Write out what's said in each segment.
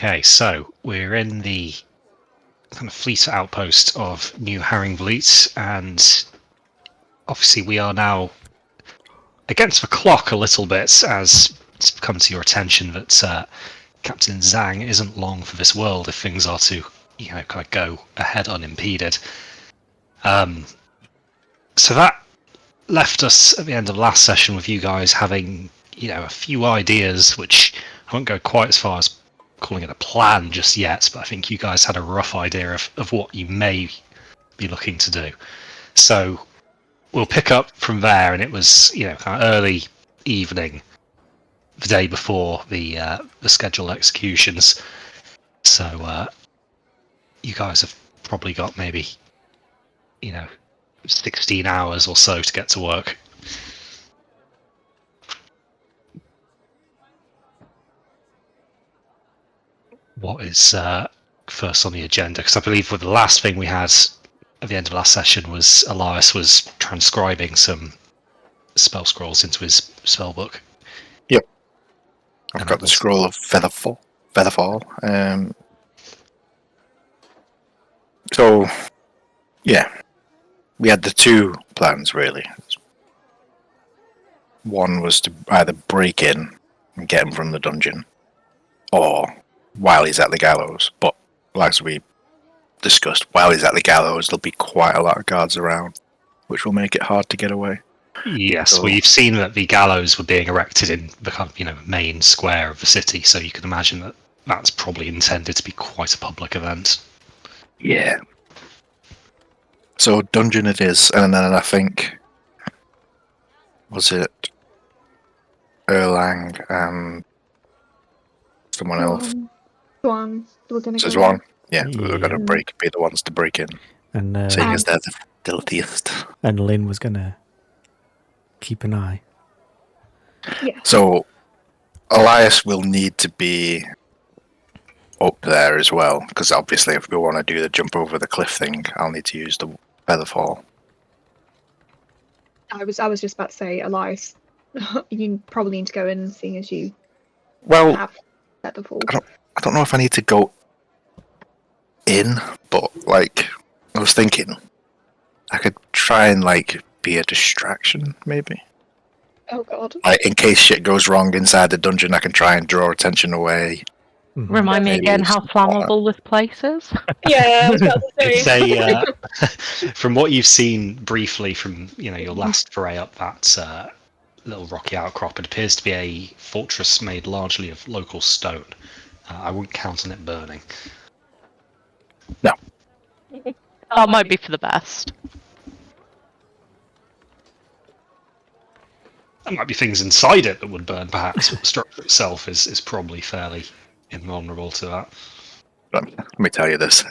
Okay, so we're in the kind of fleet outpost of New Haringvliet, and obviously we are now against the clock a little bit, as it's come to your attention that Captain Zhang isn't long for this world if things are to, kind of go ahead unimpeded. So that left us at the end of last session with you guys having, a few ideas, which I won't go quite as far as calling it a plan just yet, but I think you guys had a rough idea of what you may be looking to do. So we'll pick up from there, and it was, kind of early evening, the day before the scheduled executions. So you guys have probably got maybe, 16 hours or so to get to work. What is first on the agenda? Because I believe with the last thing we had at the end of last session was Elias was transcribing some spell scrolls into his spell book. Yep. I've got the scroll of Featherfall. So, yeah. We had the two plans, really. One was to either break in and get him from the dungeon, or while he's at the gallows. But, as we discussed, while he's at the gallows, there'll be quite a lot of guards around, which will make it hard to get away. Yes, well, you've seen that the gallows were being erected in the main square of the city, so you can imagine that that's probably intended to be quite a public event. Yeah. So dungeon it is, and then I think, was it Erlang and someone else? Zhuan. Zhuan. Yeah, we're going to be the ones to break in, and seeing as they're the filthiest. And Lynn was going to keep an eye. Yeah. So Elias will need to be up there as well, because obviously if we want to do the jump over the cliff thing, I'll need to use the Featherfall. I was just about to say, Elias, you probably need to go in, seeing as you have Featherfall. I don't know if I need to go in, but I was thinking I could try and be a distraction, maybe. Oh god. In case shit goes wrong inside the dungeon, I can try and draw attention away. Remind me again how flammable this place is. Yeah, I was about to say. It's from what you've seen briefly from your last foray up that little rocky outcrop, it appears to be a fortress made largely of local stone. I wouldn't count on it burning. No. That might be for the best. There might be things inside it that would burn, perhaps, but the structure itself is probably fairly invulnerable to that. Let me tell you this.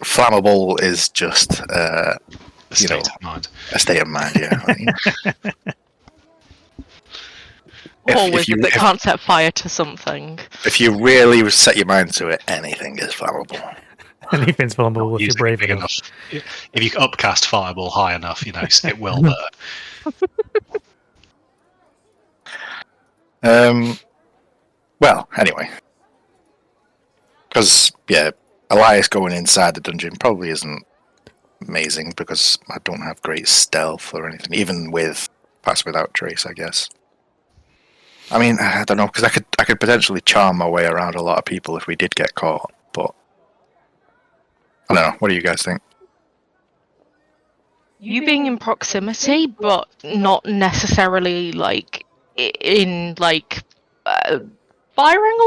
Flammable is just a state of mind. A state of mind, yeah. Always if can't set fire to something. If you really set your mind to it, anything is flammable. Anything's flammable if you're brave enough. If you upcast fireball high enough, it will burn. Well, anyway. Because, Elias going inside the dungeon probably isn't amazing, because I don't have great stealth or anything, even with Pass Without Trace, I guess. I mean, I don't know, because I could potentially charm my way around a lot of people if we did get caught, but I don't know. What do you guys think? You being in proximity, but not necessarily in firing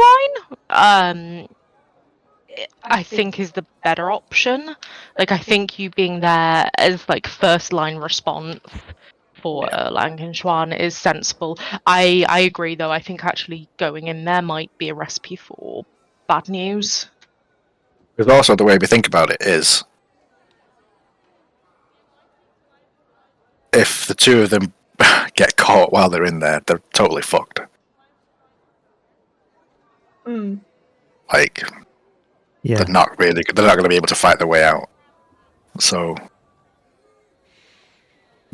line, I think is the better option. I think you being there as first line response for Erlang and Zhuan is sensible. I agree though. I think actually going in there might be a recipe for bad news. Because also the way we think about it is, if the two of them get caught while they're in there, they're totally fucked. They're not going to be able to fight their way out. So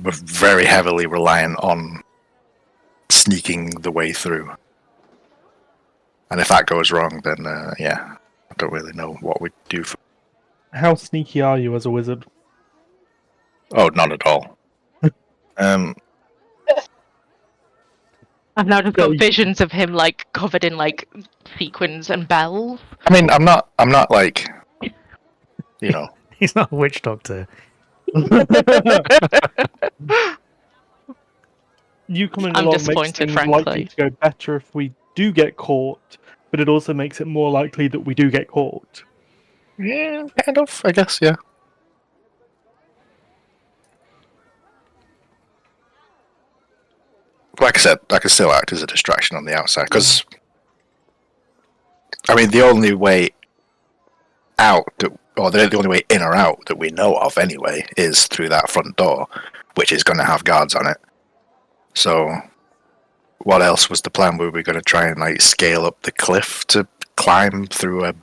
we're very heavily reliant on sneaking the way through. And if that goes wrong, then I don't really know what we'd do. How sneaky are you as a wizard? Oh, not at all. I've now just got visions of him like covered in like sequins and bells. I mean, I'm not like, He's not a witch doctor. You coming I'm along makes disappointed, things frankly. likely to go better if we do get caught, but it also makes it more likely that we do get caught. Yeah, kind of, I guess, yeah. Like I said, I can still act as a distraction on the outside, because, I mean, the only way out, the only way in or out that we know of anyway, is through that front door, which is going to have guards on it. So, what else was the plan? Were we going to try and, like, scale up the cliff to climb through a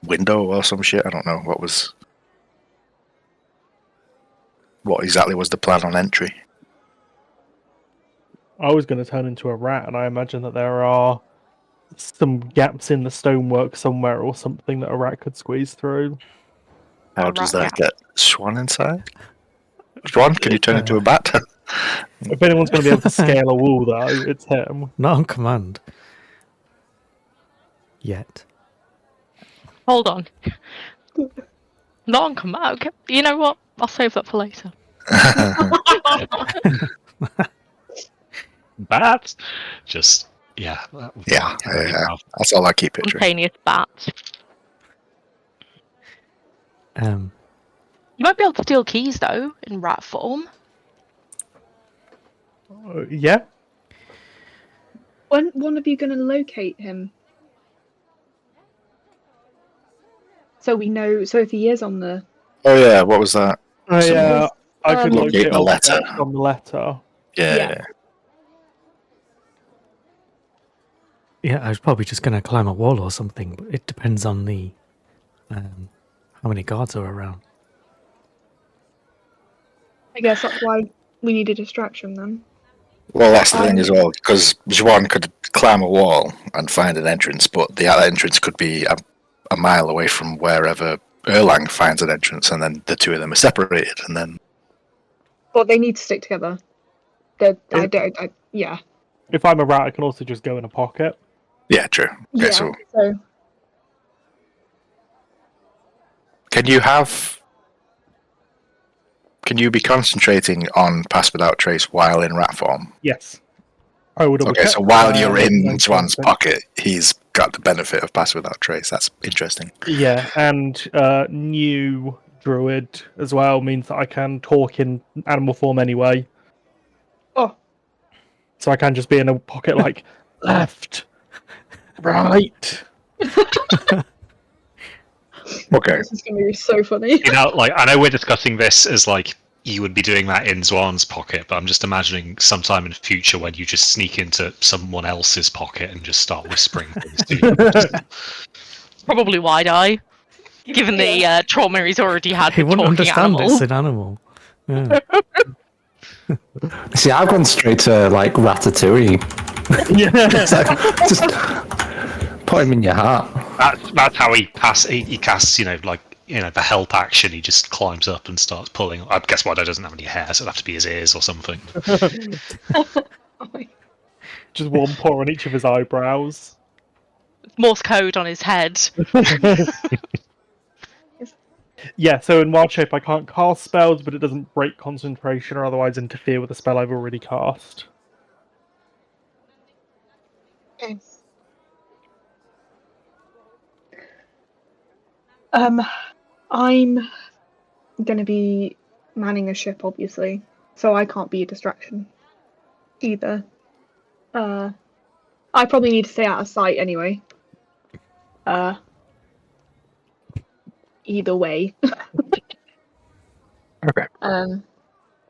window or some shit? I don't know. What exactly was the plan on entry? I was going to turn into a rat, and I imagine that there are some gaps in the stonework somewhere or something that a rat could squeeze through. How does that get Swan inside? Swan, can you turn into a bat? If anyone's going to be able to scale a wall, though, it's him. Not on command. Yet. Hold on. Not on command. Okay. You know what? I'll save that for later. Bat? Just, yeah. Yeah. That's all I keep picturing. Spontaneous bats. Um, You might be able to steal keys though in rat form. Yeah. When one of you going to locate him? So we know. So if he is on the. Oh yeah, what was that? I could locate locate the letter. on the letter. Yeah. yeah, I was probably just going to climb a wall or something, but it depends on the how many guards are around. I guess that's why we need a distraction then. Well, that's the thing as well, because Juan could climb a wall and find an entrance, but the entrance could be a mile away from wherever Erlang finds an entrance, and then the two of them are separated, and then. But they need to stick together. Yeah. If I'm a rat, I can also just go in a pocket. Yeah, true. Okay, Yeah. so So can you be concentrating on Pass Without Trace while in rat form? Yes. I would. Okay, so while you're in Juan's pocket, he's got the benefit of Pass Without Trace. That's interesting. Yeah, and new druid as well means that I can talk in animal form anyway. Oh. So I can just be in a pocket like left, right. Okay. This is going to be so funny. You know, like, I know we're discussing this as like you would be doing that in Zwan's pocket, but I'm just imagining sometime in the future when you just sneak into someone else's pocket and just start whispering things to you. Probably wide eye, given the trauma he's already had He with wouldn't talking understand animals. it's an animal. Yeah. See, I've gone straight to like Ratatouille. Yeah. So, just put him in your heart. That's how he casts, the help action. He just climbs up and starts pulling. I guess Wado doesn't have any hair, so it'll have to be his ears or something. Just one paw on each of his eyebrows. Morse code on his head. Yeah, so in wild shape I can't cast spells, but it doesn't break concentration or otherwise interfere with the spell I've already cast. Okay. I'm going to be manning a ship, obviously, so I can't be a distraction either. I probably need to stay out of sight anyway. Either way. Okay.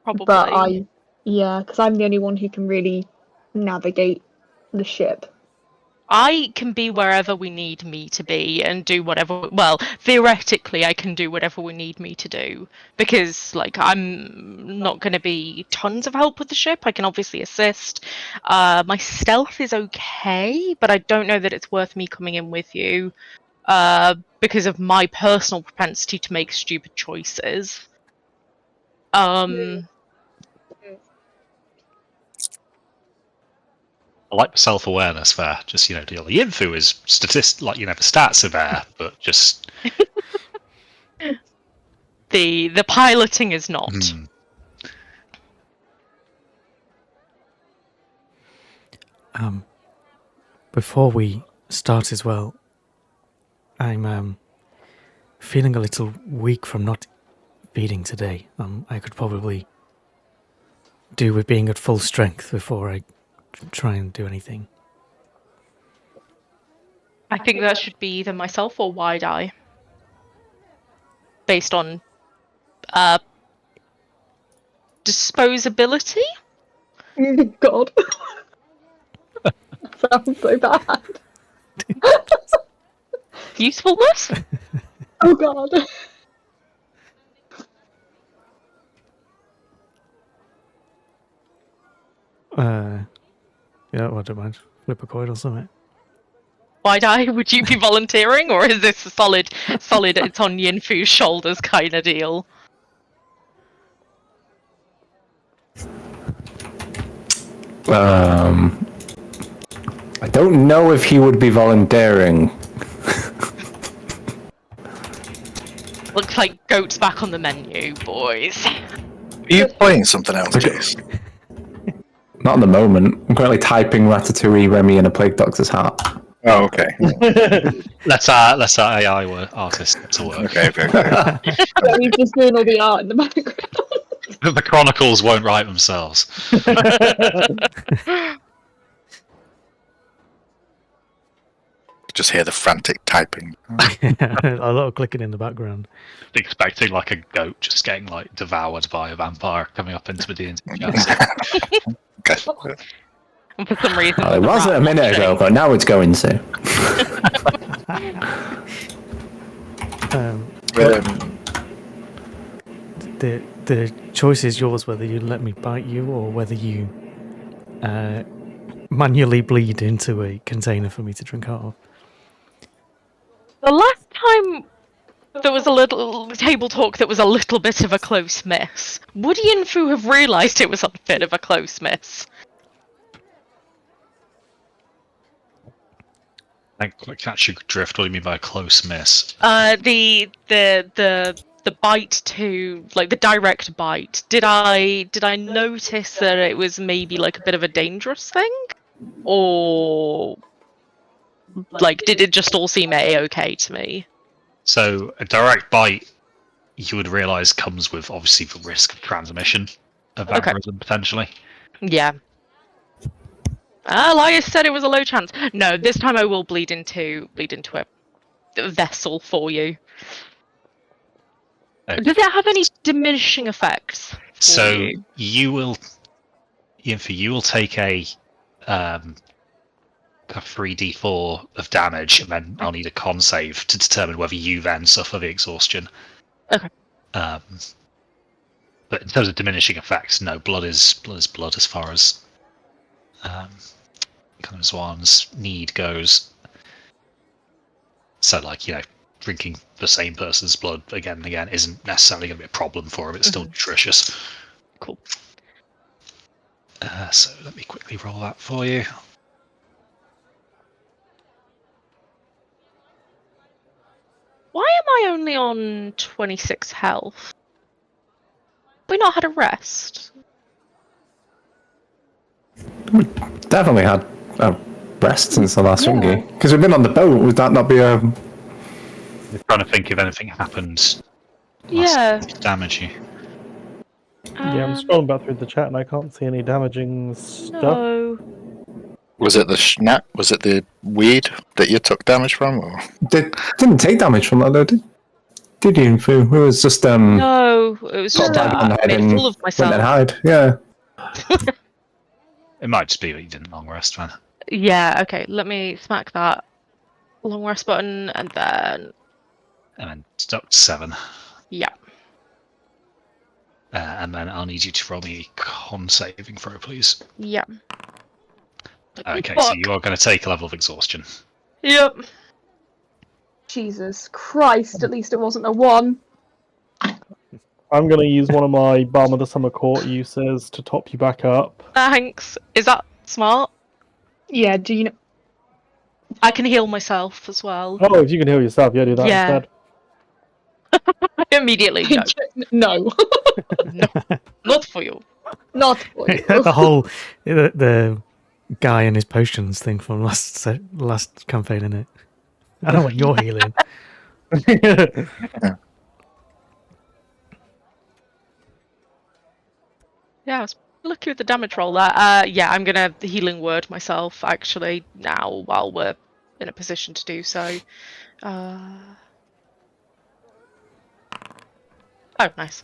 Probably. But because I'm the only one who can really navigate the ship. I can be wherever we need me to be and do whatever. Well, theoretically, I can do whatever we need me to do because, like, I'm not going to be tons of help with the ship. I can obviously assist. My stealth is okay, but I don't know that it's worth me coming in with you because of my personal propensity to make stupid choices. I like the self-awareness there. Just, the info is like, the stats are there, but just... The piloting is not. Before we start as well, I'm feeling a little weak from not feeding today. I could probably do with being at full strength before I try and do anything. I think that should be either myself or Wide Eye, based on disposability. God. That sounds so bad. Usefulness? Oh God. Yeah, I don't mind. Flip a coin or something. Wide Eye, would you be volunteering, or is this a solid it's on Yinfu's shoulders kind of deal? I don't know if he would be volunteering. Looks like goat's back on the menu, boys. Are you playing something else, Jace? Not at the moment. I'm currently typing Ratatouille, Remy, and a Plague Doctor's Heart. Oh, okay. Let's our AI artist to work. Okay. Yeah, he's just doing all the art in the background. The chronicles won't write themselves. Just hear the frantic typing. A lot of clicking in the background. Expecting like a goat just getting like devoured by a vampire coming up into the D&D chat. Okay. And for some reason, It wasn't a minute ago, but now it's going to. The choice is yours whether you let me bite you or whether you manually bleed into a container for me to drink out of. the last time there was a little table talk that was a little bit of a close miss, would Yinfu have realised it was a bit of a close miss? I can't catch your drift. What do you mean by a close miss? The bite to, like, the direct bite. Did I notice that it was maybe like a bit of a dangerous thing, or like did it just all seem a-okay to me? So a direct bite, you would realise comes with obviously the risk of transmission of vampirism potentially. Yeah. Elias said it was a low chance. No, this time I will bleed into a vessel for you. Okay. Does it have any diminishing effects? So you will take a 3d4 of damage, and then I'll need a con save to determine whether you then suffer the exhaustion. Okay. But in terms of diminishing effects, no, blood is blood as far as kind of Zwan's need goes. So, like, drinking the same person's blood again and again isn't necessarily going to be a problem for him. It's still nutritious. Cool. So let me quickly roll that for you. Why am I only on 26 health? Have we not had a rest? Definitely had a rest since the last thingy. Because we've been on the boat, would that not be a... I'm trying to think if anything happened Yeah. to damage you. Yeah, I'm scrolling back through the chat and I can't see any damaging stuff. No. Was it the snap? Was it the weed that you took damage from? Or? Didn't take damage from that though, did you? It was just No, it was just on the head made a and fool of went and myself. hide. Yeah. It might just be that you didn't long rest, man. Yeah, okay, let me smack that long rest button and then. And then stop 7. Yeah. And then I'll need you to roll me a con saving throw, please. Yeah. Okay, so Fuck. you are going to take a level of exhaustion. Yep. Jesus Christ, at least it wasn't a 1. I'm going to use one of my Balm of the Summer Court uses to top you back up. Thanks. Is that smart? Yeah, do you know? I can heal myself as well. Oh, if you can heal yourself, yeah, do that Yeah. instead. Immediately, no. No, No, not for you. not for you. the whole the guy and his potions thing from last campaign, innit? I don't want your healing. Yeah, I was lucky with the damage roll there. Yeah, I'm gonna healing word myself actually now while we're in a position to do so. Oh, nice.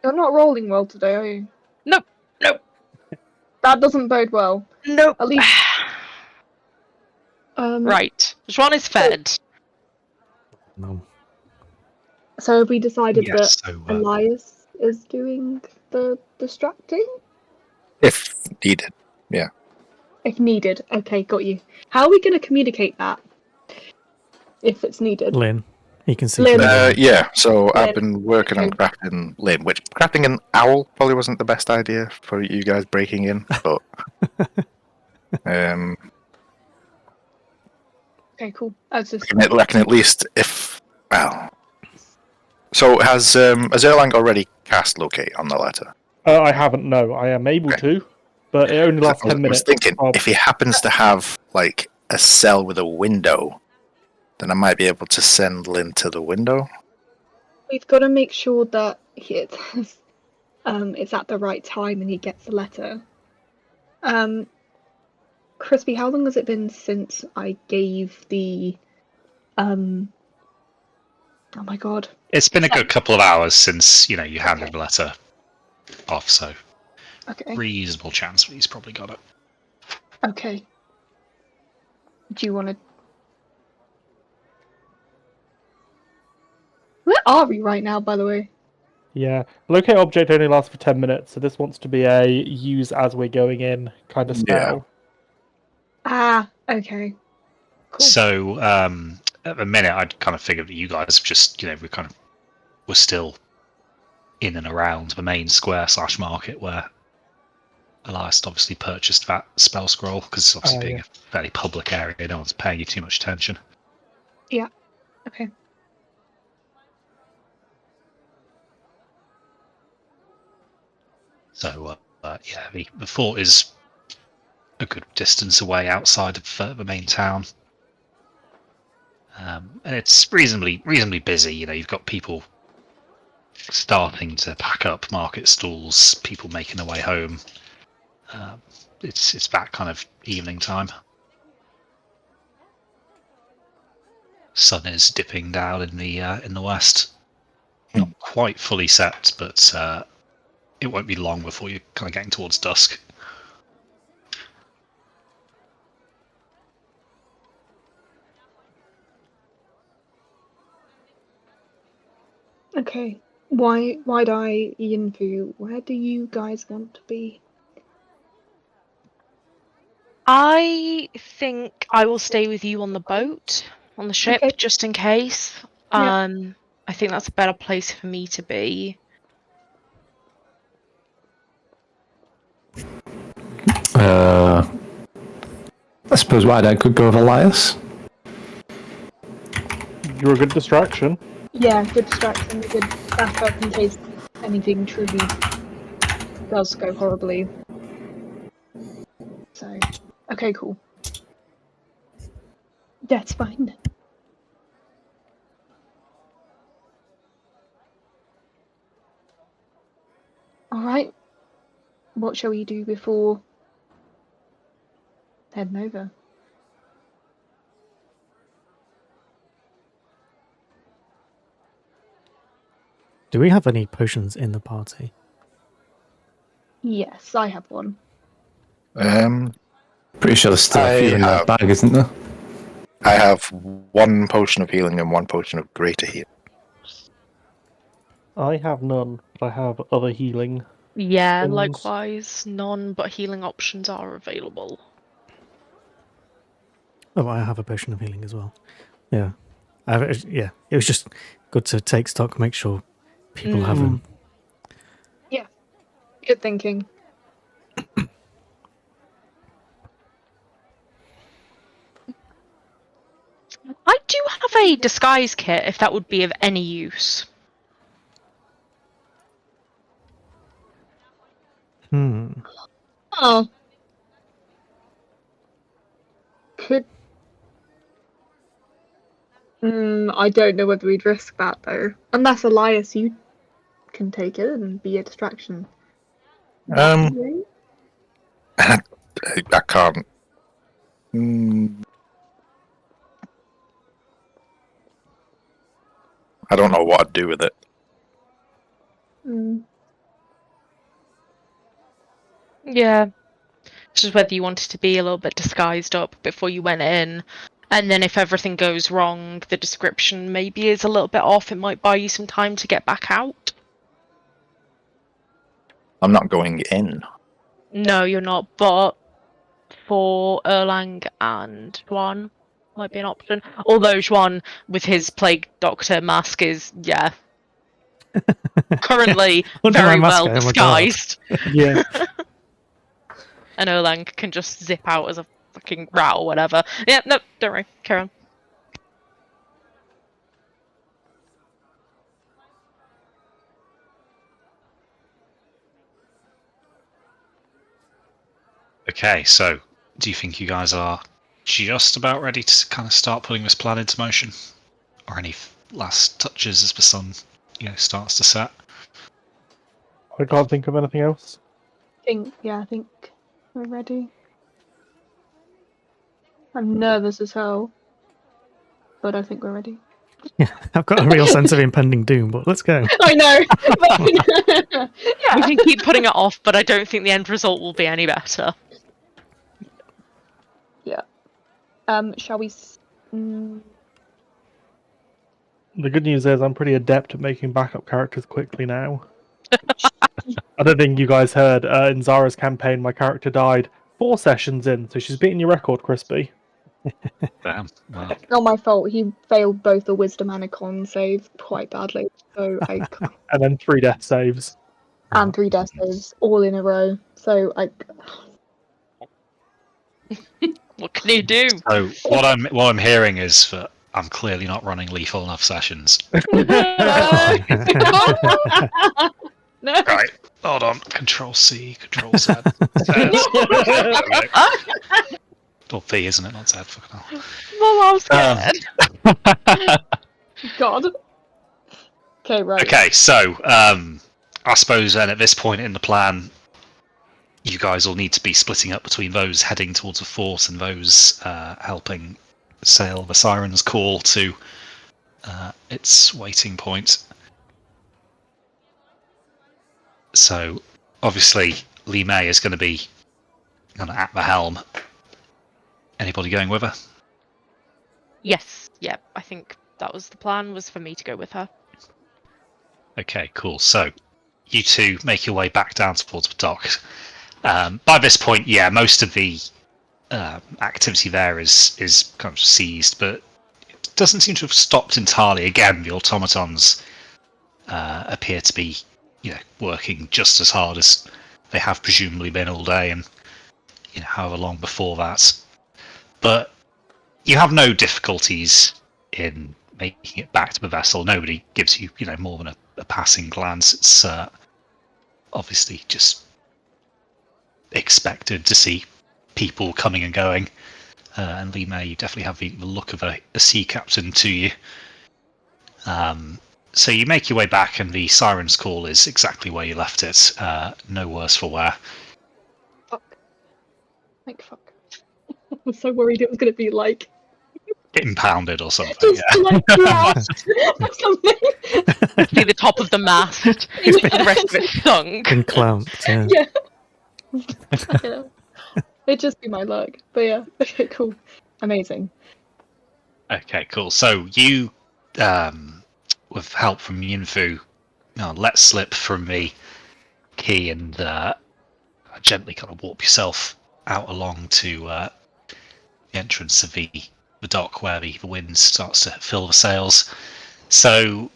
You're not rolling well today, are you? Nope. Nope. That doesn't bode well. Nope. At least, Right. Which one is fed? No. So have we decided that Yes, so Elias is doing the distracting? If needed. If needed. Okay, got you. How are we going to communicate that? If it's needed. Lynn, he can see. Lynn. from there. Yeah, so Yeah. I've been working on crafting Limb, which crafting an owl probably wasn't the best idea for you guys breaking in, but Okay, cool. I just I can at least So has Erlang already cast locate on the letter? I haven't, no. I am able Okay. to, but it only lasts 10 I was minutes. thinking, if he happens to have like a cell with a window, then I might be able to send Lynn to the window. we've got to make sure that it's at the right time and he gets the letter. Crispy, how long has it been since I gave the oh my god. it's been a good couple of hours since you handed the letter off, so Okay. reasonable chance that he's probably got it. Okay. Do you want to? Where are we right now, by the way? Yeah. Locate object only lasts for 10 minutes, so this wants to be a use as we're going in kind of spell. Ah, okay. Cool. So at the minute, I'd kind of figured that you guys just, we're still in and around the main square / market where Elias obviously purchased that spell scroll, because obviously being yeah. a fairly public area, no one's paying you too much attention. Yeah. Okay. So yeah, the fort is a good distance away outside of the main town. And it's reasonably busy. You've got people starting to pack up market stalls, people making their way home. It's that kind of evening time. Sun is dipping down in the west. Not quite fully set, but it won't be long before you're kind of getting towards dusk. Okay. Wide-eye Yinfu, where do you guys want to be? I think I will stay with you on the boat, on the ship, Okay. just in case. Yeah. I think that's a better place for me to be. I suppose Wide-Eye could go with Elias. You're a good distraction. Yeah, good distraction, good backup in case anything truly does go horribly. So, okay, cool. That's fine. Alright. What shall we do before heading over? Do we have any potions in the party? Yes, I have one. Pretty sure there's still a few in I that bag, isn't there? I have 1 potion of healing and 1 potion of greater healing. I have none, but I have other healing. Yeah, Things. likewise. None but healing options are available. Oh, I have a potion of healing as well. Yeah. Yeah, it was just good to take stock, make sure people have them. Good thinking. I do have a disguise kit if that would be of any use. Oh. Could. I don't know whether we'd risk that though. Unless Elias, you can take it and be a distraction. I Right? can't. I don't know what I'd do with it. Yeah. Just whether you wanted to be a little bit disguised up before you went in. And then if everything goes wrong, the description maybe is a little bit off. It might buy you some time to get back out. I'm not going in. No, you're not. But for Erlang and Juan, might be an option. Although Juan, with his Plague Doctor mask, is, currently Under my very mask, well oh my God. disguised. Yeah. And Erlang can just zip out as a fucking rat or whatever. Yeah, no, don't worry. Carry on. Okay, so do you think you guys are just about ready to kind of start putting this plan into motion? Or any last touches as the sun, starts to set? I can't think of anything else. I think we're ready. I'm nervous as hell, but I think we're ready. Yeah, I've got a real sense of impending doom, but let's go. I know. We can keep putting it off, but I don't think the end result will be any better. Yeah. Shall we? The good news is I'm pretty adept at making backup characters quickly now. I don't think you guys heard, in Zara's campaign, my character died 4 sessions in, so she's beating your record, Crispy. Damn. Wow. Not my fault. He failed both the wisdom and a con save quite badly, so I can't. And then 3 death saves. And 3 death saves all in a row. So I. What can you do? So what I'm hearing is that I'm clearly not running lethal enough sessions. No. Right, hold on. Control C, Control Z. Or V, isn't it? Not Z. Fucking hell. Well, I'm scared. God. Okay, right. Okay, so I suppose then at this point in the plan, you guys will need to be splitting up between those heading towards the fort and those helping sail the Siren's Call to its waiting point. So obviously Lee May is going to be kind of at the helm. Anybody going with her? Yes, yeah, I think that was the plan, was for me to go with her. Okay, cool. So you two make your way back down towards the dock. By this point, most of the activity there is kind of seized, but it doesn't seem to have stopped entirely. Again, the automatons appear to be, working just as hard as they have presumably been all day, and however long before that. But you have no difficulties in making it back to the vessel. Nobody gives you, more than a passing glance. It's obviously just expected to see people coming and going. And Lee May, you definitely have the look of a sea captain to you. So you make your way back, and the Siren's Call is exactly where you left it. No worse for wear. Fuck. Like, fuck. I was so worried it was going to be like. Impounded or something. Just like crashed or something. See the top of the mast, with the rest of it sunk. Been clamped, yeah. Yeah. It'd just be my luck. But yeah, okay, cool. Amazing. Okay, cool. So you, with help from Yinfu, let slip from the key and gently kind of warp yourself out along to the entrance of the dock where the wind starts to fill the sails. So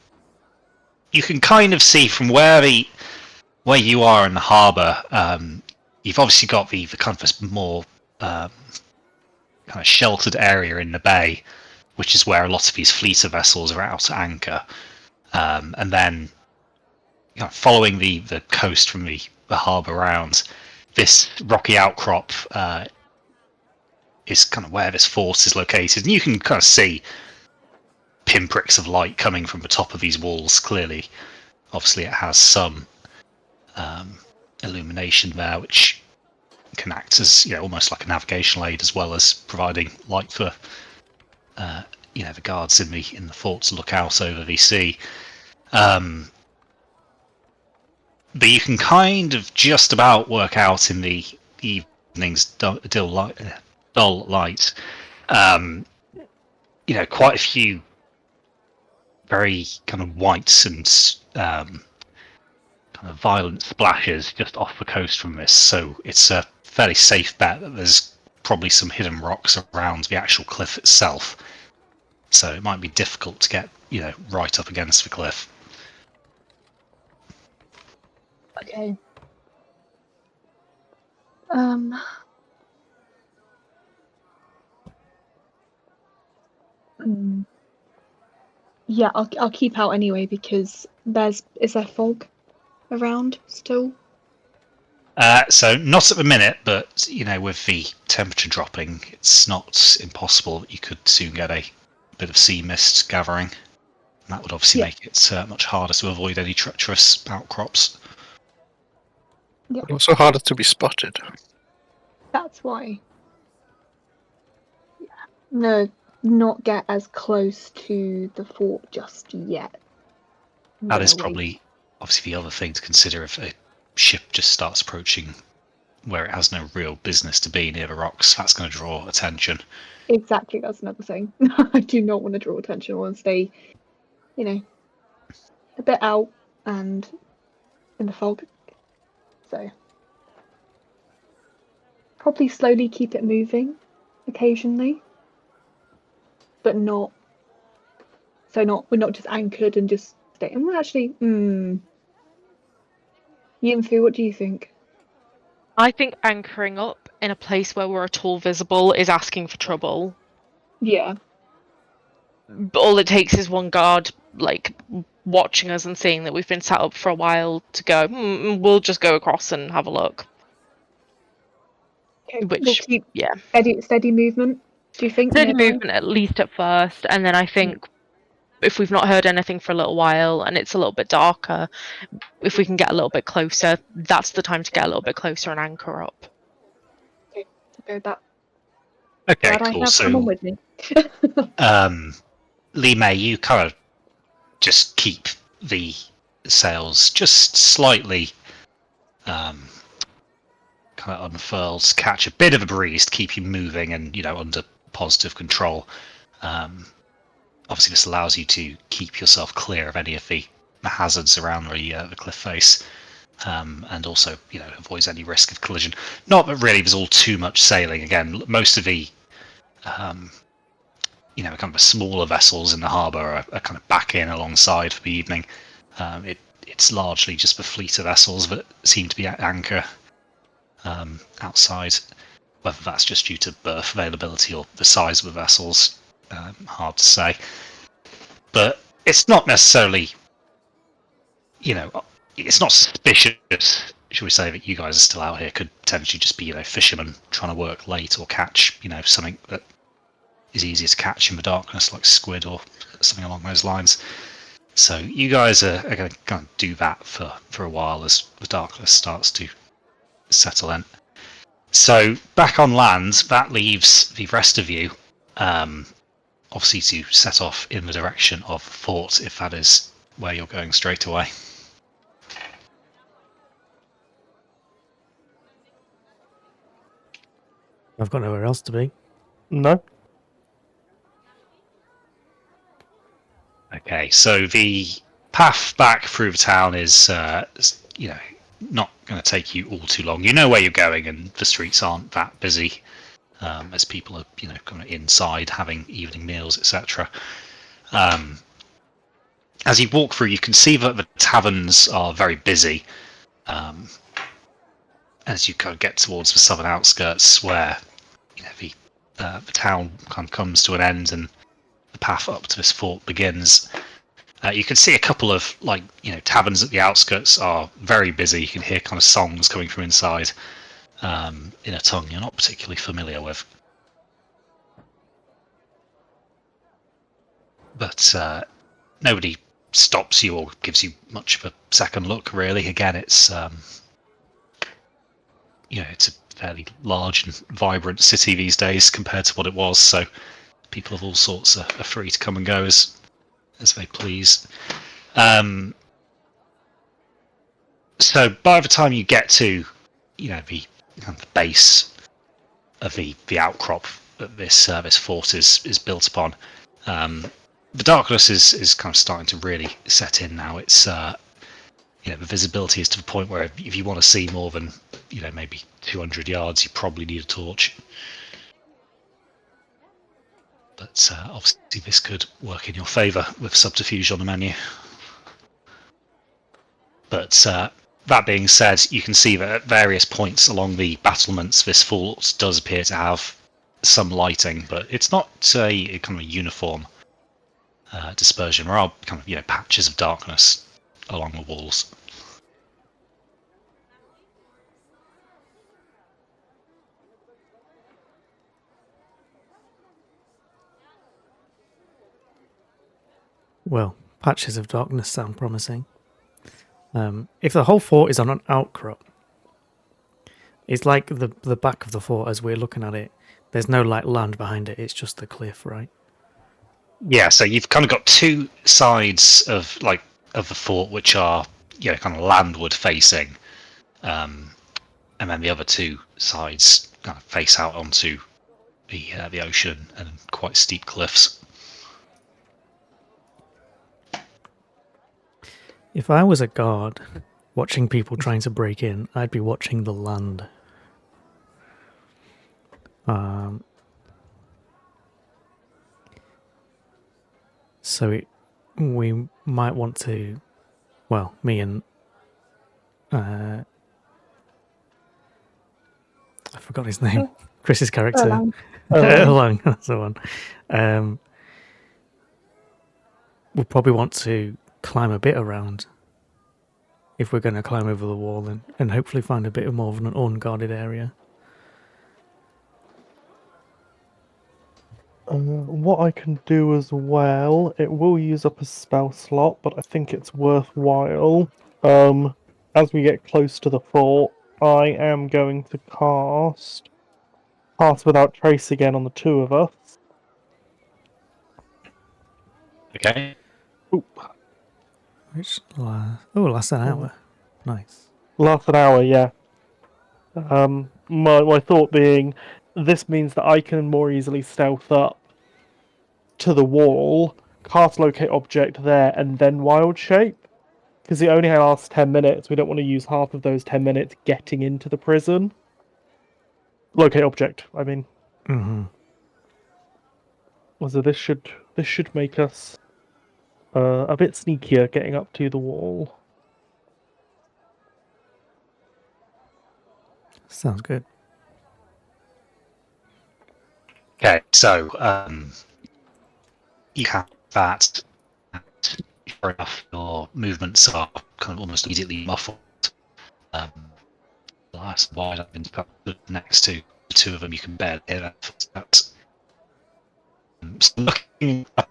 you can kind of see from where you are in the harbour. You've obviously got the kind of this more kind of sheltered area in the bay, which is where a lot of these fleeter vessels are out at anchor. And then following the coast from the harbour round, this rocky outcrop is kind of where this fort is located. And you can kind of see pinpricks of light coming from the top of these walls clearly. Obviously, it has some illumination there, which can act as almost like a navigational aid, as well as providing light for the guards in the fort to look out over the sea. But you can kind of just about work out in the evening's dull light, quite a few very kind of white and kind of violent splashes just off the coast from this. So it's a fairly safe bet that there's probably some hidden rocks around the actual cliff itself. So it might be difficult to get, right up against the cliff. Okay. Yeah, I'll keep out anyway because is there fog around still? So not at the minute, but with the temperature dropping, it's not impossible that you could soon get a bit of sea mist gathering. And that would obviously make it much harder to avoid any treacherous outcrops. Yeah, Also harder to be spotted. that's why. Yeah. No, not get as close to the fort just yet. That is probably obviously the other thing to consider if a ship just starts approaching where it has no real business to be near the rocks. That's going to draw attention. Exactly, that's another thing. I do not want to draw attention. I want to stay, a bit out and in the fog. So probably slowly keep it moving occasionally, but not. So we're not just anchored and just staying. Well, actually, Yinfu, what do you think? I think anchoring up in a place where we're at all visible is asking for trouble. Yeah. All it takes is one guard, watching us and seeing that we've been set up for a while to go, we'll just go across and have a look. Okay. Which, we'll keep yeah. Steady movement, do you think? Steady nearby? movement, at least at first, and then I think if we've not heard anything for a little while and it's a little bit darker, if we can get a little bit closer, that's the time to get a little bit closer and anchor up. Okay, I'll go with that. Okay, Glad cool. I have someone with me. Lee May, you kind of just keep the sails just slightly kind of unfurled to catch a bit of a breeze to keep you moving and under positive control. Obviously, this allows you to keep yourself clear of any of the hazards around the cliff face, and also avoids any risk of collision. Not that really there's all too much sailing. Again, most of the kind of smaller vessels in the harbour are kind of back in alongside for the evening. It's largely just the fleeter vessels that seem to be at anchor outside. Whether that's just due to berth availability or the size of the vessels, hard to say. But it's not necessarily, it's not suspicious, should we say, that you guys are still out here. Could potentially just be, fishermen trying to work late or catch, something that is easier to catch in the darkness, like squid or something along those lines. So you guys are going to kind of do that for a while as the darkness starts to settle in. So back on land, that leaves the rest of you, obviously, to set off in the direction of the fort, if that is where you're going straight away. I've got nowhere else to be. No. Okay, so the path back through the town is, not going to take you all too long. You know where you're going, and the streets aren't that busy as people are, kind of inside having evening meals, etc. As you walk through, you can see that the taverns are very busy. As you kind of get towards the southern outskirts, where the town kind of comes to an end and the path up to this fort begins. You can see a couple of taverns at the outskirts are very busy. You can hear kind of songs coming from inside in a tongue you're not particularly familiar with. But nobody stops you or gives you much of a second look, really. Again, it's it's a fairly large and vibrant city these days compared to what it was. So people of all sorts are free to come and go as they please. So by the time you get to, the base of the outcrop that this fort is built upon, the darkness is kind of starting to really set in now. It's the visibility is to the point where if you want to see more than maybe 200 yards, you probably need a torch. But obviously this could work in your favour with subterfuge on the menu. But that being said, you can see that at various points along the battlements, this fort does appear to have some lighting, but it's not a kind of a uniform dispersion. There are kind of patches of darkness along the walls. Well, patches of darkness sound promising. If the whole fort is on an outcrop, it's like the back of the fort as we're looking at it. There's no land behind it. It's just the cliff, right? Yeah. So you've kind of got two sides of the fort which are kind of landward facing, and then the other two sides kind of face out onto the ocean and quite steep cliffs. If I was a guard watching people trying to break in, I'd be watching the land. So we might want to, well, me and I forgot his name. Chris's character. Erlang. That's the one. We'll probably want to climb a bit around if we're going to climb over the wall and hopefully find a bit more of an unguarded area. What I can do as well, it will use up a spell slot, but I think it's worthwhile. As we get close to the fort, I am going to cast Pass Without Trace again on the two of us. Okay. Oop. Which lasts an hour. Nice. Lasts an hour, yeah. My thought being, this means that I can more easily stealth up to the wall, cast Locate Object there, and then Wild Shape. Because it only lasts 10 minutes, we don't want to use half of those 10 minutes getting into the prison. Locate Object, I mean. Mm-hmm. So this should make us a bit sneakier getting up to the wall. Sounds good. Okay, so you have that, and sure enough, your movements are kind of almost immediately muffled. The last wide up into next to the two of them, you can barely hear that footsteps. So looking at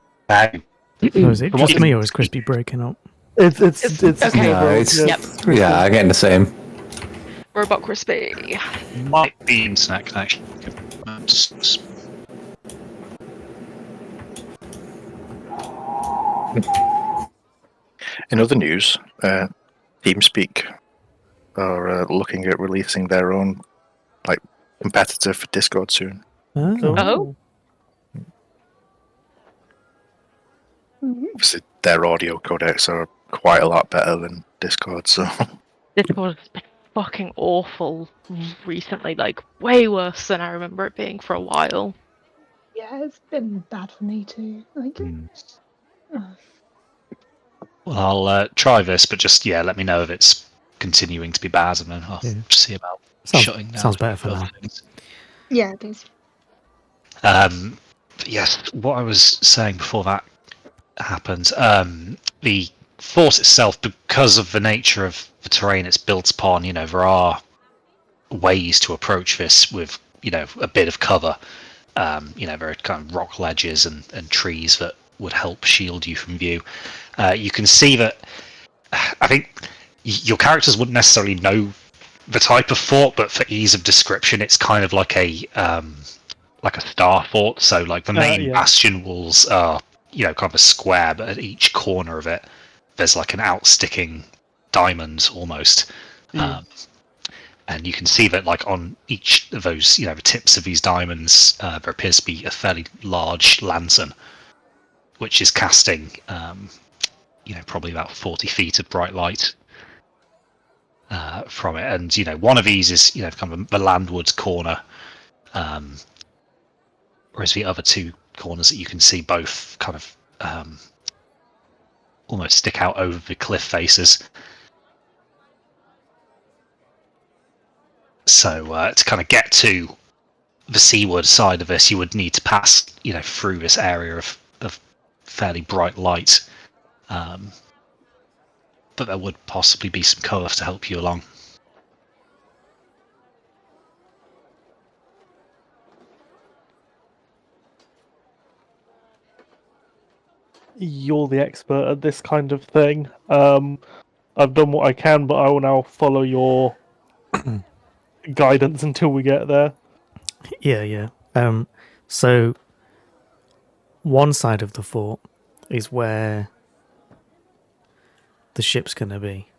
Is it just me or is Crispy breaking up? It's okay. No, it's, Yep. yeah, I'm getting the same. Robot Crispy. might be internet connection. In other news, TeamSpeak are looking at releasing their own competitor for Discord soon. Oh. Obviously, their audio codecs are quite a lot better than Discord, so Discord has been fucking awful recently, like way worse than I remember it being for a while. Yeah, it's been bad for me too. Like, Well, I'll try this, but just let me know if it's continuing to be bad, and then I'll see about shutting down. Sounds better for other now. things. yeah, it does. But yes, what I was saying before that happened, the fort itself, because of the nature of the terrain it's built upon, there are ways to approach this with, a bit of cover. There are kind of rock ledges and trees that would help shield you from view. You can see that, I think your characters wouldn't necessarily know the type of fort, but for ease of description, it's kind of like a star fort. So like the main bastion walls are, kind of a square, but at each corner of it, there's like an outsticking diamond almost. And you can see that like on each of those, the tips of these diamonds, there appears to be a fairly large lantern, which is casting, probably about 40 feet of bright light from it. And, one of these is, kind of the landward corner, whereas the other two corners that you can see both kind of almost stick out over the cliff faces. So to kind of get to the seaward side of this, you would need to pass, through this area of fairly bright light. But there would possibly be some cover to help you along. You're the expert at this kind of thing. I've done what I can, but I will now follow your guidance until we get there. Yeah. So one side of the fort is where the ship's going to be.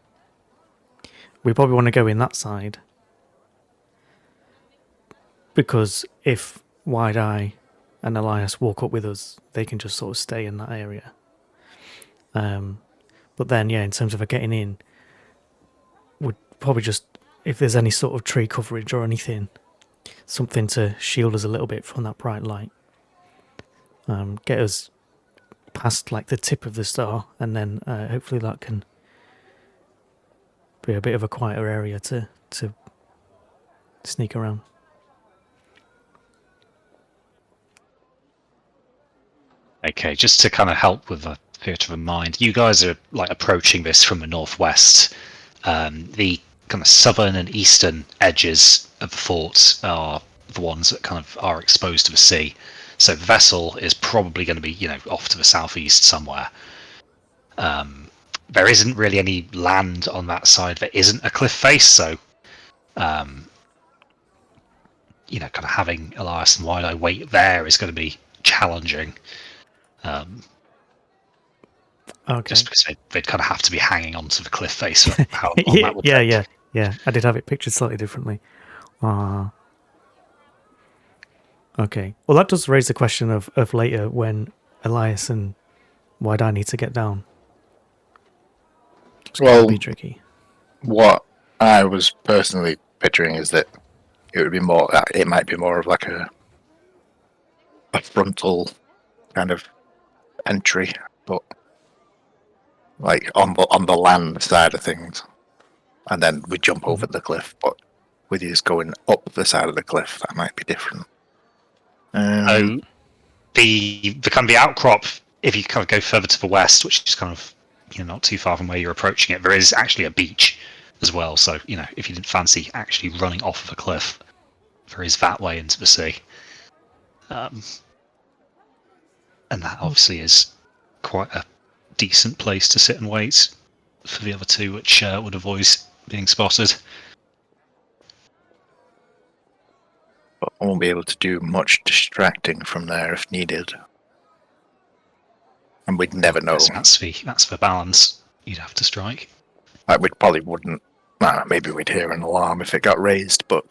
We probably want to go in that side because if Wide Eye and Elias walk up with us, they can just sort of stay in that area. But then, in terms of getting in, would probably just, if there's any sort of tree coverage or anything, something to shield us a little bit from that bright light. Get us past like the tip of the star, and then hopefully that can be a bit of a quieter area to sneak around. Okay, just to kind of help with the theatre of mind, you guys are like approaching this from the northwest. The kind of southern and eastern edges of the fort are the ones that kind of are exposed to the sea. So the vessel is probably going to be, off to the southeast somewhere. There isn't really any land on that side that isn't a cliff face, so kind of having Elias and Wide Eye wait there is going to be challenging. Okay. Just because they'd kind of have to be hanging onto the cliff face. For how long that would take. Yeah. I did have it pictured slightly differently. Okay. Well, that does raise the question of later when Elias and Wide Eye need to get down. It's going to be tricky. What I was personally picturing is that it would be more. It might be more of like a frontal kind of entry, but like on the land side of things, and then we jump over the cliff. But with you going up the side of the cliff, that might be different. The kind of the outcrop, if you kind of go further to the west, which is kind of not too far from where you're approaching it, there is actually a beach as well. So if you didn't fancy actually running off of a cliff, there is that way into the sea. And that obviously is quite a decent place to sit and wait for the other two, which would avoid being spotted. But I won't be able to do much distracting from there if needed. And we'd never know. That's the balance you'd have to strike. Like we probably wouldn't. Maybe we'd hear an alarm if it got raised, but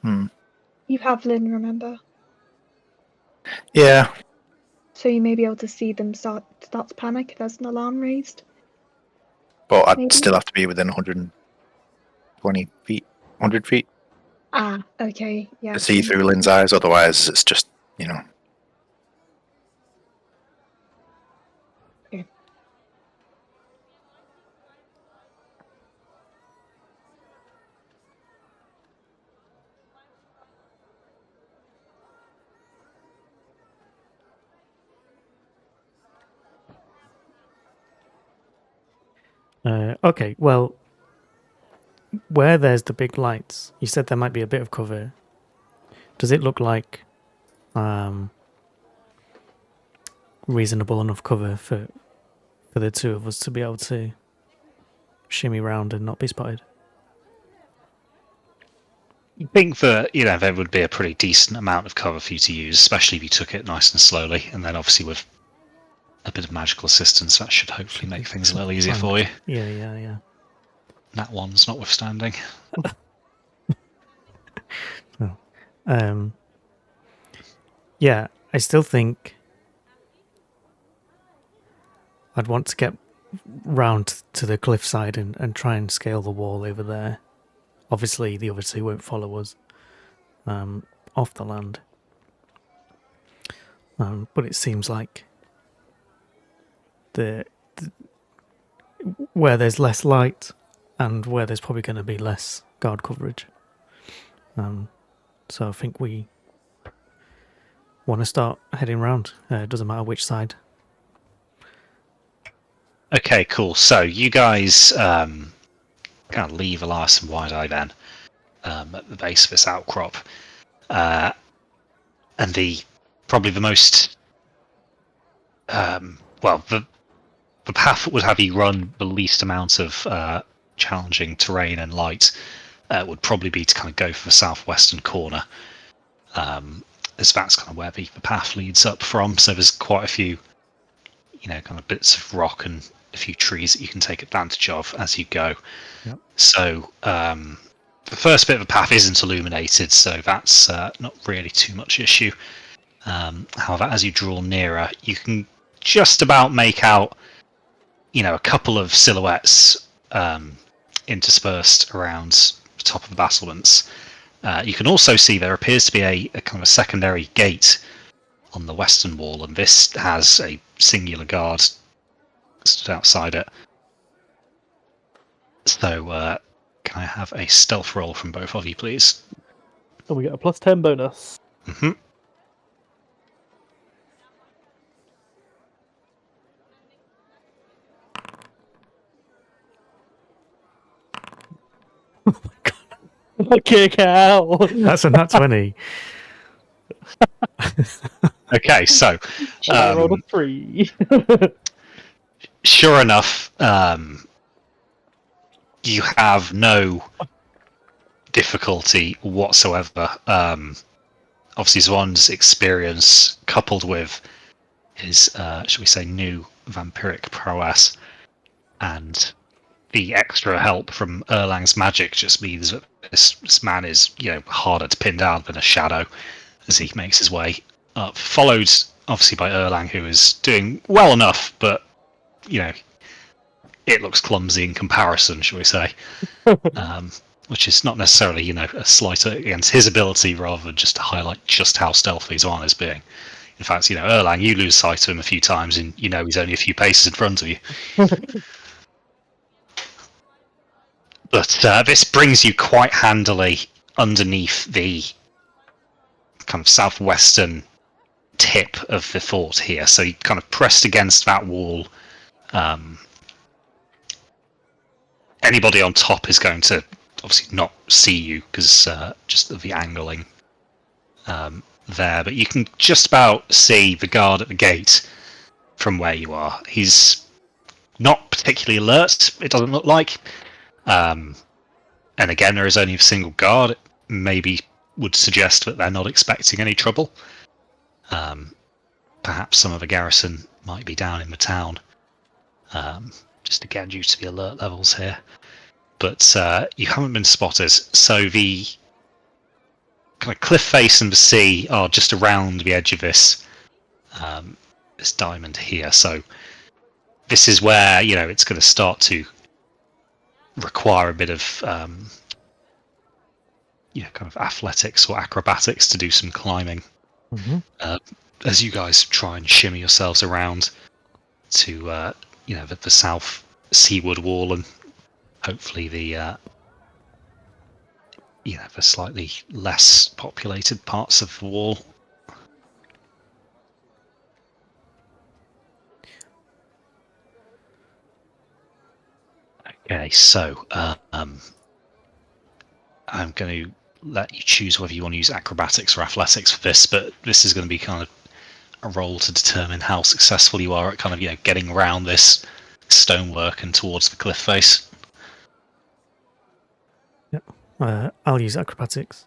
You have Lynn, remember? Yeah. So you may be able to see them start to panic if there's an alarm raised. But I'd Maybe? still have to be within 120 feet, 100 feet Ah, okay, yeah. to see through Lynn's eyes. Otherwise, it's just, you know. Okay. Okay, well, where there's the big lights, you said there might be a bit of cover. Does it look like reasonable enough cover for the two of us to be able to shimmy round and not be spotted? I think that, there would be a pretty decent amount of cover for you to use, especially if you took it nice and slowly, and then obviously with a bit of magical assistance, that should hopefully make things a little easier for you. Yeah. That one's notwithstanding. Yeah, I still think I'd want to get round to the cliffside and try and scale the wall over there. Obviously, the other two won't follow us off the land. But it seems like the where there's less light and where there's probably going to be less guard coverage. So I think we want to start heading round. It doesn't matter which side. Okay, cool. So you guys kind of leave Elias and Wide-Eye then at the base of this outcrop. And probably the most... the path that would have you run the least amount of challenging terrain and light would probably be to kind of go for the southwestern corner. As that's kind of where the path leads up from. So there's quite a few, kind of bits of rock and a few trees that you can take advantage of as you go. Yep. So the first bit of the path isn't illuminated, so that's not really too much issue. However, as you draw nearer, you can just about make out, a couple of silhouettes interspersed around the top of the battlements. You can also see there appears to be a kind of a secondary gate on the western wall, and this has a singular guard stood outside it. So, can I have a stealth roll from both of you, please? And we get a +10 bonus. Mm-hmm. Kick out! That's a nat 20. Okay, so I rolled a 3. sure enough, you have no difficulty whatsoever. Obviously, Zwan's experience coupled with his, shall we say, new vampiric prowess and the extra help from Erlang's magic just means that this man is, harder to pin down than a shadow as he makes his way up. Followed, obviously, by Erlang, who is doing well enough, but, it looks clumsy in comparison, shall we say. Which is not necessarily, a slight against his ability, rather than just to highlight just how stealthy Zwan is being. In fact, Erlang, you lose sight of him a few times and he's only a few paces in front of you. But this brings you quite handily underneath the kind of southwestern tip of the fort here. So you kind of pressed against that wall. Anybody on top is going to obviously not see you because just of the angling there. But you can just about see the guard at the gate from where you are. He's not particularly alert, it doesn't look like. And again, there is only a single guard. It maybe would suggest that they're not expecting any trouble. Perhaps some of the garrison might be down in the town. Just again, due to the alert levels here. But you haven't been spotted. So the kind of cliff face and the sea are just around the edge of this this diamond here. So this is where it's going to start to require a bit of kind of athletics or acrobatics to do some climbing. As you guys try and shimmy yourselves around to the south seaward wall and hopefully the the slightly less populated parts of the wall. Okay, so I'm going to let you choose whether you want to use acrobatics or athletics for this, but this is going to be kind of a roll to determine how successful you are at kind of getting around this stonework and towards the cliff face. Yep. I'll use acrobatics.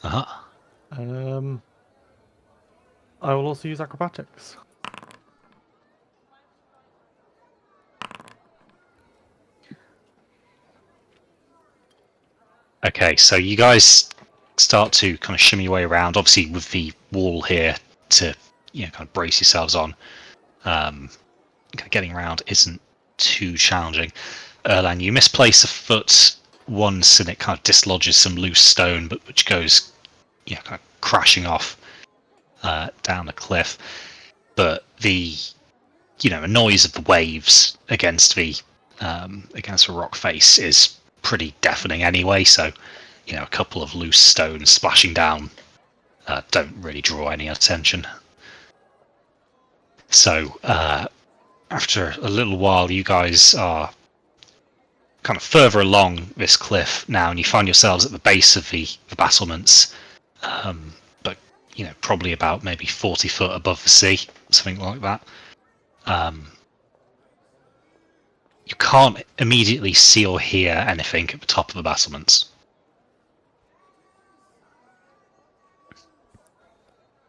Uh-huh. I will also use acrobatics. Okay, so you guys start to kind of shimmy your way around, obviously with the wall here to kind of brace yourselves on. Getting around isn't too challenging. Erlang, you misplace a foot once and it kind of dislodges some loose stone, but which goes kind of crashing off down the cliff. But the noise of the waves against the rock face is pretty deafening anyway, so a couple of loose stones splashing down don't really draw any attention. So after a little while, you guys are kind of further along this cliff now, and you find yourselves at the base of the battlements, but probably about maybe 40 foot above the sea, something like that. You can't immediately see or hear anything at the top of the battlements.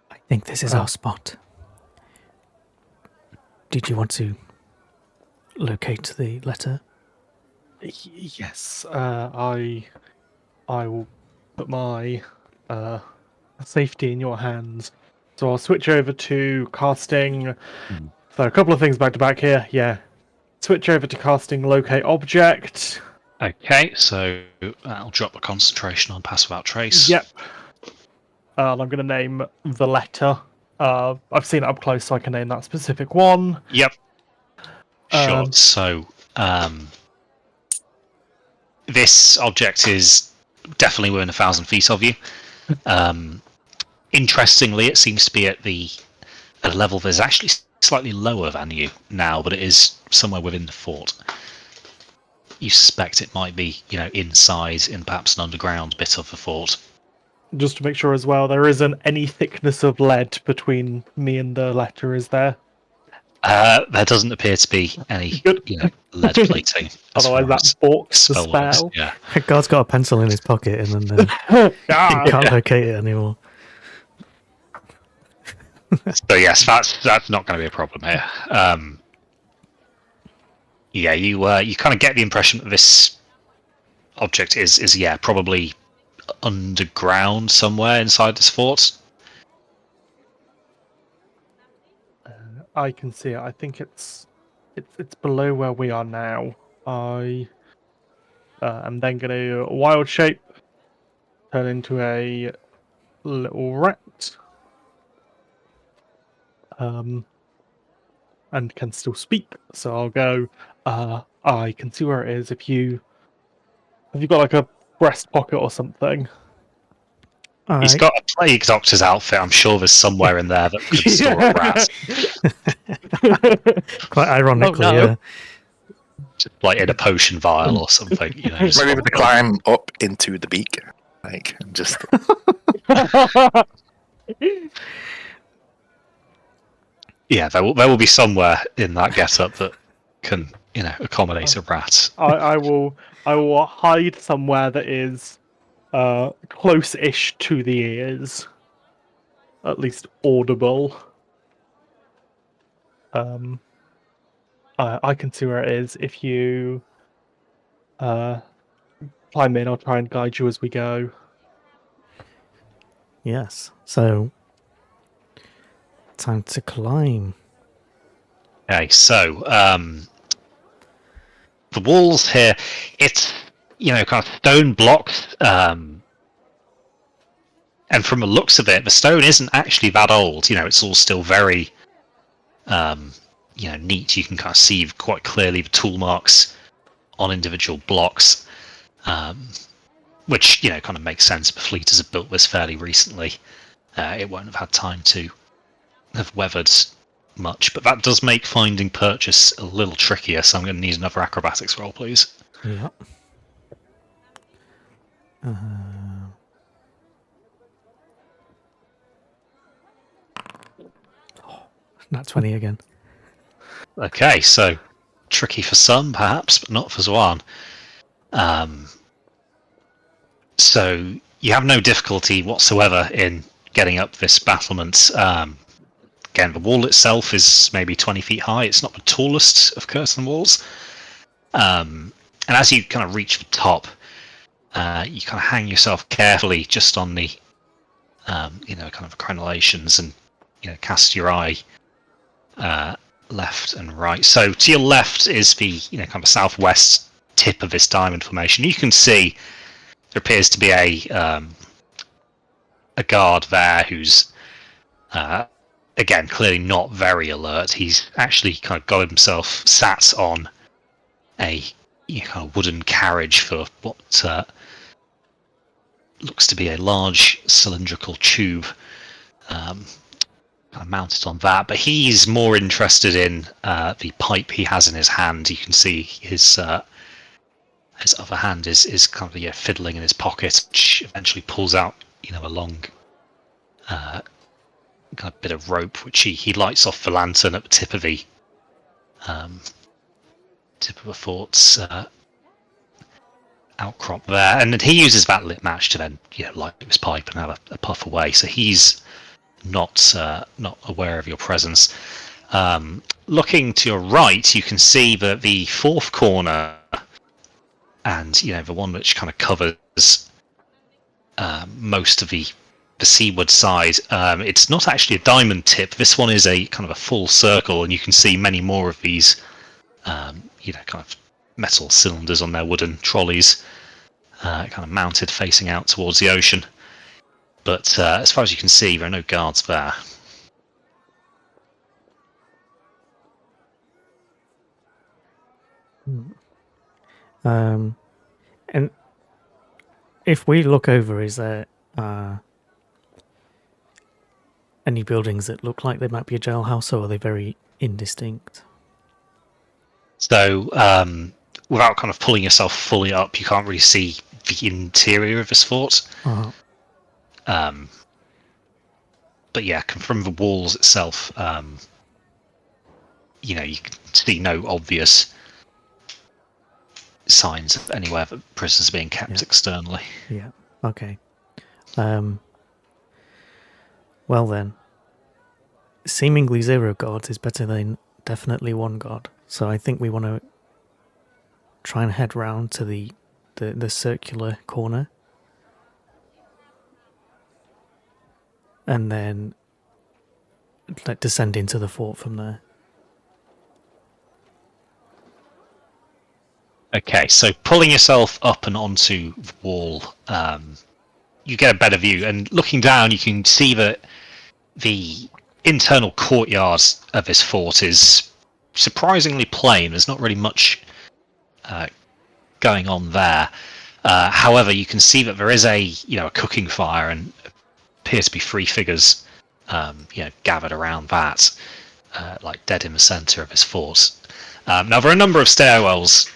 I think this is our spot. Did you want to locate the letter? Yes, I will put my safety in your hands. So I'll switch over to casting. So a couple of things back to back here. Yeah, switch over to casting locate object. Okay, so I'll drop the concentration on pass without trace. Yep. And I'm going to name the letter. I've seen it up close, so I can name that specific one. Yep. Sure. So this object is definitely within 1,000 feet of you. Interestingly, it seems to be at a level that's actually slightly lower than you now, but it is somewhere within the fort. You suspect it might be, inside in perhaps an underground bit of the fort. Just to make sure as well, there isn't any thickness of lead between me and the letter, is there? There doesn't appeer to be any, lead plating. Otherwise, that balks the spell. Yeah. God's got a pencil in his pocket and then he can't locate it anymore. So yes, that's not going to be a problem here. You kind of get the impression that this object is probably underground somewhere inside this fort. I can see it. I think it's below where we are now. I am then going to wild shape, turn into a little rat, and can still speak. So I'll go. I can see where it is. Have you got like a breast pocket or something? He's got a plague doctor's outfit. I'm sure there's somewhere in there that could store a rat. Quite ironically, yeah. Just like in a potion vial or something. Maybe able to climb up into the beak, like and just. Yeah, there will be somewhere in that getup that can accommodate a rat. I will hide somewhere that is close-ish to the ears, at least audible. I can see where it is. If you climb in, I'll try and guide you as we go. Yes. So, time to climb. Okay, so the walls here, it's kind of stone blocks, and from the looks of it, the stone isn't actually that old. It's all still very neat. You can kind of see quite clearly the tool marks on individual blocks, which kind of makes sense. The fleeters have built this fairly recently. It won't have had time to have weathered much, but that does make finding purchase a little trickier. So I'm going to need another acrobatics roll, please. Yep. Nat 20 again. Okay, so tricky for some, perhaps, but not for Zwan. So you have no difficulty whatsoever in getting up this battlement. Again, the wall itself is maybe 20 feet high. It's not the tallest of curtain walls. And as you kind of reach the top, you kind of hang yourself carefully just on the, kind of crenellations and, cast your eye left and right. So to your left is the, kind of southwest tip of this diamond formation. You can see there appears to be a guard there who's again clearly not very alert. He's actually kind of got himself sat on a kind of wooden carriage for what looks to be a large cylindrical tube, kind of mounted on that. But he's more interested in the pipe he has in his hand. You can see his other hand is kind of fiddling in his pocket, which eventually pulls out a long kind of bit of rope, which he lights off the lantern at the tip of the fort's outcrop there, and he uses that lit match to then light his pipe and have a puff away. So he's not aware of your presence. Looking to your right, you can see that the fourth corner, and the one which kind of covers most of the seaward side, it's not actually a diamond tip. This one is a kind of a full circle, and you can see many more of these kind of metal cylinders on their wooden trolleys, kind of mounted facing out towards the ocean. But as far as you can see, there are no guards there. And if we look over, is there any buildings that look like they might be a jailhouse, or are they very indistinct? So without kind of pulling yourself fully up, you can't really see the interior of this fort. Uh-huh. But yeah, from the walls itself, you can see no obvious signs of anywhere that prisoners are being kept externally. Yeah. Okay. Well then, seemingly 0 guards is better than definitely 1 guard. So I think we want to try and head round to the circular corner, and then descend into the fort from there. Okay, so pulling yourself up and onto the wall, you get a better view, and looking down, you can see that the internal courtyard of this fort is surprisingly plain. There's not really much going on there. However, you can see that there is a cooking fire, and appears to be 3 figures gathered around that, like dead in the center of this fort. Now there are a number of stairwells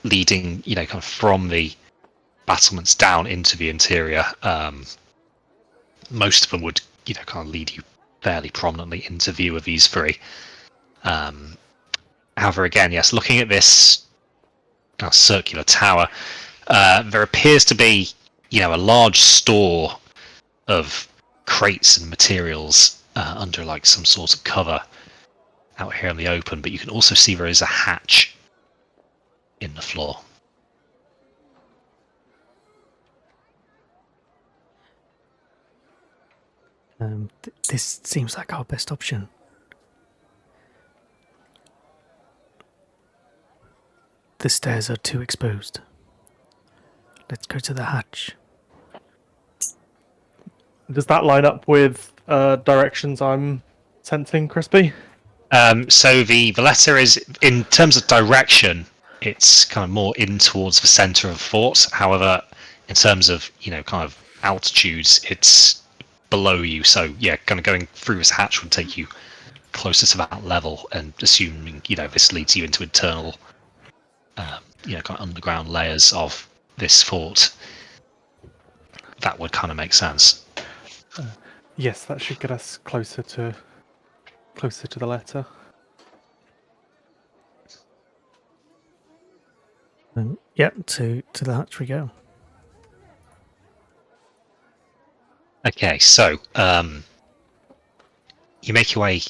leading kind of from the battlements down into the interior. Most of them would kind of lead you fairly prominently into view of these 3. However, again, yes, looking at this circular tower, there appears to be a large store of crates and materials under like some sort of cover out here in the open, but you can also see there is a hatch in the floor. This seems like our best option. The stairs are too exposed. Let's go to the hatch. Does that line up with directions I'm sensing, Crispy? So the letter is, in terms of direction, it's kind of more in towards the centre of the fort. However, in terms of, kind of altitudes, it's below you. So yeah, kind of going through this hatch would take you closer to that level, and assuming, this leads you into internal, kind of underground layers of this fort, that would kind of make sense. Yes, that should get us closer to the letter. Yep, to the hatch we go. Okay, so you make your way,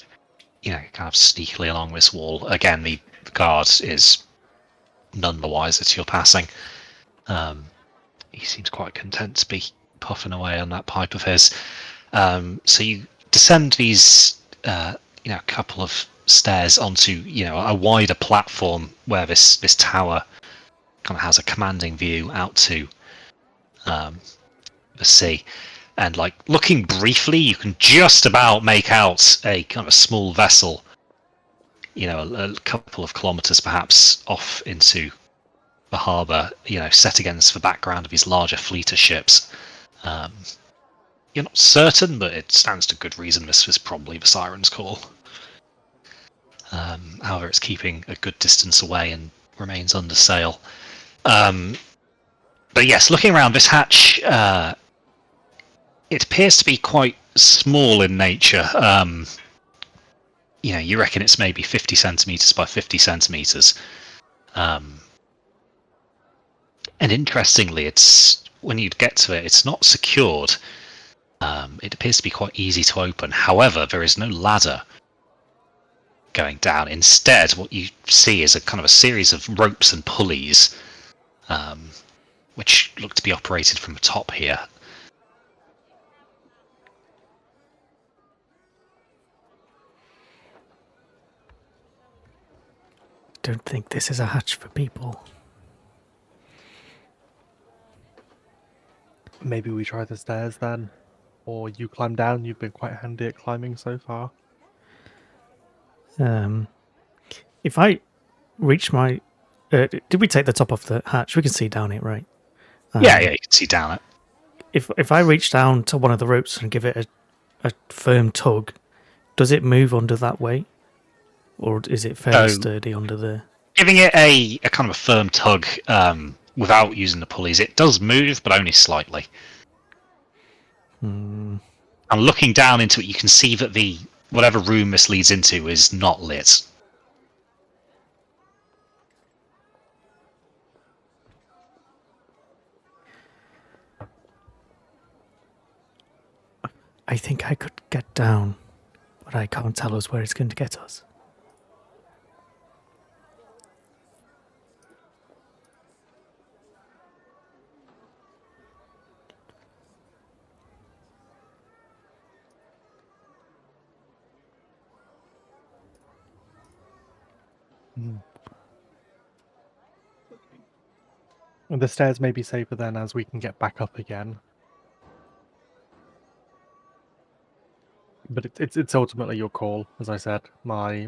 kind of sneakily along this wall. Again, the guard is none the wiser to your passing. He seems quite content to be puffing away on that pipe of his. So you descend these, couple of stairs onto, a wider platform where this tower kind of has a commanding view out to the sea. And looking briefly, you can just about make out a kind of a small vessel, a couple of kilometers perhaps off into the harbour, set against the background of these larger fleet of ships. You're not certain, but it stands to good reason this was probably the Siren's Call. However, it's keeping a good distance away and remains under sail. But yes, looking around this hatch, it appears to be quite small in nature. You reckon it's maybe 50 centimeters by 50 centimeters. And interestingly, when you get to it, it's not secured. It appears to be quite easy to open. However, there is no ladder going down. Instead, what you see is a kind of a series of ropes and pulleys, which look to be operated from the top here. Don't think this is a hatch for people. Maybe we try the stairs then? Or you climb down, you've been quite handy at climbing so far. If I reach my... did we take the top off the hatch? We can see down it, right? Yeah, you can see down it. If I reach down to one of the ropes and give it a firm tug, does it move under that weight? Or is it fairly sturdy under there? Giving it a kind of a firm tug without using the pulleys, it does move, but only slightly. And looking down into it, you can see that whatever room this leads into is not lit. I think I could get down, but I can't tell us where it's going to get us. And the stairs may be safer then, as we can get back up again. But it's ultimately your call, as I said. My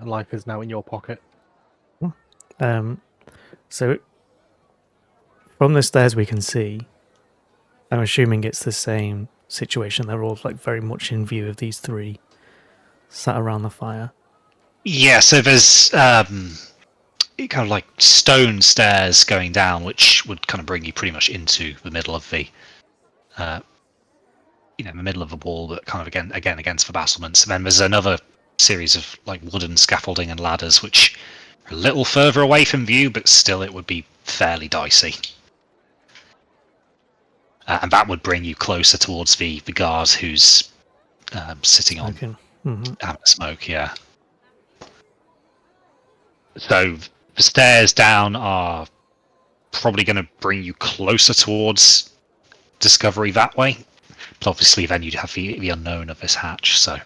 life is now in your pocket. So from the stairs we can see, I'm assuming it's the same situation. They're all very much in view of these three sat around the fire. Yeah, so there's kind of stone stairs going down, which would kind of bring you pretty much into the middle of the the middle of the wall, but kind of again against the battlements. And then there's another series of wooden scaffolding and ladders, which are a little further away from view, but still it would be fairly dicey. And that would bring you closer towards the guard who's sitting on having a smoke. Yeah. So the stairs down are probably going to bring you closer towards Discovery that way. But obviously, then you'd have the unknown of this hatch, so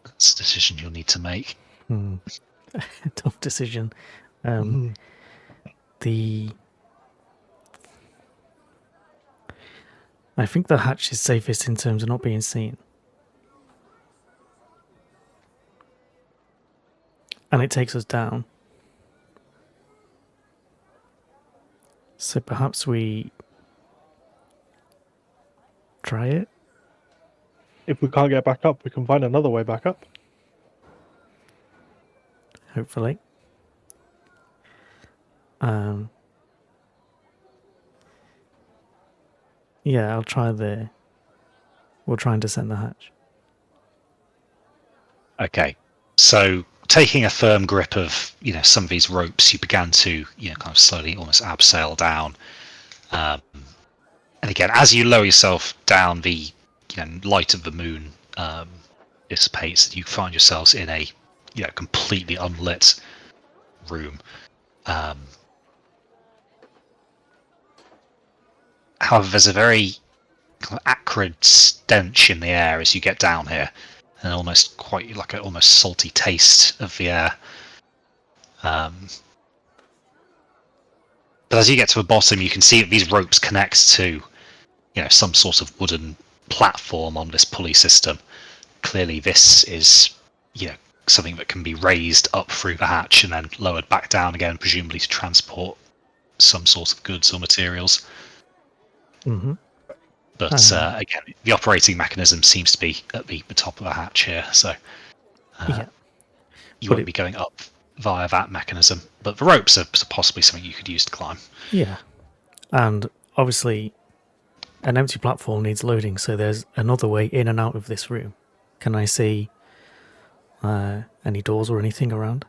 that's a decision you'll need to make. Tough decision. Mhm. I think the hatch is safest in terms of not being seen. And it takes us down. So perhaps we try it? If we can't get back up, we can find another way back up. Hopefully. Yeah, We'll try and descend the hatch. Okay, so taking a firm grip of some of these ropes, you began to kind of slowly almost abseil down. And again, as you lower yourself down, the light of the moon dissipates, and you find yourselves in a completely unlit room. However, there's a very kind of acrid stench in the air as you get down here, and almost quite like an almost salty taste of the air. But as you get to the bottom, you can see that these ropes connect to some sort of wooden platform on this pulley system. Clearly, this is something that can be raised up through the hatch and then lowered back down again, presumably to transport some sort of goods or materials. Mm-hmm. But again, the operating mechanism seems to be at the top of the hatch here, so you won't be going up via that mechanism. But the ropes are possibly something you could use to climb. Yeah. And obviously, an empty platform needs loading, so there's another way in and out of this room. Can I see any doors or anything around?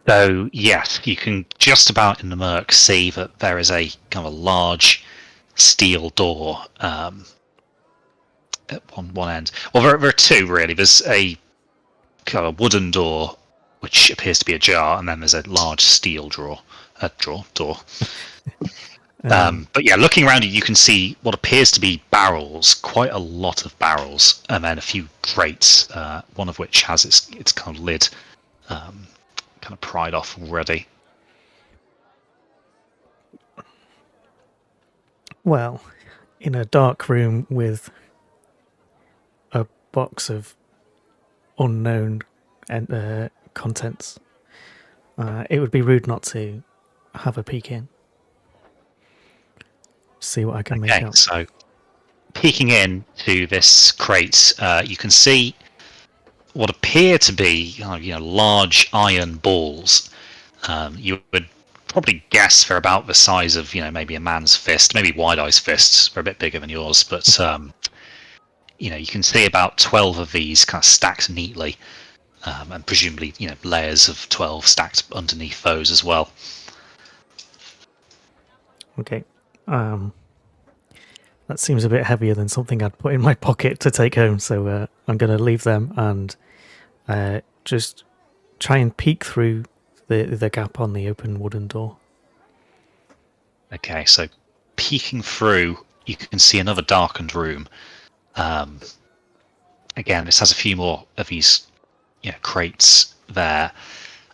So, yes, you can just about in the murk see that there is a kind of a large steel door at one end. Well, there are two, really. There's a kind of wooden door, which appears to be ajar, and then there's a large steel door. But yeah, looking around you can see what appears to be barrels, quite a lot of barrels, and then a few crates, one of which has its kind of lid kind of pried off already. Well, in a dark room with a box of unknown contents, it would be rude not to have a peek in. See what I can make out. So, peeking into this crate, you can see what appear to be large iron balls. You would probably guess they're about the size of maybe a man's fist, maybe Wide-Eye's fists. They're a bit bigger than yours, but you can see about 12 of these kind of stacked neatly, and presumably layers of 12 stacked underneath those as well. Okay. That seems a bit heavier than something I'd put in my pocket to take home, so I'm going to leave them and just try and peek through the gap on the open wooden door. Okay, so peeking through, you can see another darkened room. Again, this has a few more of these crates there.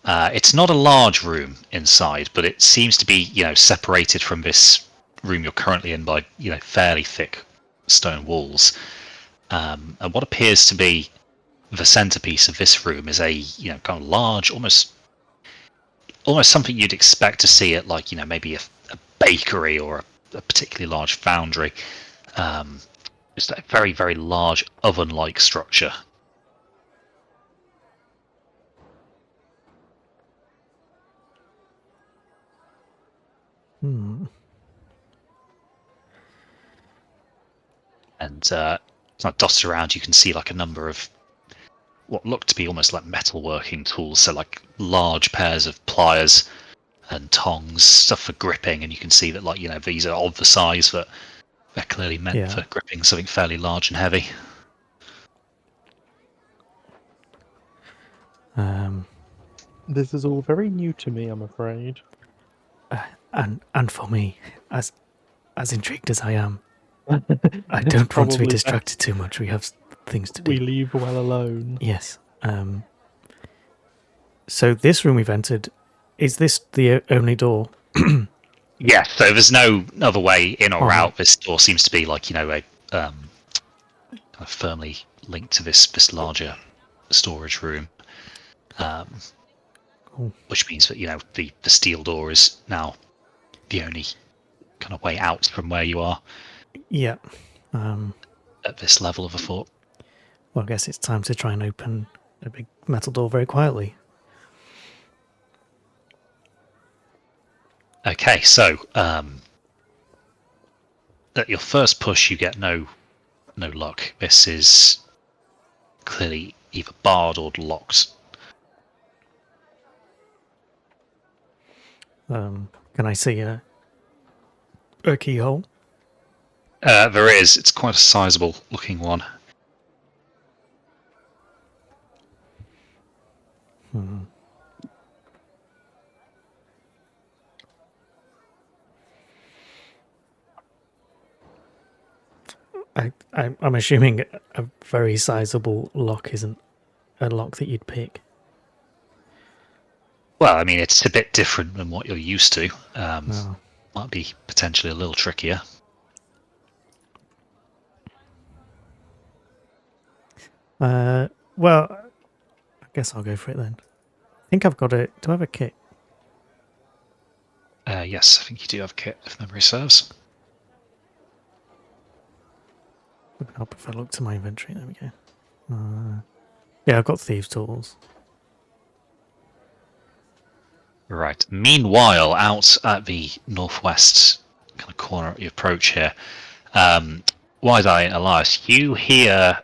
It's not a large room inside, but it seems to be separated from this room you're currently in by fairly thick stone walls. And what appears to be the centerpiece of this room is a kind of large, almost something you'd expect to see at like maybe a bakery or a particularly large foundry. Just a very, very large oven-like structure. And it's not dotted around. You can see like a number of what look to be almost like metalworking tools. So like large pairs of pliers and tongs, stuff for gripping. And you can see that like these are of the size that they're clearly meant for gripping something fairly large and heavy. This is all very new to me, I'm afraid. And for me, as intrigued as I am, I don't want to be Probably distracted too much. We have things to do. we leave well alone. Yes. So this room we've entered, is this the only door? Yeah, so there's no other way in or Oh, out. right. This door seems to be like, you know, a kind of firmly linked to this larger storage room. Cool. Which means that, you know, the steel door is now the only kind of way out from where you are Yeah. at this level of the fort. Well, I guess it's time to try and open a big metal door very quietly. Okay, so at your first push, you get no luck. This is clearly either barred or locked. Can I see a keyhole? There is. It's quite a sizable looking one. I'm assuming a very sizable lock isn't a lock that you'd pick. Well, I mean, it's a bit different than what you're used to. Oh. Might be potentially a little trickier. Well, I guess I'll go for it then. I think I've got it. Do I have a kit? Yes, I think you do have a kit, if memory serves. Would help if I look to my inventory. There we go. Yeah, I've got thieves' tools. Right. Meanwhile, out at the northwest kind of corner you approach here, Wide-Eye and Elias, you hear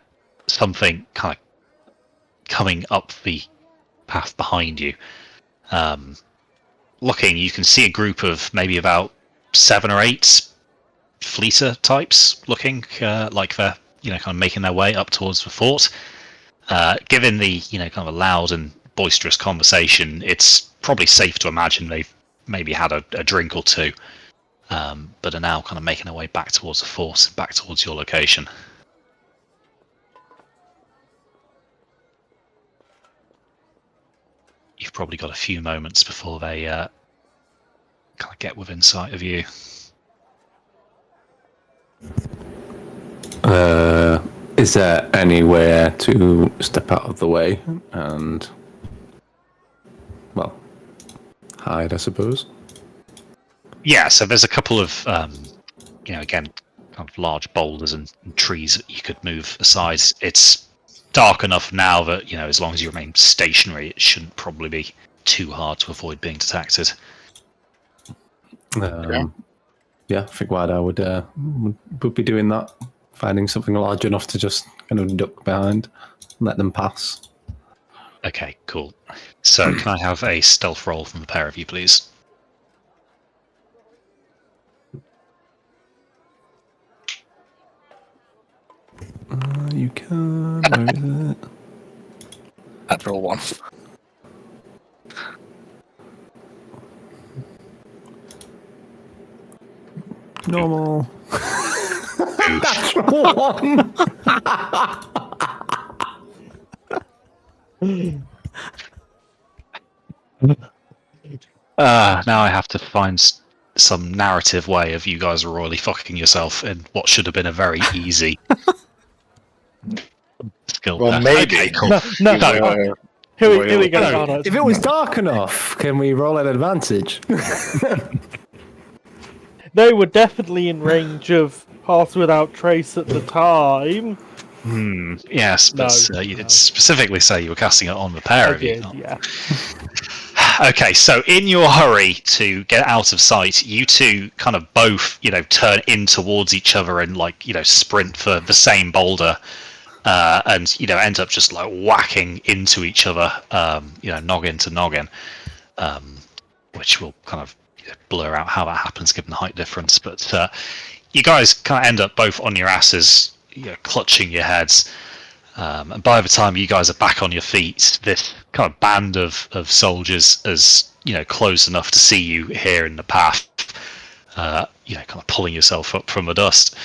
something kind of coming up the path behind you. Looking, you can see a group of maybe about 7 or 8 fleeter types looking like they're, you know, kind of making their way up towards the fort. Given the, you know, kind of a loud and boisterous conversation, it's probably safe to imagine they've maybe had a drink or two, but are now kind of making their way back towards the fort, back towards your location. You've probably got a few moments before they kind of get within sight of you. Is there anywhere to step out of the way and, well, hide, I suppose? Yeah, so there's a couple of, you know, again, kind of large boulders and trees that you could move aside. It's dark enough now that, you know, as long as you remain stationary, it shouldn't probably be too hard to avoid being detected. Yeah, I think Wada would be doing that, finding something large enough to just kind of duck behind, and let them pass. Okay, cool. So can I have a stealth roll from the pair of you, please? You can. Where is it? Natural 1. Normal. Natural 1. Now I have to find some narrative way of you guys royally fucking yourself in what should have been a very easy skill. Well, maybe. Okay, cool. No. Here we go. No, Garner. if it was dark enough, can we roll an advantage? They were definitely in range of Pass Without Trace at the time. Yes, but you did specifically say you were casting it on the pair of you. Yeah. Okay, so in your hurry to get out of sight, you two kind of both, you know, turn in towards each other and, like, you know, sprint for the same boulder, and, you know, end up just like whacking into each other, you know, noggin to noggin, which will kind of blur out how that happens given the height difference. But you guys kind of end up both on your asses, you know, clutching your heads. And by the time you guys are back on your feet, this kind of band of soldiers is, you know, close enough to see you here in the path, you know, kind of pulling yourself up from the dust.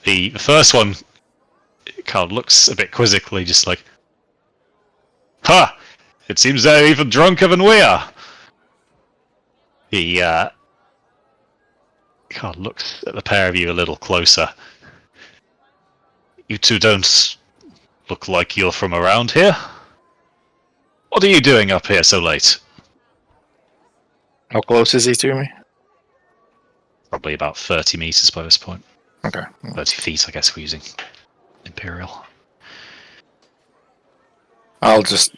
The first one kind of looks a bit quizzically, just like, "Ha! It seems they're even drunker than we are." He kind of looks at the pair of you a little closer. "You two don't look like you're from around here. What are you doing up here so late?" How close is he to me? Probably about 30 meters by this point. Okay. 30 feet, I guess we're using Imperial. I'll just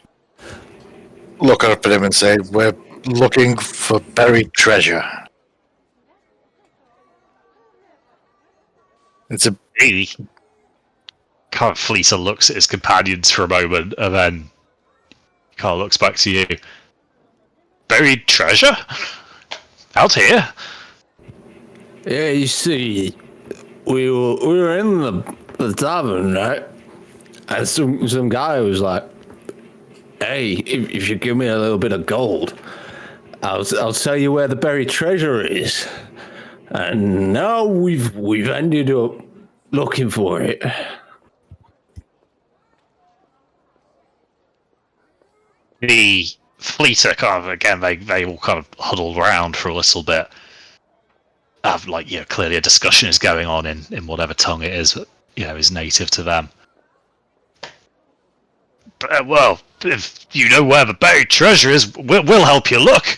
look up at him and say, "We're looking for buried treasure." It's a He kind of Fleeter looks at his companions for a moment and then kind of looks back to you. "Buried treasure? Out here?" Yeah, you see, we were in the tavern, right? And some guy was like, "Hey, if you give me a little bit of gold, I'll tell you where the buried treasure is." And now we've ended up looking for it. The Fleeter kind of, again, they all kind of huddled around for a little bit. Clearly a discussion is going on in whatever tongue it is that, is native to them. But, well, if you know where the buried treasure is, we'll help you look.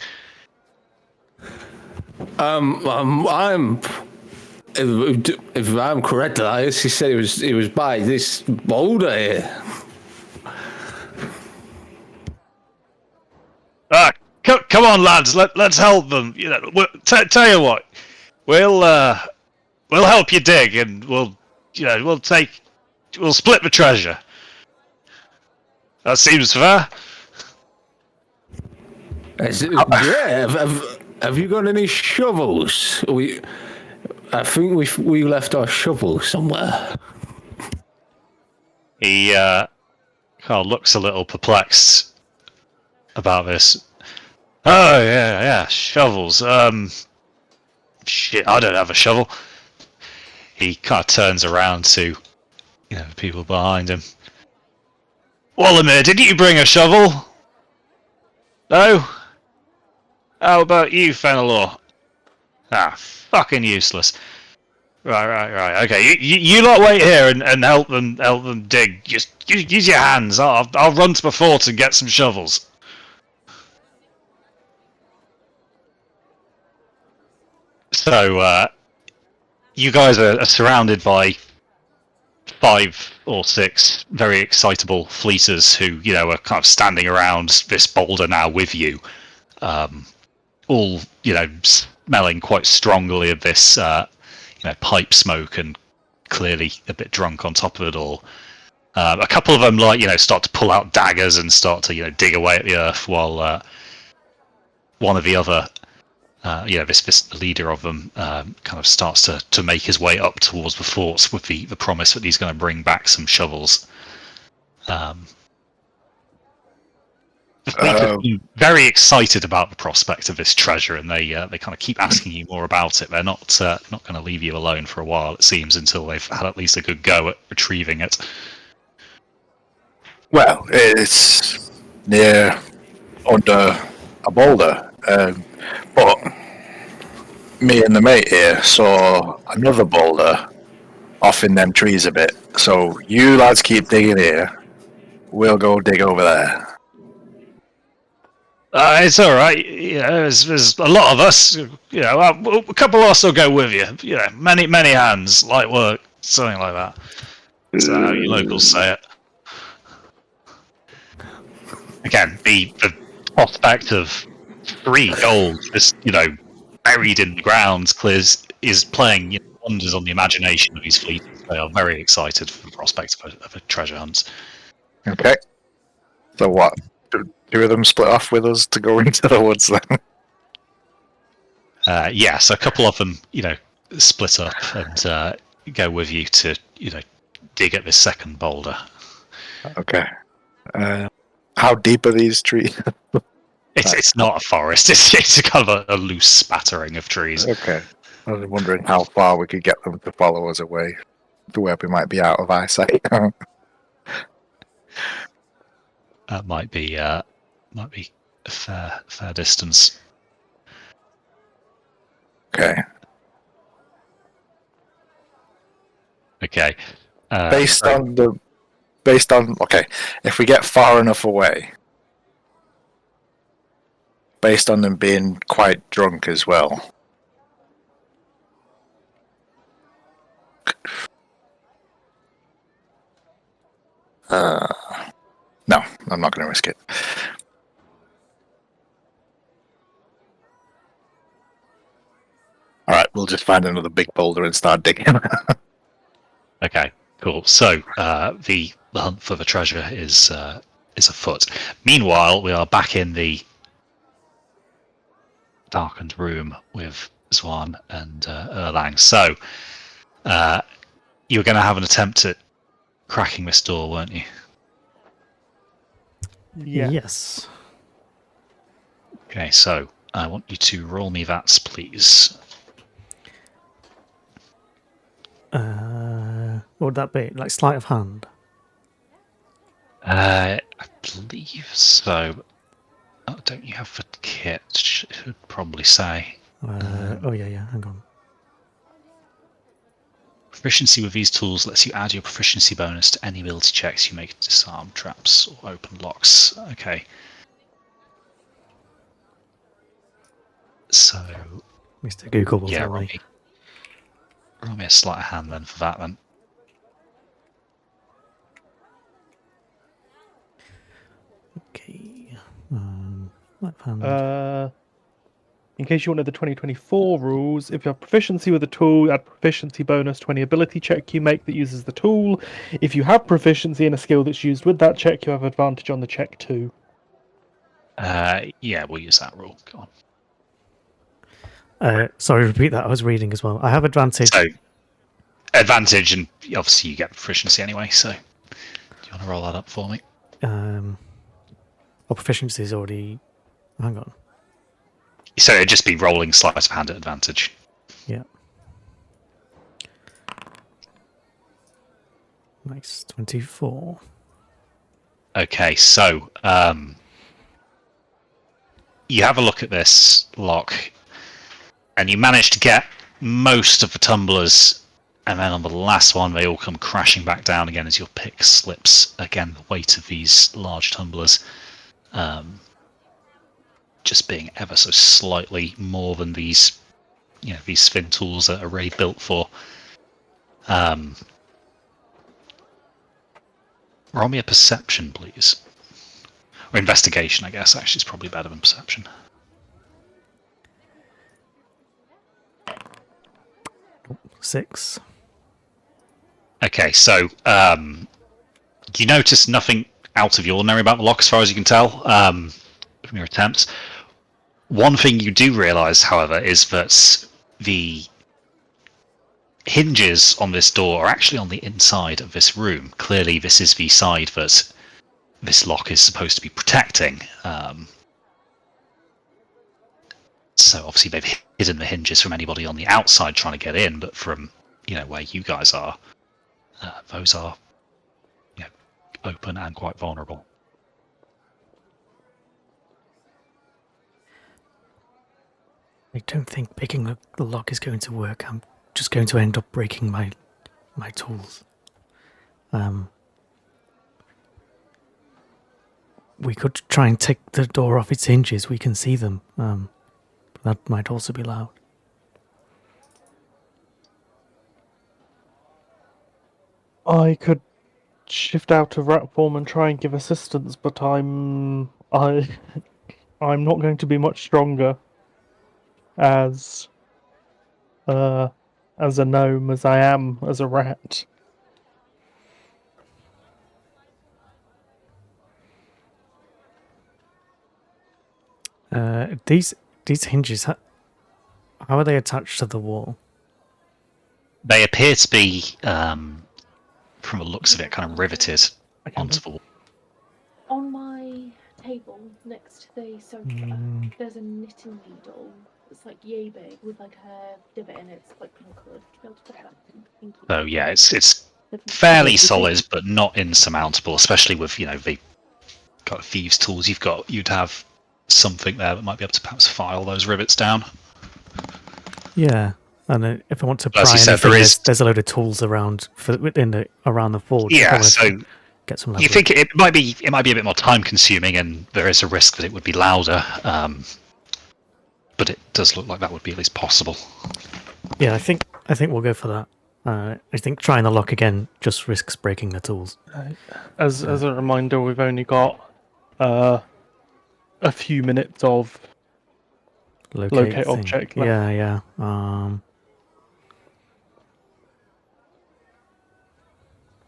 If I'm correct, I guess he said it was by this boulder here. Come on, lads, let's help them. Tell you what, we'll help you dig, and we'll split the treasure. That seems fair. Yeah. Have you got any shovels? I think we left our shovel somewhere. He kind of looks a little perplexed about this. "Oh yeah, shovels. Shit, I don't have a shovel." He kind of turns around to, the people behind him. "Wallamir, did you bring a shovel?" "No." "How about you, Fenelor?" "Ah, fucking useless." Right. Okay, you lot wait here and help them dig. Just use your hands. I'll run to the fort and get some shovels. So you guys are surrounded by 5 or 6 very excitable fleeters who, are kind of standing around this boulder now with you, all, smelling quite strongly of this, pipe smoke and clearly a bit drunk on top of it all. A couple of them, start to pull out daggers and start to, dig away at the earth, while one of the other, this leader of them, kind of starts to make his way up towards the forts with the promise that he's going to bring back some shovels. Very excited about the prospect of this treasure, and they kind of keep asking you more about it. They're not going to leave you alone for a while, it seems, until they've had at least a good go at retrieving it. Well, it's near under a boulder, but me and the mate here saw another boulder off in them trees a bit. So you lads keep digging here. We'll go dig over there. It's all right. There's a lot of us. A couple of us will go with you. Many hands, light work, something like that. That's how you locals say it. Again, the prospect of 3 gold, just buried in the ground, is playing wonders on the imagination of these fleets. They are very excited for the prospect of a treasure hunt. Okay. So what? 2 of them split off with us to go into the woods then? So a couple of them, split up and go with you to, dig at this second boulder. Okay. How deep are these trees? It's not a forest. It's kind of a loose spattering of trees. Okay. I was wondering how far we could get them to follow us away. where we might be out of eyesight. That might be a fair distance. Okay. Okay. Based on okay, if we get far enough away, based on them being quite drunk as well. No, I'm not going to risk it. All right, we'll just find another big boulder and start digging. Okay. Cool. So the hunt for the treasure is afoot. Meanwhile, we are back in the darkened room with Zwan and Erlang. So you were going to have an attempt at cracking this door, weren't you? Yeah. Yes. Okay. So I want you to roll me that, please. What would that be? Like sleight of hand? I believe so. Oh, don't you have the kit? Should probably say. Oh yeah. Hang on. Proficiency with these tools lets you add your proficiency bonus to any ability checks you make to disarm traps or open locks. Okay. So Mr. Google will yeah, tell roll me. me a sleight of hand then for that then. Okay. Sleight of hand. In case you wanted the 2024 rules, if you have proficiency with a tool, add proficiency bonus to any ability check you make that uses the tool. If you have proficiency in a skill that's used with that check, you have advantage on the check too. Yeah, we'll use that rule. Go on. Sorry, repeat that. I was reading as well. I have advantage. So advantage, and obviously you get proficiency anyway. So do you want to roll that up for me? Proficiency is already. Hang on. So it'd just be rolling sleight of hand at advantage. Yeah. Nice. 24. Okay, so you have a look at this lock, and you manage to get most of the tumblers, and then on the last one, they all come crashing back down again as your pick slips. Again, the weight of these large tumblers just being ever so slightly more than these, these spin tools that are really built for. Roll me a perception, please. Or investigation, I guess, actually, is probably better than perception. 6. Okay, so you notice nothing out of the ordinary about the lock, as far as you can tell from your attempts. One thing you do realise, however, is that the hinges on this door are actually on the inside of this room. Clearly, this is the side that this lock is supposed to be protecting. So obviously they've hidden the hinges from anybody on the outside trying to get in, but from where you guys are, those are open and quite vulnerable. I don't think picking the lock is going to work. I'm just going to end up breaking my tools. We could try and take the door off its hinges. We can see them. That might also be loud. I could shift out of rat form and try and give assistance, but I'm not going to be much stronger as a gnome as I am as a rat. These hinges, how are they attached to the wall? They appear to be, from the looks of it, kind of riveted onto the wall. On my table next to the sofa, there's a knitting needle It's like yay big with like a divot in it. It's quite coloured. Be able to put that in. Thank you. So yeah, it's Definitely. fairly Yeah, you solid, think- but not insurmountable. Especially with the kind of thieves' tools you'd have something there that might be able to perhaps file those rivets down. Yeah, and if I want to But as pry you said, anything, there is- there's a load of tools around around the forge. if I Yeah, wanted so to get some you leverage. think it might be a bit more time consuming, and there is a risk that it would be louder. But it does look like that would be at least possible. Yeah, I think we'll go for that. I think trying the lock again just risks breaking the tools. As a reminder, we've only got a few minutes of locate thing. object left. Yeah.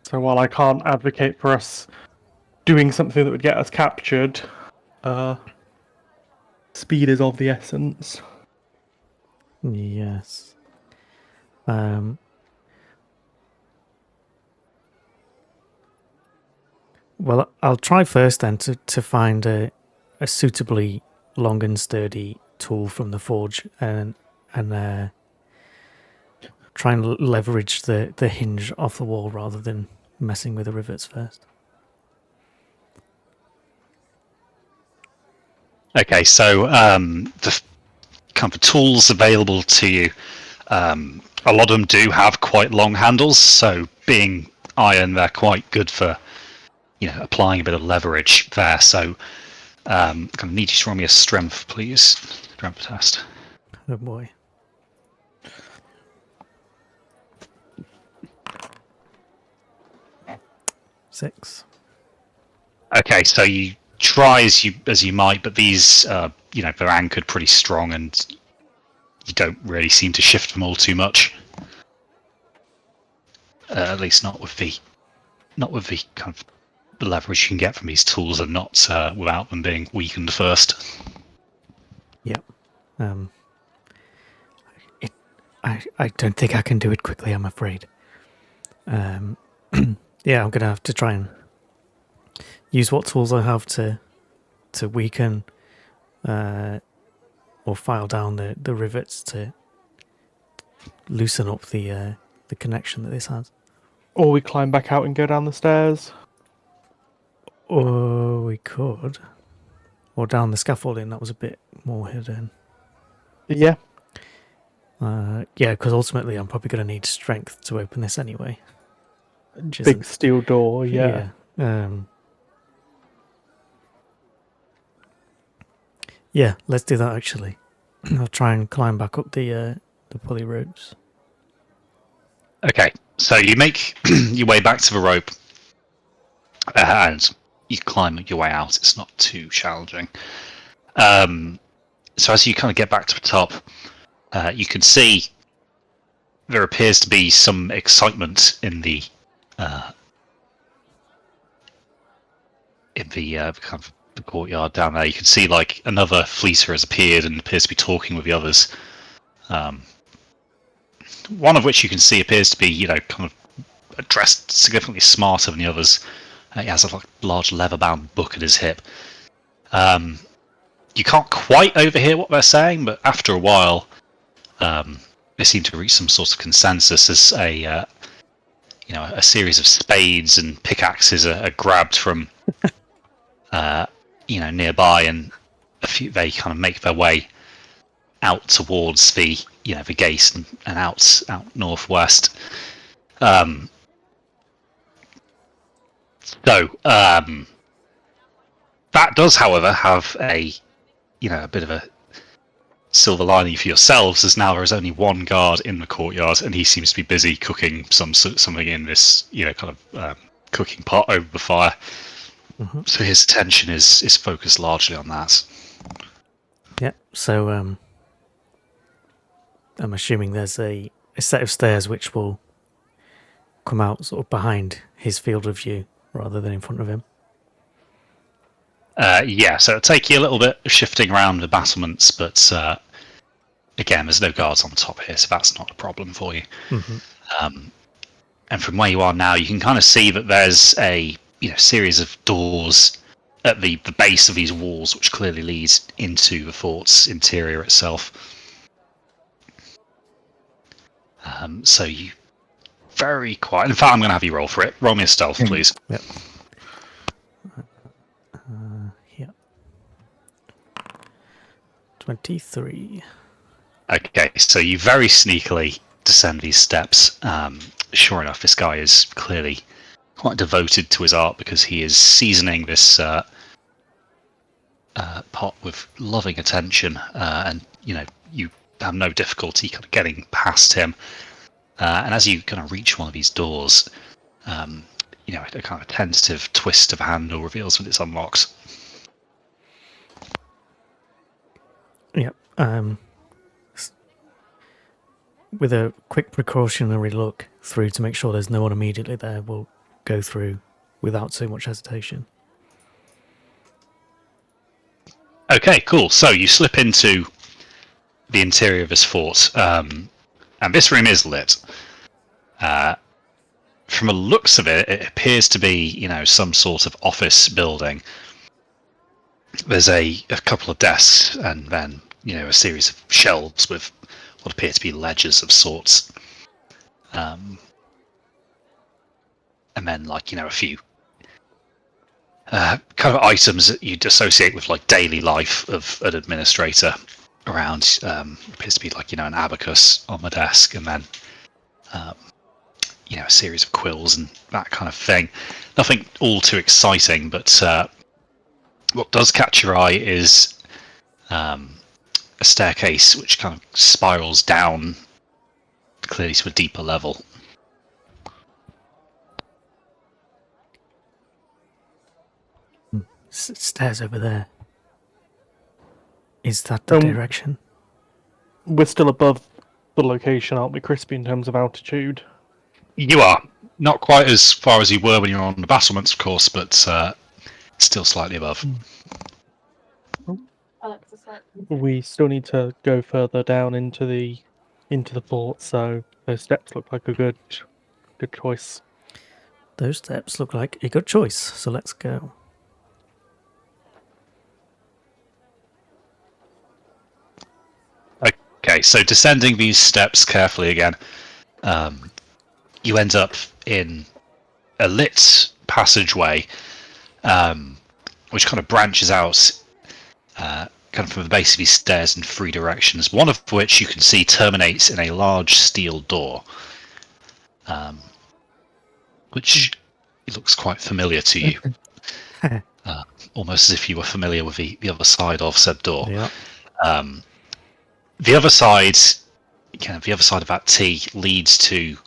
So while I can't advocate for us doing something that would get us captured, speed is of the essence. Yes. Well, I'll try first then to find a suitably long and sturdy tool from the forge and try and leverage the hinge off the wall rather than messing with the rivets first. Okay, so the kind of tools available to you, a lot of them do have quite long handles. So being iron, they're quite good for applying a bit of leverage there. So kind of need you to roll me a strength, please. Strength test. Oh boy. Six. Okay, so you try as you might, but these they're anchored pretty strong, and you don't really seem to shift them all too much. At least not with the kind of leverage you can get from these tools, and not without them being weakened first. Yep. I don't think I can do it quickly, I'm afraid. Yeah, I'm gonna have to try and use what tools I have to weaken or file down the rivets to loosen up the connection that this has. Or we climb back out and go down the stairs. Or we could. Or down the scaffolding, that was a bit more hidden. Yeah. Yeah, because ultimately I'm probably going to need strength to open this anyway. Big steel door, yeah. Yeah, let's do that actually. I'll try and climb back up the pulley ropes. Okay, so you make your way back to the rope, and you climb your way out. It's not too challenging. So as you kind of get back to the top, you can see there appears to be some excitement in the kind of the courtyard down there. You can see like another fleecer has appeared and appears to be talking with the others. One of which you can see appears to be, kind of dressed significantly smarter than the others. He has a large leather-bound book at his hip. You can't quite overhear what they're saying, but after a while, they seem to reach some sort of consensus as a series of spades and pickaxes are grabbed from nearby, and they kind of make their way out towards the the gate and out northwest. That does, however, have a bit of a silver lining for yourselves, as now there is only one guard in the courtyard, and he seems to be busy cooking something in this kind of cooking pot over the fire. Mm-hmm. So his attention is focused largely on that. Yeah, so I'm assuming there's a set of stairs which will come out sort of behind his field of view rather than in front of him. Yeah, so it'll take you a little bit of shifting around the battlements, but again, there's no guards on the top here, so that's not a problem for you. Mm-hmm. And from where you are now, you can kind of see that there's a series of doors at the base of these walls, which clearly leads into the fort's interior itself. So you very quiet. In fact, I'm going to have you roll for it. Roll me a stealth, please. Yep. Yeah. 23. Okay, so you very sneakily descend these steps. Sure enough, this guy is clearly quite devoted to his art because he is seasoning this pot with loving attention, and you have no difficulty kind of getting past him. And as you kind of reach one of these doors, a kind of tentative twist of a handle reveals when it's unlocked. Yep. With a quick precautionary look through to make sure there's no one immediately there, we'll go through without so much hesitation. Okay, cool. So you slip into the interior of this fort, and this room is lit. From the looks of it, it appears to be, some sort of office building. There's a couple of desks, and then, a series of shelves with what appear to be ledgers of sorts. And then, a few kind of items that you'd associate with, daily life of an administrator around. Appears to be, an abacus on the desk, and then, a series of quills and that kind of thing. Nothing all too exciting, but what does catch your eye is a staircase which kind of spirals down clearly to a deeper level. Stairs over there. Is that the direction? We're still above the location, aren't we, Crispy, in terms of altitude? You are. Not quite as far as you were when you were on the battlements, of course, but still slightly above. We still need to go further down into the fort, so those steps look like a good choice. Those steps look like a good choice, so let's go. Okay, so descending these steps carefully again, you end up in a lit passageway, which kind of branches out kind of from the base of these stairs in three directions, one of which you can see terminates in a large steel door, which looks quite familiar to you. Almost as if you were familiar with the other side of said door. Yeah. The other side, the other side of that T leads to,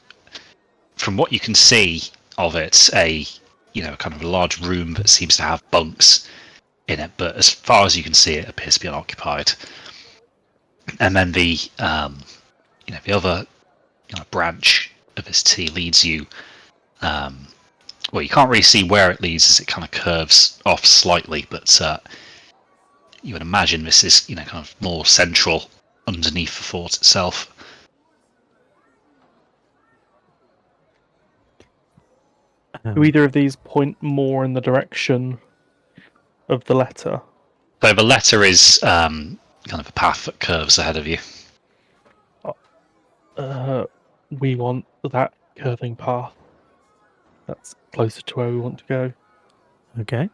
from what you can see of it, a kind of a large room that seems to have bunks in it, but as far as you can see, it appears to be unoccupied. And then the the other branch of this T leads you. Well, you can't really see where it leads as it kind of curves off slightly, but you would imagine this is kind of more central underneath the fort itself. Do either of these point more in the direction of the letter? So the letter is kind of a path that curves ahead of you. We want that curving path. That's closer to where we want to go. Okay.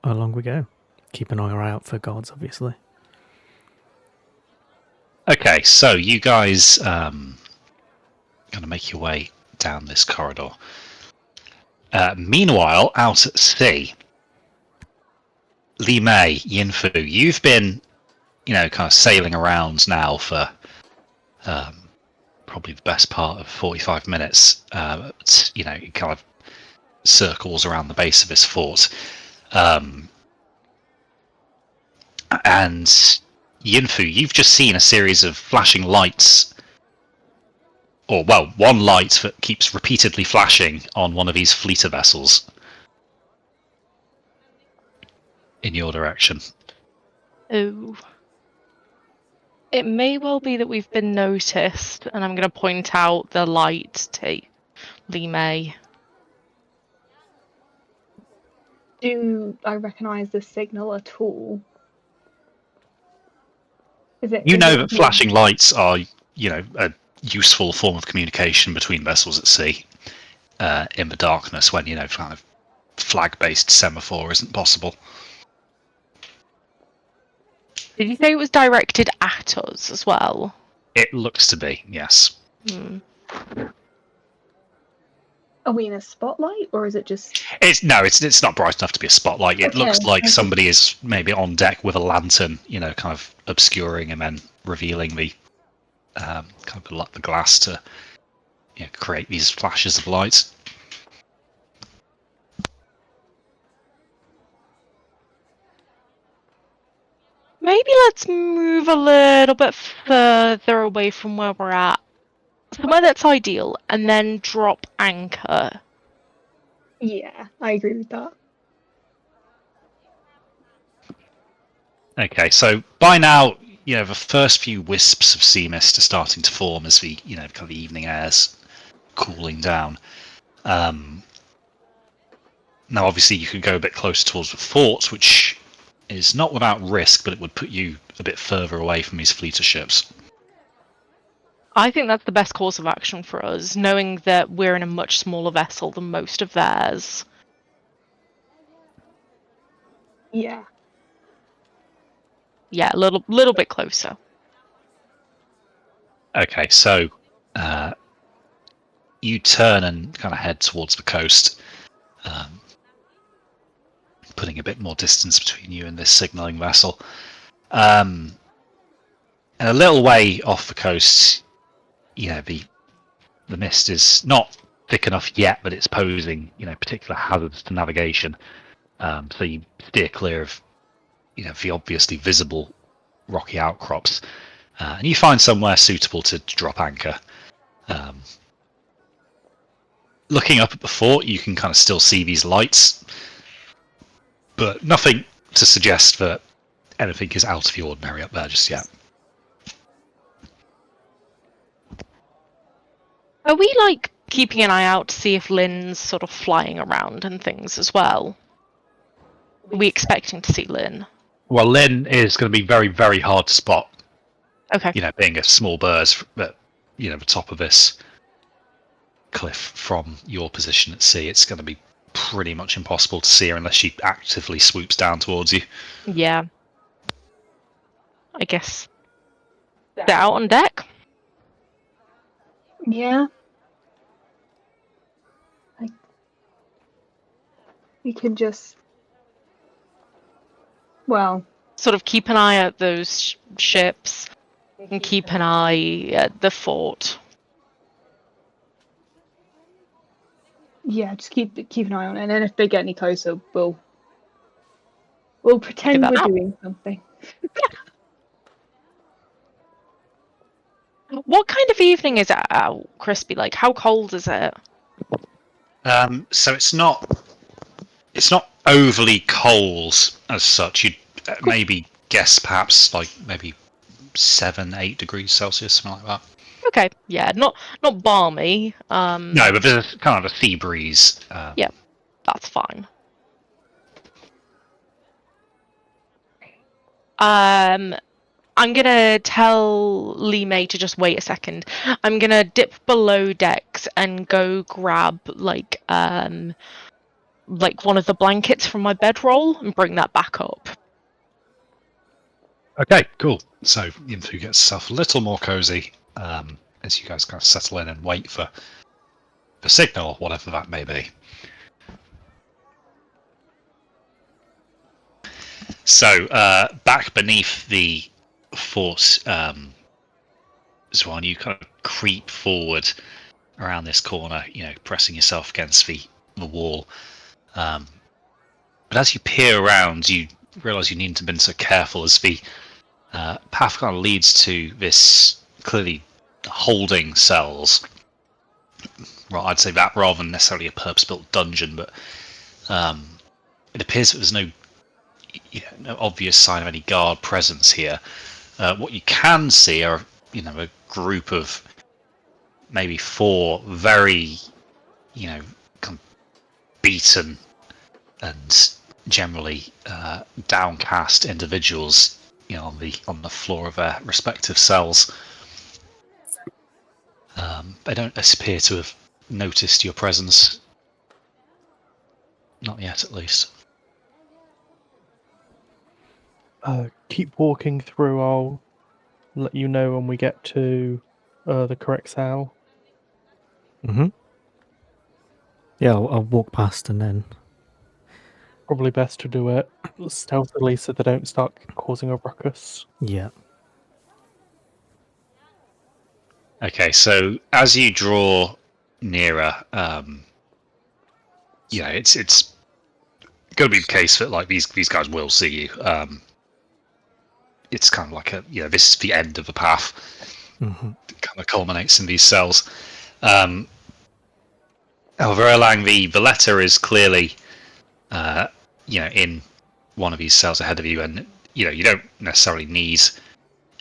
Along we go. Keep an eye out for guards, obviously. Okay, so you guys kind of make your way down this corridor. Meanwhile, out at sea, Li Mei, Yinfu, you've been, kind of sailing around now for probably the best part of 45 minutes. It kind of circles around the base of this fort. And Yinfu, you've just seen a series of flashing lights, or, well, one light that keeps repeatedly flashing on one of these fleeter vessels in your direction. Oh. It may well be that we've been noticed, and I'm going to point out the light to Li Mei. Do I recognise the signal at all? Is it? That flashing lights are a useful form of communication between vessels at sea in the darkness when kind of flag-based semaphore isn't possible. Did you say it was directed at us as well? It looks to be, yes. Are we in a spotlight, or is it just? It's not bright enough to be a spotlight. It looks like somebody is maybe on deck with a lantern, kind of obscuring and then revealing the kind of the glass to create these flashes of light. Maybe let's move a little bit further away from where we're at. Somewhere that's ideal, and then drop anchor. Yeah, I agree with that. Okay, so by now, the first few wisps of sea mist are starting to form as the kind of the evening air's cooling down. Now, obviously, you could go a bit closer towards the fort, which is not without risk, but it would put you a bit further away from these fleet of ships. I think that's the best course of action for us, knowing that we're in a much smaller vessel than most of theirs. Yeah. Yeah, a little bit closer. Okay, so you turn and kind of head towards the coast, putting a bit more distance between you and this signalling vessel. And a little way off the coast, the mist is not thick enough yet, but it's posing particular hazards to navigation. So you steer clear of the obviously visible rocky outcrops, and you find somewhere suitable to drop anchor. Looking up at the fort, you can kind of still see these lights, but nothing to suggest that anything is out of the ordinary up there just yet. Are we keeping an eye out to see if Lynn's sort of flying around and things as well? Are we expecting to see Lynn? Well, Lynn is going to be very, very hard to spot. Okay. Being a small bird at the top of this cliff from your position at sea, it's going to be pretty much impossible to see her unless she actively swoops down towards you. Yeah. I guess they're out on deck. Yeah. We can just. Well. Sort of keep an eye at those ships and keep an eye at the fort. Yeah, just keep an eye on it, and then if they get any closer, we'll pretend we're doing something. What kind of evening is it out, Crispy? How cold is it? So it's not overly cold as such. You'd maybe guess perhaps maybe 7-8 degrees Celsius, something like that. Okay, yeah, not balmy. No, but there's kind of a sea breeze. Yeah, that's fine. I'm gonna tell Lee May to just wait a second. I'm gonna dip below decks and go grab one of the blankets from my bedroll and bring that back up. Okay, cool. So Yinfu gets herself a little more cozy as you guys kind of settle in and wait for the signal, whatever that may be. So back beneath the fort, Zwan, you kind of creep forward around this corner, pressing yourself against the wall. But as you peer around, you realise you needn't have been so careful as the path kind of leads to this clearly holding cells. Well, I'd say that rather than necessarily a purpose-built dungeon, but it appears that there's no obvious sign of any guard presence here. What you can see are, a group of maybe 4 very, kind of beaten and generally downcast individuals, on the floor of their respective cells. They don't appear to have noticed your presence. Not yet, at least. Keep walking through. I'll let you know when we get to the correct cell. Mm-hmm. Yeah, I'll walk past and then... Probably best to do it stealthily so they don't start causing a ruckus. Yeah. Okay, so as you draw nearer, it's going to be the case that like these guys will see you. It's kind of like this is the end of the path. Mm-hmm. It kind of culminates in these cells. However, Erlang, the letter is clearly, in one of these cells ahead of you, and you don't necessarily need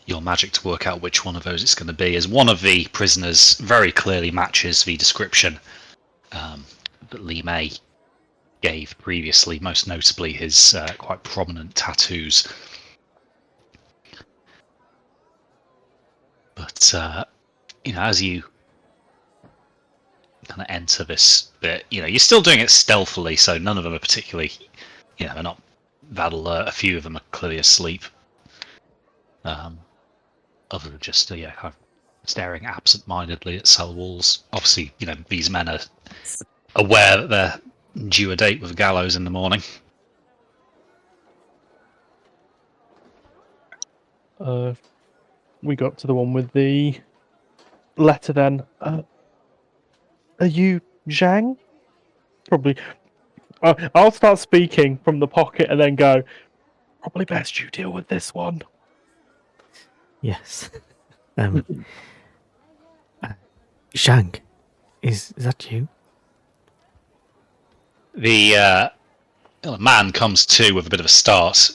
your magic to work out which one of those it's going to be, as one of the prisoners very clearly matches the description that Li Mei gave previously, most notably his quite prominent tattoos. But as you kind of enter this bit, you're still doing it stealthily, so none of them are particularly, they're not that alert. A few of them are clearly asleep. Other than just kind of staring absent-mindedly at cell walls. Obviously, these men are aware that they're due a date with the gallows in the morning. We got to the one with the letter then. Are you Zhang? Probably. I'll start speaking from the pocket and then go, probably best you deal with this one. Yes. Shang, is that you? The man comes to with a bit of a start.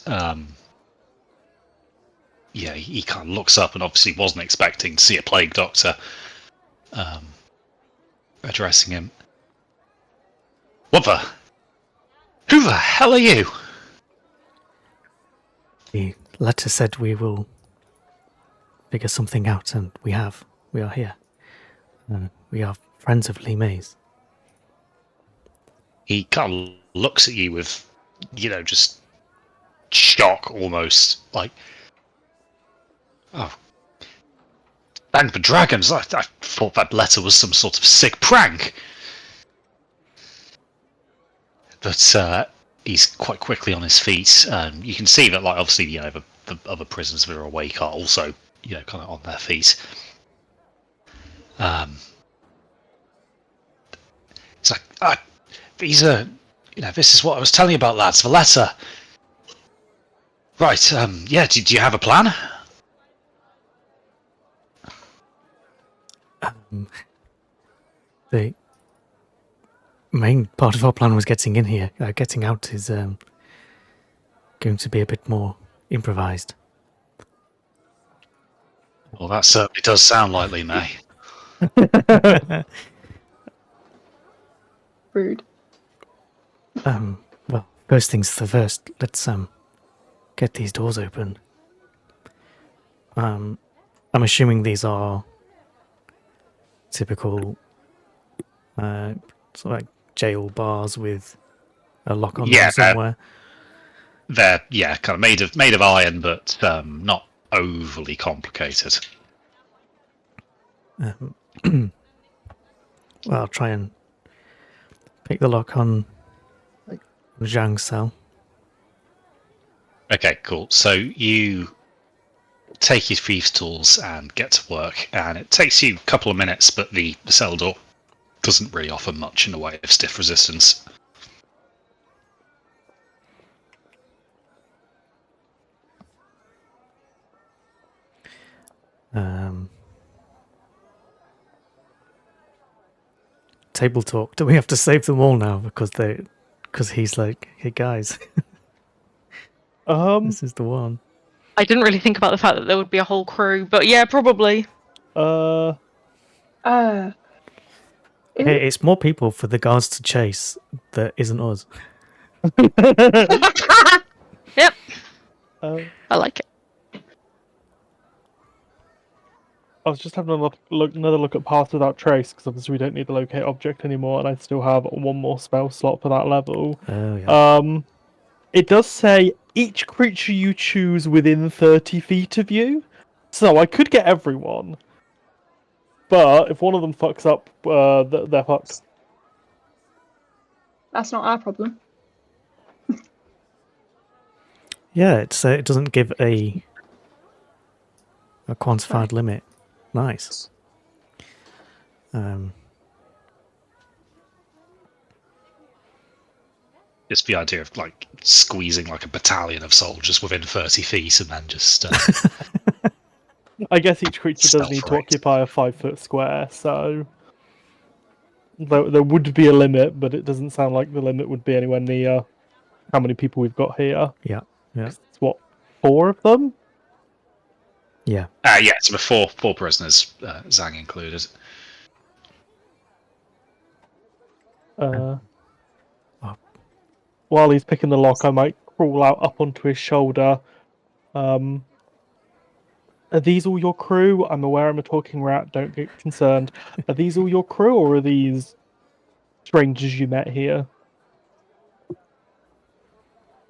He kind of looks up and obviously wasn't expecting to see a plague doctor addressing him. Who the hell are you? The letter said we will figure something out, and we have. We are here. We are friends of Li Mei's. He kind of looks at you with, just shock almost. Like, oh, thank the dragons. I thought that letter was some sort of sick prank. But he's quite quickly on his feet. You can see that, like, obviously, the other prisoners that are awake are also, kind of on their feet. It's like, these are, this is what I was telling you about, lads. The letter. Right. Do you have a plan? The main part of our plan was getting in here. Getting out is going to be a bit more improvised. Well, that certainly does sound like Li Mei. Rude. Well, first things first. Let's get these doors open. I'm assuming these are typical sort of like jail bars with a lock on them somewhere. They're kind of made of iron, but not overly complicated. Well, I'll try and pick the lock on Zhang's cell. Okay, cool. So you take your thieves' tools and get to work, and it takes you a couple of minutes, but the cell door doesn't really offer much in the way of stiff resistance. Table talk. Do we have to save them all now because he's like, hey guys, this is the one. I didn't really think about the fact that there would be a whole crew, but yeah, probably. Is Hey, it's more people for the guards to chase that isn't us. Yep. I like it. I was just having another look at Path Without Trace, because obviously we don't need the locate object anymore, and I still have one more spell slot for that level. Oh, yeah. It does say each creature you choose within 30 feet of you. So I could get everyone. But if one of them fucks up, they're fucked. That's not our problem. Yeah, it doesn't give a quantified limit. Nice. Just the idea of like squeezing like a battalion of soldiers within 30 feet and then just I guess each creature does Stealth need to rate. occupy a 5-foot square, so there would be a limit, but it doesn't sound like the limit would be anywhere near how many people we've got here. Yeah. 'Cause it's what, 4 of them? Yeah. yeah, so the four prisoners, Zhang included. While he's picking the lock, I might crawl out up onto his shoulder. Are these all your crew? I'm aware I'm a talking rat, don't get concerned. Are these all your crew, or are these strangers you met here?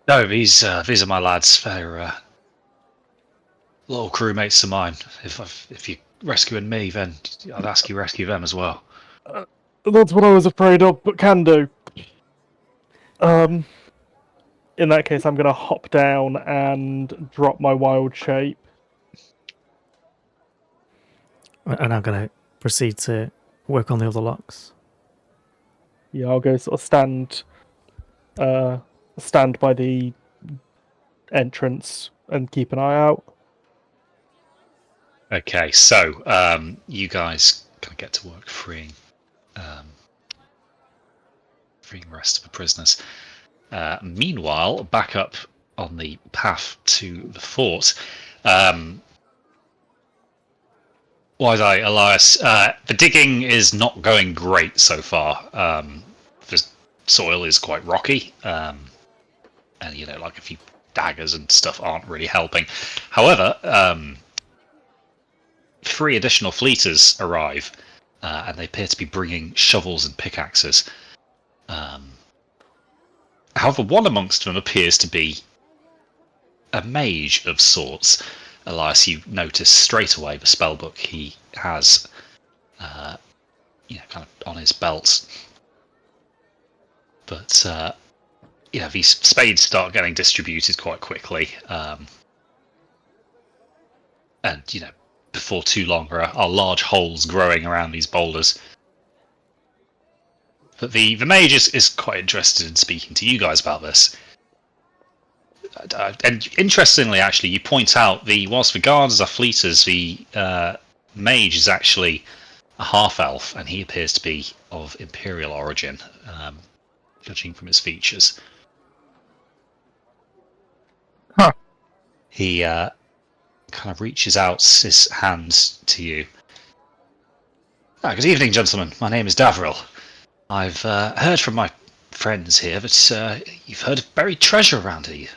No, these are my lads. They're little crewmates of mine. If you're rescuing me, then I'd ask you rescue them as well. That's what I was afraid of, but can do. In that case, I'm going to hop down and drop my wild shape. And I'm going to proceed to work on the other locks. Yeah, I'll go sort of stand by the entrance and keep an eye out. Okay, so you guys can get to work freeing the rest of the prisoners. Meanwhile, back up on the path to the fort. Wide-Eye, Elias, the digging is not going great so far. The soil is quite rocky, and like a few daggers and stuff aren't really helping. However, 3 additional fleeters arrive, and they appear to be bringing shovels and pickaxes. However, one amongst them appears to be a mage of sorts. Elias, you notice straight away the spellbook he has, kind of on his belt. But these spades start getting distributed quite quickly, and before too long there are large holes growing around these boulders. But the mage is quite interested in speaking to you guys about this. And interestingly, actually, you point out whilst the guards are fleeters, the mage is actually a half-elf, and he appears to be of imperial origin, judging from his features. Huh. He kind of reaches out his hand to you. Good evening, gentlemen. My name is Davril. I've heard from my friends here that you've heard of buried treasure around here.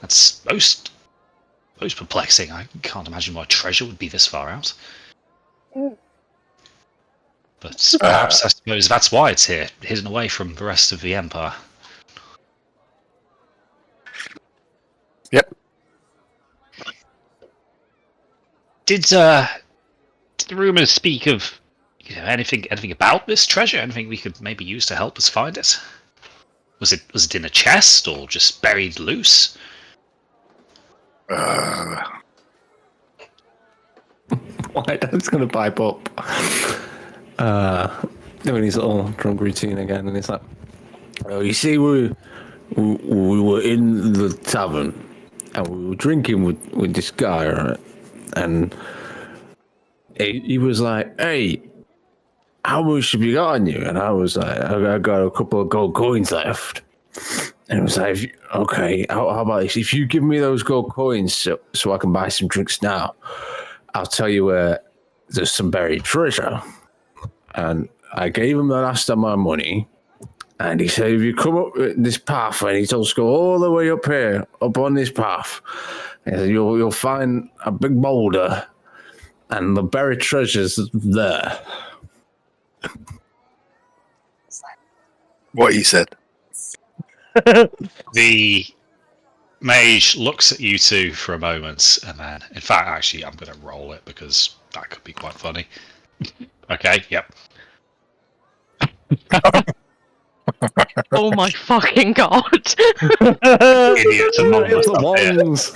That's most perplexing. I can't imagine why treasure would be this far out. But perhaps I suppose that's why it's here, hidden away from the rest of the Empire. Yep. Did the rumours speak of anything about this treasure? Anything we could maybe use to help us find it? Was it in a chest or just buried loose? White Dad's gonna pipe up. Doing his little drunk routine again, and it's like, oh, you see, we were in the tavern, and we were drinking with this guy, right? And he was like, "Hey, how much have you got on you?" And I was like, "I got a couple of gold coins left." And it was like, "Okay, how about this? If you give me those gold coins so I can buy some drinks now, I'll tell you where there's some buried treasure." And I gave him the last of my money, and he said, "If you come up this path," and he told us to go all the way up here, up on this path, and he said, you'll find a big boulder, and the buried treasure's there. What he said. The mage looks at you two for a moment, and then, in fact, actually, I'm going to roll it because that could be quite funny. Okay, yep. Oh my fucking god! Idiots and It's the monsters here. ones.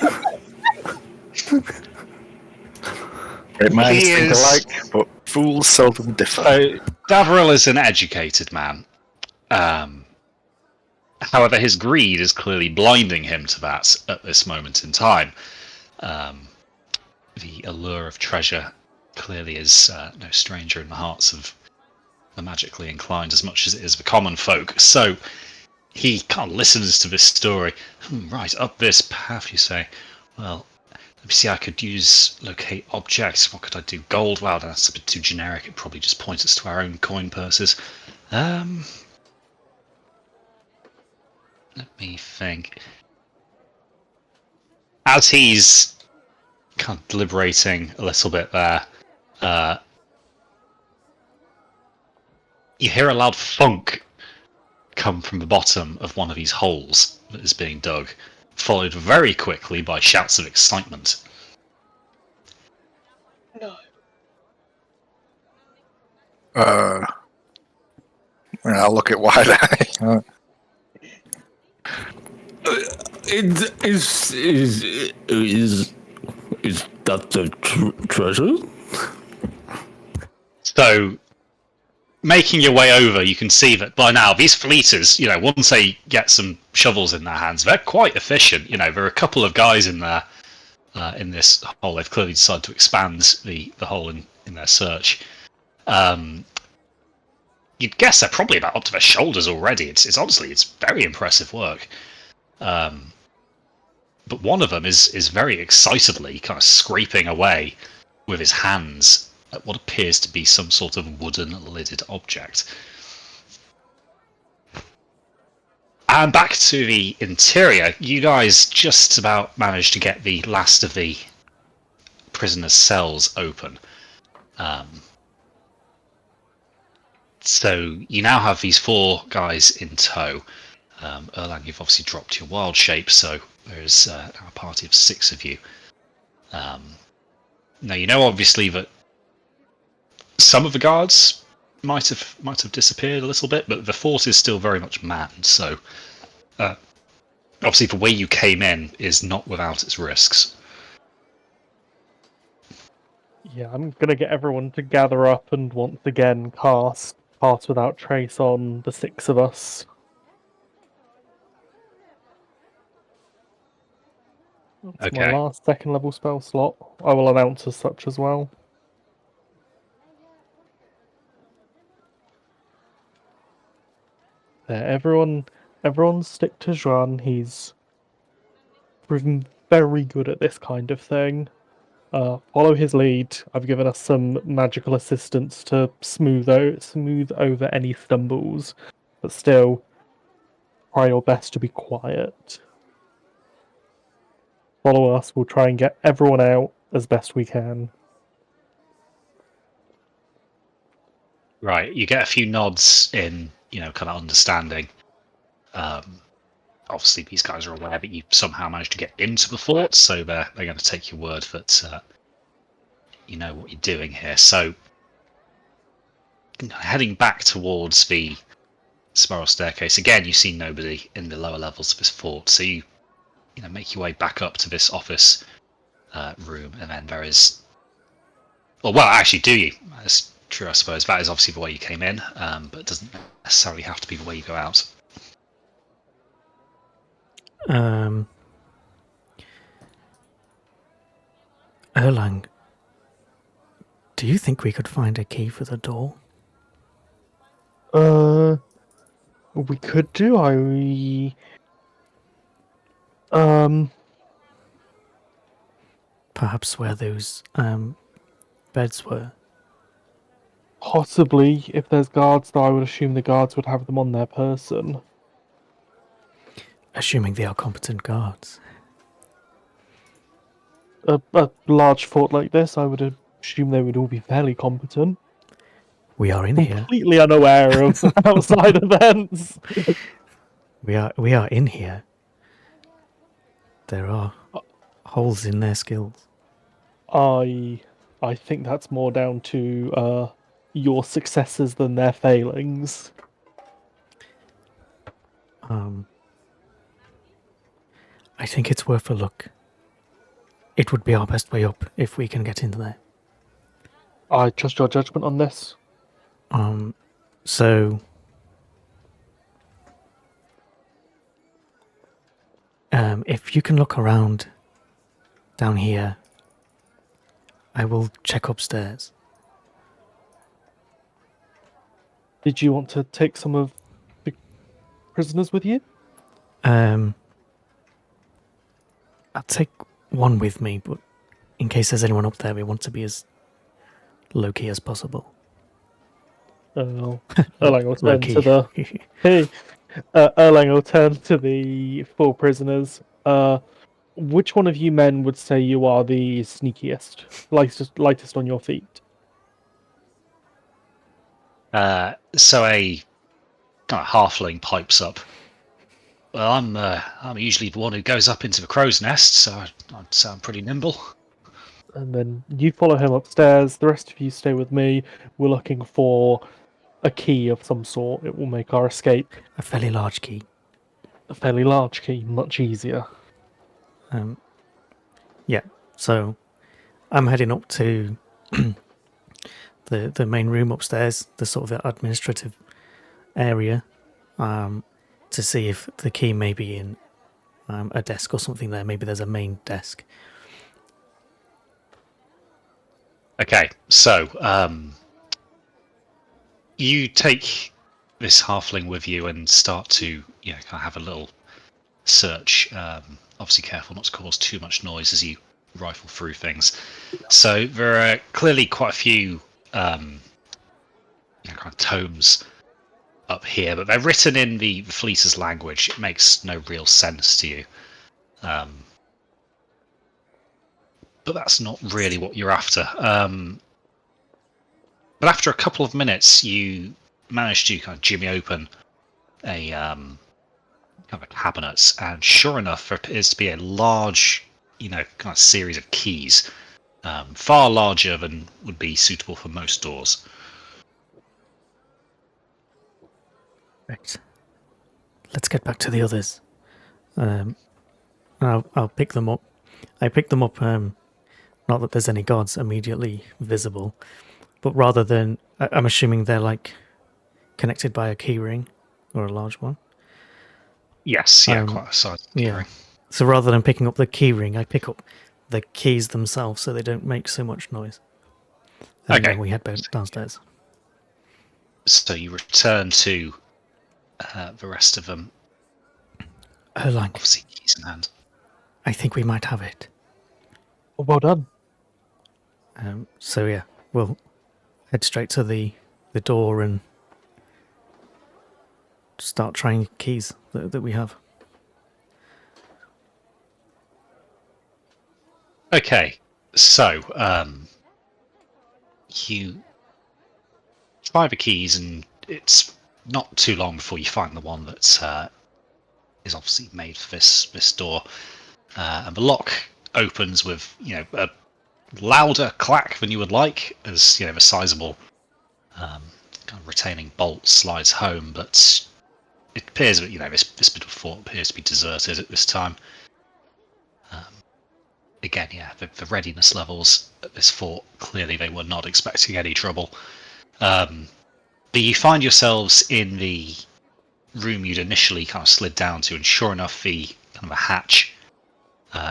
Great minds He think is- alike, but fools seldom differ. So, Davriel is an educated man. However, his greed is clearly blinding him to that at this moment in time. The allure of treasure clearly is no stranger in the hearts of the magically inclined as much as it is the common folk. So he kind of listens to this story. Right, up this path, you say. Well, let me see, I could use locate objects. What could I do? Gold? Wow, that's a bit too generic. It'd probably just point us to our own coin purses. Let me think. As he's kind of deliberating a little bit there, you hear a loud thunk come from the bottom of one of these holes that is being dug, followed very quickly by shouts of excitement. No. And I'll look at wide eye. Is that the treasure? So, making your way over, you can see that by now these fleeters, once they get some shovels in their hands, they're quite efficient. There are a couple of guys in there in this hole. They've clearly decided to expand the hole in their search. You'd guess they're probably about up to their shoulders already. It's honestly, it's very impressive work. But one of them is very excitedly kind of scraping away with his hands at what appears to be some sort of wooden lidded object. And back to the interior, you guys just about managed to get the last of the prisoners' cells open. So you now have these 4 guys in tow. Erlang, you've obviously dropped your wild shape, so there's now a party of 6 of you. Now you know obviously that some of the guards might have disappeared a little bit, but the fort is still very much manned. So obviously the way you came in is not without its risks. Yeah, I'm gonna get everyone to gather up and once again cast Pass Without Trace on the 6 of us. That's Okay. my last 2nd level spell slot. I will announce as such as well. There, everyone stick to Juan. He's proven very good at this kind of thing. Follow his lead. I've given us some magical assistance to smooth over any stumbles, but still, try your best to be quiet. Follow us. We'll try and get everyone out as best we can. Right, you get a few nods in, kind of understanding. Obviously, these guys are aware that you somehow managed to get into the fort, so they're going to take your word that you know what you're doing here. So, heading back towards the spiral staircase, again, you see nobody in the lower levels of this fort, so you make your way back up to this office room, and then there is... Well, actually, do you? That's true, I suppose. That is obviously the way you came in, but it doesn't necessarily have to be the way you go out. Erlang, do you think we could find a key for the door? We could do. Perhaps where those beds were. Possibly, if there's guards, though I would assume the guards would have them on their person. Assuming they are competent guards. A large fort like this, I would assume they would all be fairly competent. We are in here. Completely unaware of outside events. We are in here. There are holes in their skills. I think that's more down to your successes than their failings. I think it's worth a look. It would be our best way up if we can get into there. I trust your judgment on this. So if you can look around down here, I will check upstairs. Did you want to take some of the prisoners with you? I'll take one with me, but in case there's anyone up there, we want to be as low-key as possible. Erlang will turn Low-key. to the Erlang will turn to the 4 prisoners. Which one of you men would say you are the sneakiest, lightest on your feet? So a kind of halfling pipes up. Well, I'm usually the one who goes up into the crow's nest, so I'd sound pretty nimble. And then you follow him upstairs. The rest of you stay with me. We're looking for a key of some sort. It will make our escape A fairly large key. a fairly large key, much easier. Yeah, so I'm heading up to the main room upstairs, the sort of administrative area, to see if the key may be in a desk or something there. Maybe there's a main desk. Okay, so you take this halfling with you and start to, kind of have a little search. Obviously, careful not to cause too much noise as you rifle through things. So there are clearly quite a few kind of tomes up here, but they're written in the Fleecer's language. It makes no real sense to you. But that's not really what you're after. But after a couple of minutes, you manage to kind of jimmy open a kind of a cabinet, and sure enough, there appears to be a large, kind of series of keys, far larger than would be suitable for most doors. Right. Let's get back to the others. I'll pick them up. I pick them up, not that there's any guards immediately visible, but rather than... I'm assuming they're, connected by a key ring, or a large one. Yes, yeah, quite a size. Yeah. So rather than picking up the key ring, I pick up the keys themselves so they don't make so much noise. And Okay. then we head back downstairs. So you return to the rest of them. Erlang, Obviously, keys in hand. I think we might have it. Oh, well done. So yeah, we'll head straight to the door and start trying keys that we have. Okay, so you try the keys, and it's not too long before you find the one that is obviously made for this door, and the lock opens with a louder clack than you would like, as the sizable kind of retaining bolt slides home, but it appears that this bit of fort appears to be deserted at this time. Again, the readiness levels at this fort, clearly they were not expecting any trouble. But you find yourselves in the room you'd initially kind of slid down to, and sure enough, the kind of a hatch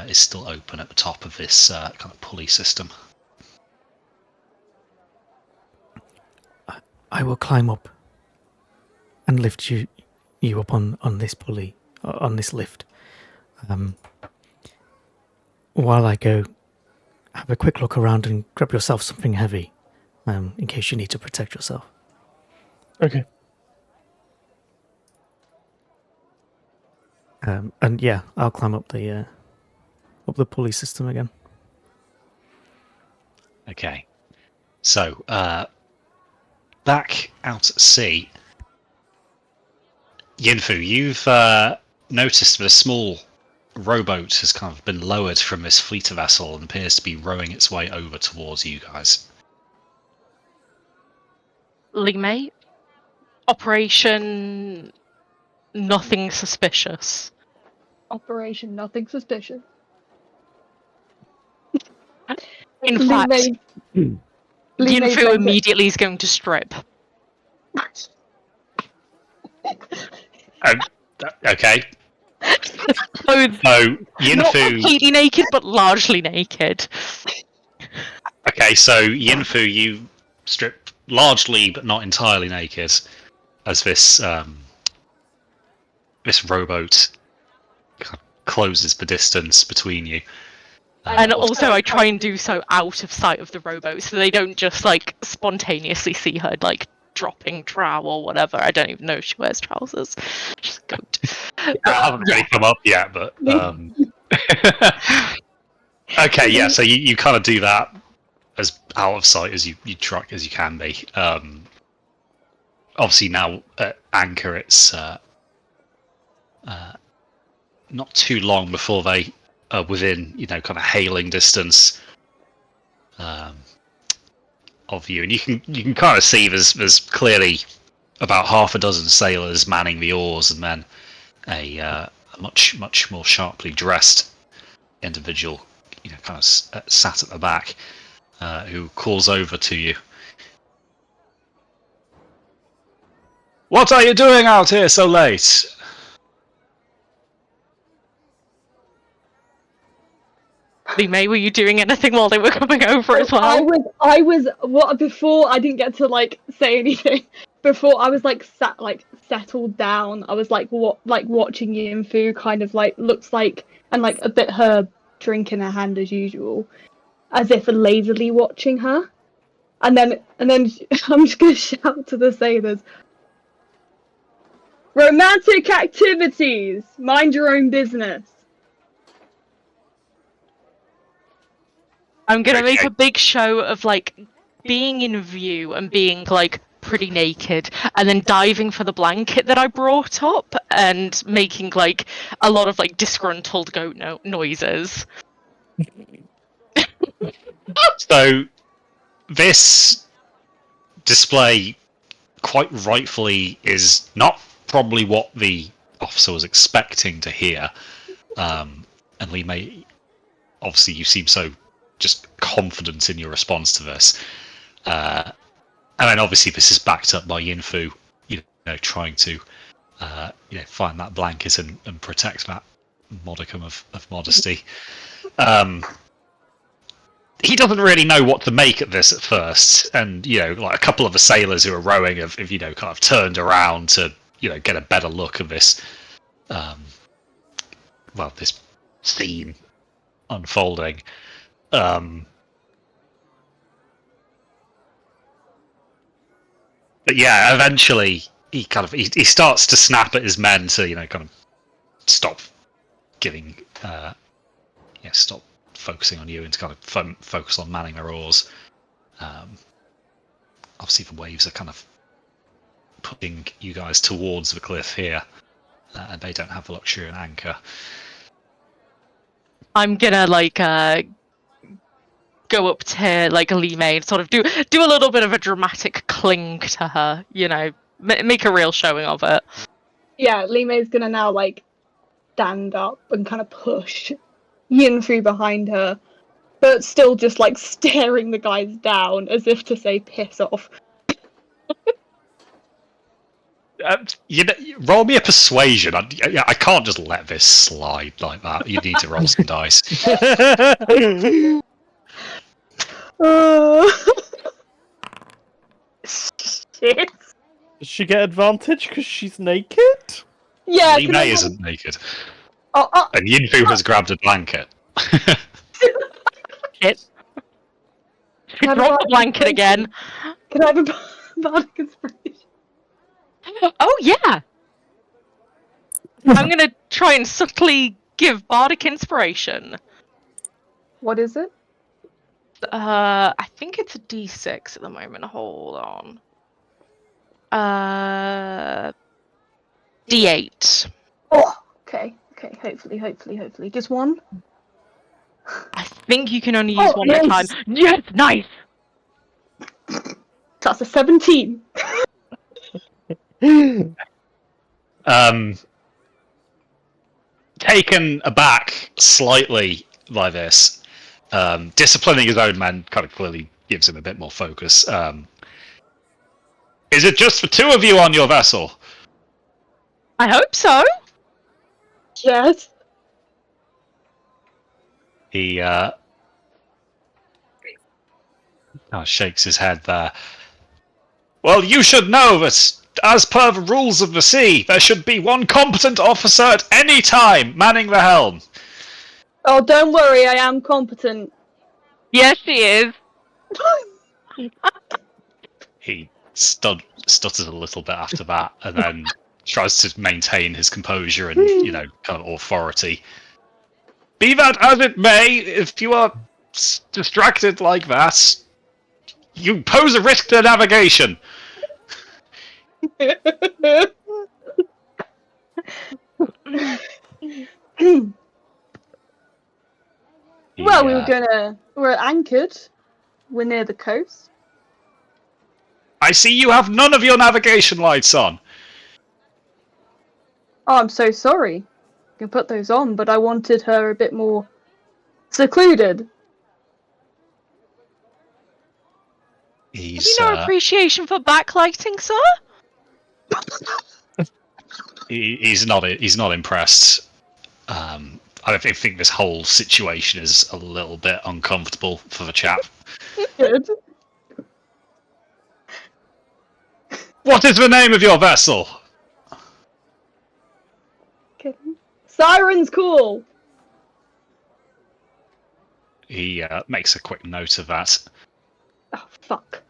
is still open at the top of this kind of pulley system. I will climb up and lift you up on this pulley, on this lift. While I go, have a quick look around and grab yourself something heavy, in case you need to protect yourself. Okay. And yeah, I'll climb up the pulley system again. Okay, So, back out at sea, Yinfu, you've noticed that a small rowboat has kind of been lowered from this fleeter vessel and appears to be rowing its way over towards you guys. Lee May, Operation Nothing Suspicious. Operation Nothing Suspicious. In Lee fact, May- Lee May Yinfu sends it- immediately is going to strip. Okay, So so not Yinfu. completely naked, but largely naked. Okay, so Yinfu, you strip largely but not entirely naked as this this rowboat kind of closes the distance between you. And also, I try and do so out of sight of the rowboat, so they don't just like spontaneously see her like dropping trow or whatever. I don't even know if she wears trousers. She's a goat. I haven't really come up yet, but okay, yeah. So you kind of do that as out of sight as you try as you can be. Obviously now at anchor, it's not too long before they are within kind of hailing distance of you, and you can kind of see there's clearly about half a dozen sailors manning the oars, and then a much more sharply dressed individual, kind of sat at the back, who calls over to you. What are you doing out here so late? Lee May, were you doing anything while they were coming over as well? I was what before I didn't get to like say anything. Before I was like settled down. I was like watching Yinfu kind of like looks like and like a bit her drink in her hand as usual, as if lazily watching her. And then I'm just gonna shout to the sailors. Romantic activities! Mind your own business. I'm gonna make Okay. a big show of like being in view and being like pretty naked, and then diving for the blanket that I brought up and making like a lot of like disgruntled goat noises. So this display, quite rightfully, is not probably what the officer was expecting to hear. And Lee May, obviously, you seem so just confident in your response to this. And then obviously this is backed up by Yinfu, trying to find that blanket and protect that modicum of modesty. He doesn't really know what to make of this at first, and like a couple of the sailors who are rowing have kind of turned around to get a better look of this this scene unfolding. But yeah, eventually he kind of he starts to snap at his men to kind of stop giving stop focusing on you and to kind of focus on manning their oars. Obviously the waves are kind of putting you guys towards the cliff here, and they don't have the luxury of an anchor. I'm gonna like go up to like Lee May and sort of do a little bit of a dramatic cling to her, make a real showing of it. Yeah, Lee May's gonna now like stand up and kind of push Yinfu behind her, but still just like staring the guys down as if to say piss off. Roll me a persuasion. I can't just let this slide like that. You need to roll some dice. Shit. Does she get advantage because she's naked? Yeah. Lee May isn't naked, Oh, and Yinfu has grabbed a blanket. Shit. She dropped the blanket again. Can I have a bardic inspiration? Oh yeah. I'm gonna try and subtly give bardic inspiration. What is it? I think it's a D6 at the moment. Hold on. D8. Oh, okay. Hopefully. Just one. I think you can only use Oh, one at a time. yes! Yes, nice. That's a 17. Taken aback slightly by this, disciplining his own men kind of clearly gives him a bit more focus. Is it just the two of you on your vessel? I hope so. Yes. He shakes his head there. Well, you should know that, as per the rules of the sea, there should be one competent officer at any time manning the helm. Oh, don't worry, I am competent. Yes, she is. He stutters a little bit after that, and then tries to maintain his composure and, kind of authority. Be that as it may, if you are distracted like that, you pose a risk to navigation. Well, we're anchored. We're near the coast. I see you have none of your navigation lights on. Oh, I'm so sorry. You can put those on, but I wanted her a bit more secluded. Have you no appreciation for backlighting, sir? He's not impressed. I think this whole situation is a little bit uncomfortable for the chap. Good. What is the name of your vessel? Okay. Siren's Call. He makes a quick note of that. Oh, fuck.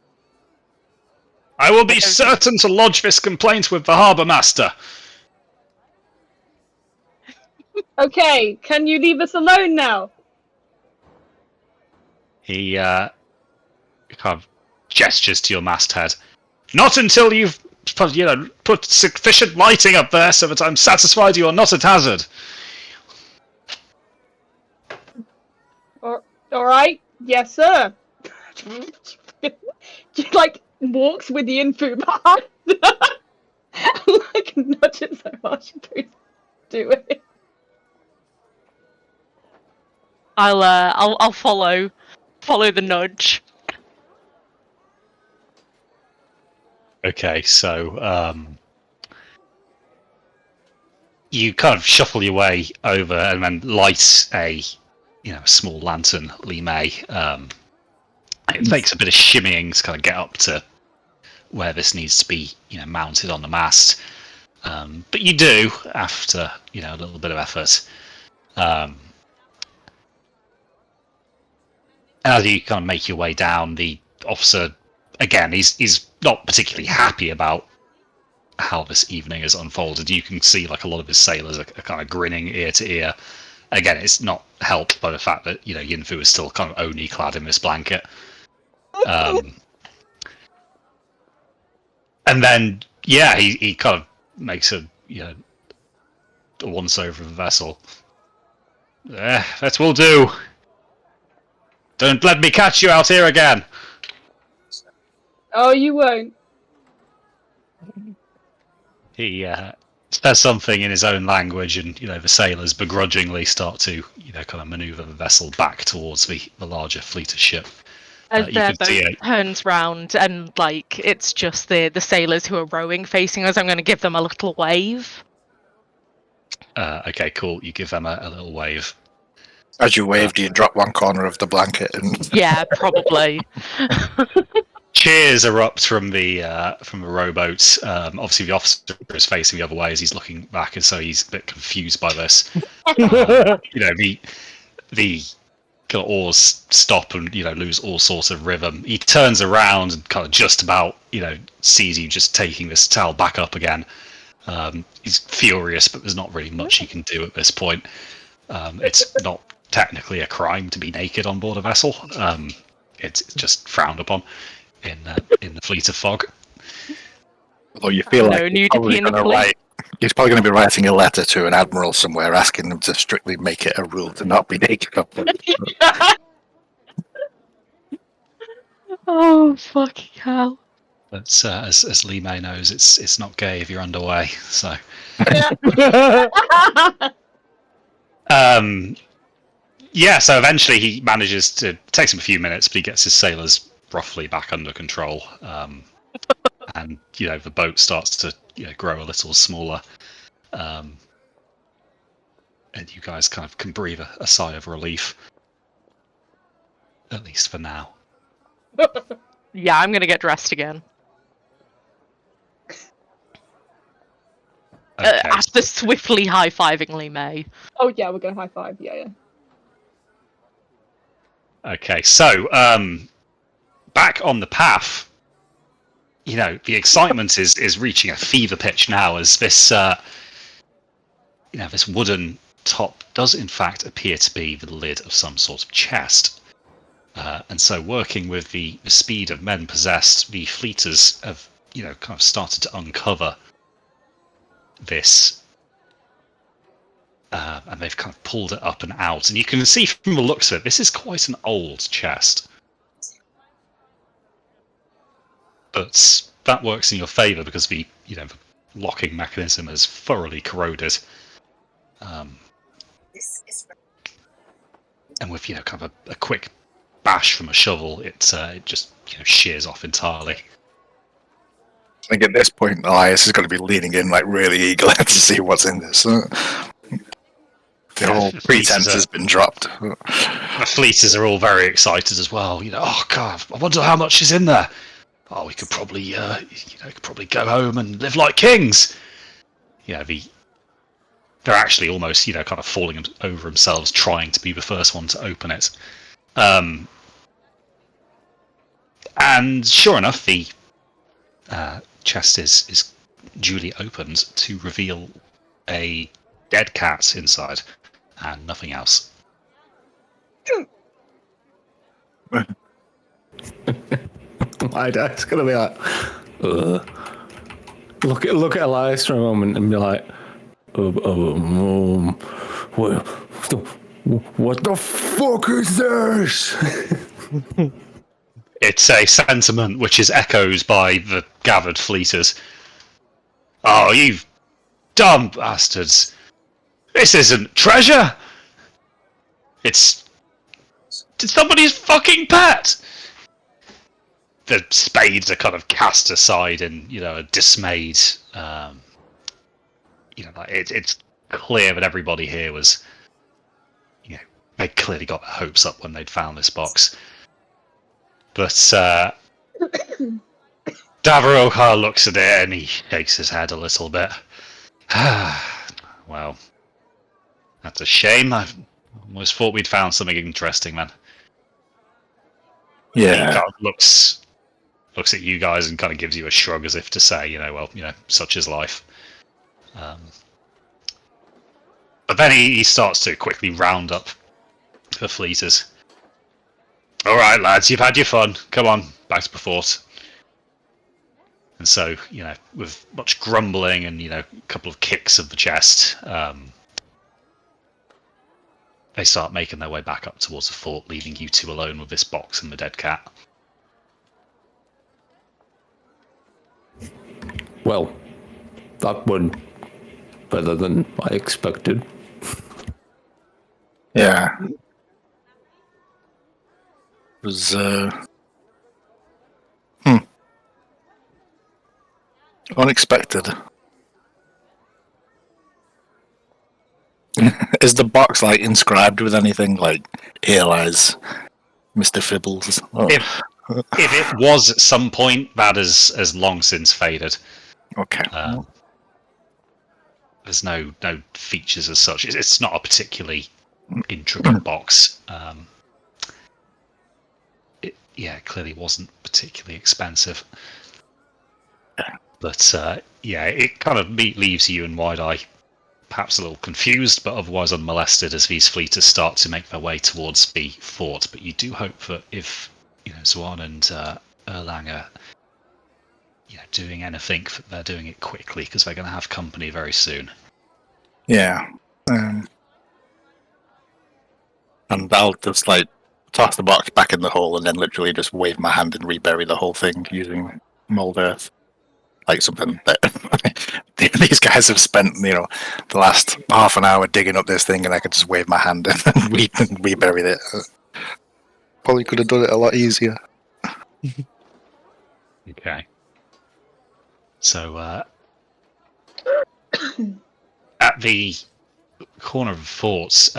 I will be certain to lodge this complaint with the harbour master. Okay, can you leave us alone now? He kind of gestures to your masthead. Not until you've put sufficient lighting up there so that I'm satisfied you are not at hazard. All right, yes, sir. She walks with the info behind. Nudges so hard she goes do it. I'll follow the nudge. Okay, so you kind of shuffle your way over and then light a small lantern, Lee May. It takes a bit of shimmying to kind of get up to where this needs to be, mounted on the mast. But you do after a little bit of effort. As you kind of make your way down, the officer, again, he's not particularly happy about how this evening has unfolded. You can see a lot of his sailors are kind of grinning ear to ear. Again, it's not helped by the fact that Yinfu is still kind of only clad in this blanket. And then he kind of makes a once over of the vessel. That will do. Don't let me catch you out here again. Oh, you won't. He says something in his own language, and the sailors begrudgingly start to kind of maneuver the vessel back towards the larger fleet of ship. As their boat turns round and it's just the sailors who are rowing facing us, I'm going to give them a little wave. Okay, cool. You give them a little wave. As you wave, do you drop one corner of the blanket? And Yeah, probably. Cheers erupt from the rowboat. Obviously, the officer is facing the other way as he's looking back, and so he's a bit confused by this. The kind of oars stop and lose all sorts of rhythm. He turns around and kind of just about sees you just taking this towel back up again. He's furious, but there's not really much he can do at this point. It's not technically a crime to be naked on board a vessel. it's just frowned upon in the Fleet of Fog. Although you feel No like nudity in the fleet. he's probably going to be writing a letter to an admiral somewhere asking them to strictly make it a rule to not be naked. Oh fucking hell! But as Lee May knows, it's not gay if you're underway. So, yeah. So eventually he manages to. It takes him a few minutes, but he gets his sailors roughly back under control. And the boat starts to grow a little smaller. And you guys kind of can breathe a sigh of relief, at least for now. Yeah, I'm gonna get dressed again. Okay. After swiftly high-fiving Lee May. Oh yeah, we're gonna high five. Yeah. Okay, so back on the path, the excitement is reaching a fever pitch now as this this wooden top does in fact appear to be the lid of some sort of chest. And so working with the speed of men possessed, the fleeters have, kind of started to uncover this. And they've kind of pulled it up and out. And you can see from the looks of it, this is quite an old chest. But that works in your favour because the locking mechanism is thoroughly corroded. And with kind of a quick bash from a shovel, it just shears off entirely. I think at this point, Elias is going to be leaning in like really eager to see what's in this. The whole pretense has been dropped. The fleeters are all very excited as well. Oh god, I wonder how much is in there. Oh, we could probably, go home and live like kings. They're actually almost, kind of falling over themselves, trying to be the first one to open it. And sure enough, the chest is duly opened to reveal a dead cat inside, and nothing else. My dad's gonna be like, look at Elias for a moment and be like, what the fuck is this? It's a sentiment which is echoed by the gathered fleeters. Oh, you dumb bastards! This isn't treasure. It's somebody's fucking pet. The spades are kind of cast aside in, a dismayed. It's clear that everybody here was, they clearly got their hopes up when they'd found this box. But Davarokar looks at it and he shakes his head a little bit. Well, that's a shame. I almost thought we'd found something interesting then. Yeah. He kind of looks at you guys and kind of gives you a shrug as if to say, such is life. But then he starts to quickly round up the fleeters. All right, lads, you've had your fun. Come on, back to the fort. And so, with much grumbling and, a couple of kicks of the chest, they start making their way back up towards the fort, leaving you two alone with this box and the dead cat. Well, that went better than I expected. Yeah. It was, unexpected. Is the box, inscribed with anything, here lies Mr. Fibbles? Oh. If it was at some point, that has long since faded. Okay. There's no features as such. It's not a particularly intricate box. It clearly wasn't particularly expensive. But it kind of leaves you and Wide-Eye perhaps a little confused, but otherwise unmolested as these fleeters start to make their way towards the fort. But you do hope that if Zwan and Erlang are doing anything. They're doing it quickly because they're going to have company very soon. Yeah. And I'll just toss the box back in the hole and then literally just wave my hand and rebury the whole thing using mold earth. Like something that these guys have spent, the last half an hour digging up this thing, and I could just wave my hand and rebury it. Probably could have done it a lot easier. Okay. So at the corner of the forts,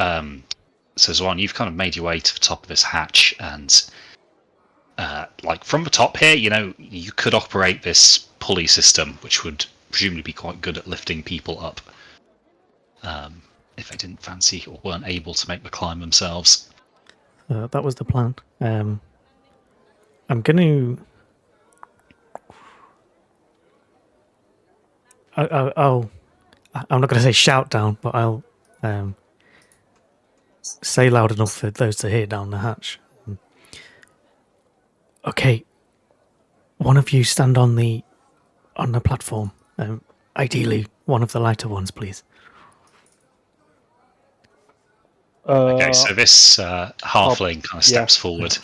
so Zwan, you've kind of made your way to the top of this hatch, and from the top here, you could operate this pulley system, which would presumably be quite good at lifting people up, if they didn't fancy or weren't able to make the climb themselves. That was the plan. I'm going to... I'm not going to say shout down, but I'll say loud enough for those to hear down the hatch. Okay, one of you stand on the platform. Ideally, one of the lighter ones, please. Okay, so this halfling kind of steps forward.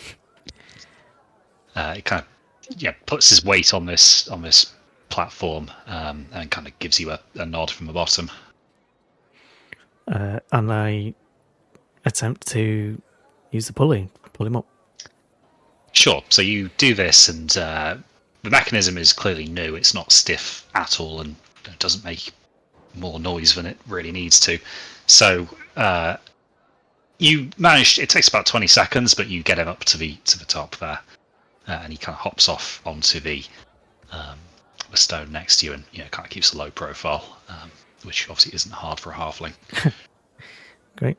He kind of puts his weight on this platform and kind of gives you a nod from the bottom. And I attempt to use the pulley, pull him up. Sure. So you do this, and the mechanism is clearly new. It's not stiff at all, and it doesn't make more noise than it really needs to. So you manage. It takes about 20 seconds, but you get him up to the top there, and he kind of hops off onto the stone next to you, and kind of keeps a low profile, which obviously isn't hard for a halfling. Great.